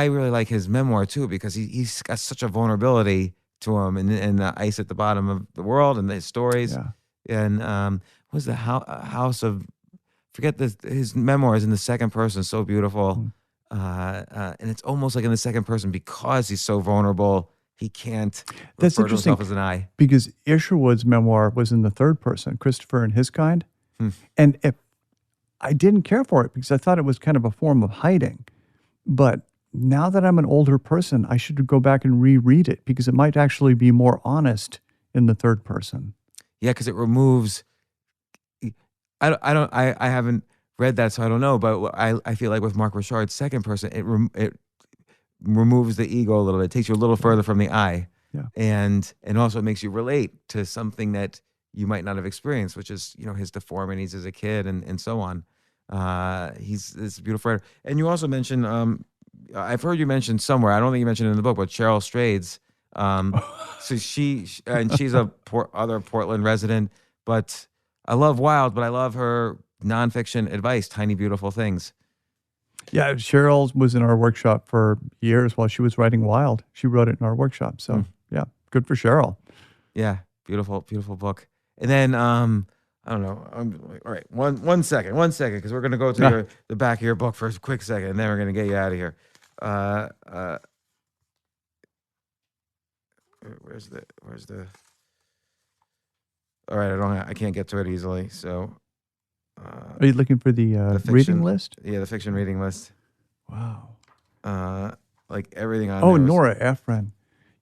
Speaker 1: really like his memoir too, because he's got such a vulnerability to him, and Ice at the Bottom of the World, and his stories.
Speaker 5: Yeah.
Speaker 1: And what was the House of? Forget his memoir is in the second person, so beautiful, and it's almost like in the second person because he's so vulnerable. He can't refer to himself as an I.
Speaker 5: Because Isherwood's memoir was in the third person, Christopher and His Kind. And I didn't care for it because I thought it was kind of a form of hiding. But now that I'm an older person, I should go back and reread it because it might actually be more honest in the third person.
Speaker 1: Yeah, because it removes. I haven't read that, so I don't know. But I feel like with Mark Richard's second person, it removes the ego a little bit. It takes you a little further from the I.
Speaker 5: Yeah.
Speaker 1: And also it makes you relate to something that you might not have experienced, which is, his deformities as a kid and so on. He's this beautiful writer. And you also mentioned, I've heard you mention somewhere, I don't think you mentioned it in the book, but Cheryl Strayed's. So she's a other Portland resident, but I love Wild, but I love her nonfiction advice, Tiny Beautiful Things.
Speaker 5: Yeah, Cheryl was in our workshop for years while she was writing Wild. She wrote it in our workshop. So yeah, good for Cheryl.
Speaker 1: Yeah, beautiful, beautiful book. And then I don't know. All right, one second, because we're gonna go to the back of your book for a quick second, and then we're gonna get you out of here. Where's the? All right, I can't get to it easily. So,
Speaker 5: are you looking for the
Speaker 1: fiction,
Speaker 5: reading list?
Speaker 1: Yeah, the fiction reading list.
Speaker 5: Wow.
Speaker 1: Like everything on.
Speaker 5: Oh,
Speaker 1: there
Speaker 5: Nora Ephron.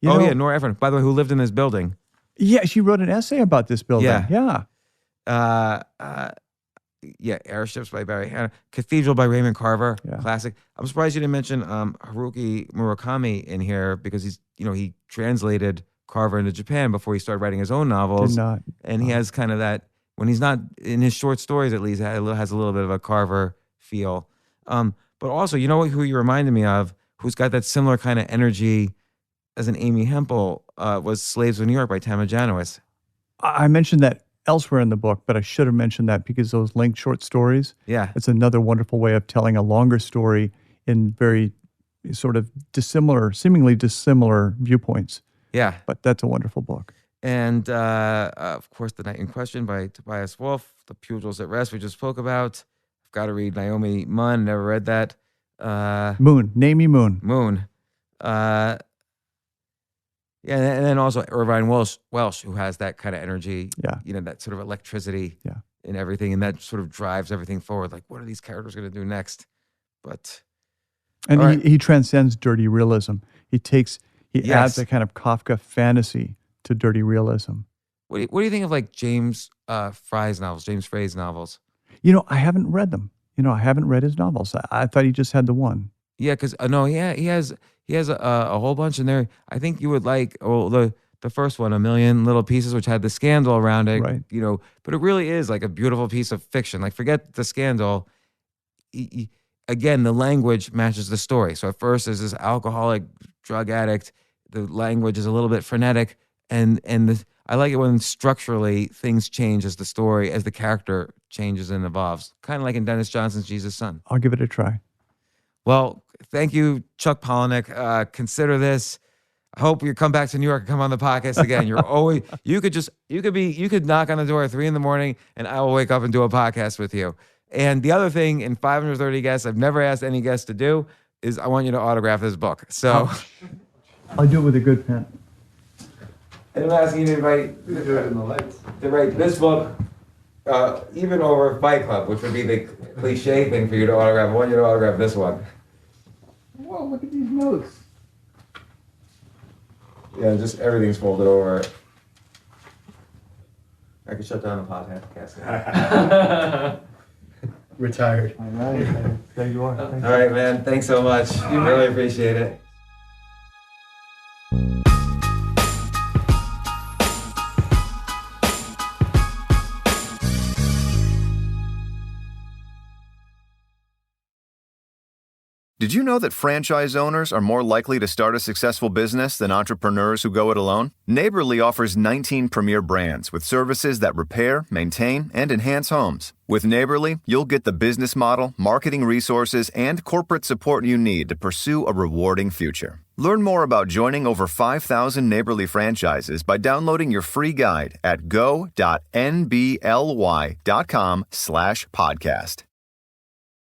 Speaker 1: Yeah, Nora Ephron. By the way, who lived in this building?
Speaker 5: Yeah, she wrote an essay about this building.
Speaker 1: Yeah. Airships by Barry Hanna, Cathedral by Raymond Carver, classic. I'm surprised you didn't mention Haruki Murakami in here because he translated Carver into Japan before he started writing his own novels.
Speaker 5: Did not.
Speaker 1: And he has kind of that, when he's not in his short stories at least, has a little bit of a Carver feel. But also, who you reminded me of, who's got that similar kind of energy as an Amy Hempel, was Slaves of New York by Tama Janowitz.
Speaker 5: I mentioned that elsewhere in the book, but I should have mentioned that because those linked short stories.
Speaker 1: Yeah.
Speaker 5: It's another wonderful way of telling a longer story in very sort of seemingly dissimilar viewpoints.
Speaker 1: Yeah.
Speaker 5: But that's a wonderful book.
Speaker 1: And, of course, The Night in Question by Tobias Wolff, The Pugils at Rest we just spoke about. I've got to read Naomi Munn, never read that.
Speaker 5: Moon, name me Moon.
Speaker 1: Moon. Yeah, and then also Irvine Welsh, who has that kind of energy, that sort of electricity in everything, and that sort of drives everything forward. Like, what are these characters going to do next?
Speaker 5: And he transcends dirty realism. He adds a kind of Kafka fantasy to dirty realism.
Speaker 1: What do you think of like James Frey's novels, James Frey's novels?
Speaker 5: I haven't read them. I haven't read his novels. I thought he just had the one.
Speaker 1: Yeah, because no, yeah, he has a whole bunch in there. I think you would like the first one, A Million Little Pieces, which had the scandal around it.
Speaker 5: Right.
Speaker 1: But it really is like a beautiful piece of fiction. Like forget the scandal. Again, the language matches the story. So at first, there's this alcoholic drug addict. The language is a little bit frenetic, and I like it when structurally things change as the character changes and evolves. Kind of like in Dennis Johnson's Jesus' Son.
Speaker 5: I'll give it a try. Well,
Speaker 1: Thank you, Chuck Palahniuk. Consider this. I hope you come back to New York and come on the podcast again. You could knock on the door at 3 a.m. and I will wake up and do a podcast with you. And the other thing in 530 guests, I've never asked any guest to do is I want you to autograph this book. So
Speaker 5: I'll do it with a good pen.
Speaker 1: I'm asking you to write this book, even over Fight Club, which would be the cliche thing for you to autograph. I want you to autograph this one.
Speaker 5: Whoa, look at these notes.
Speaker 1: Yeah, just everything's folded over. I can shut down the podcast.
Speaker 7: Retired.
Speaker 5: All right. There you are.
Speaker 1: All right, man. Thanks so much. Really appreciate it.
Speaker 8: Did you know that franchise owners are more likely to start a successful business than entrepreneurs who go it alone? Neighborly offers 19 premier brands with services that repair, maintain, and enhance homes. With Neighborly, you'll get the business model, marketing resources, and corporate support you need to pursue a rewarding future. Learn more about joining over 5,000 Neighborly franchises by downloading your free guide at go.nbly.com/podcast.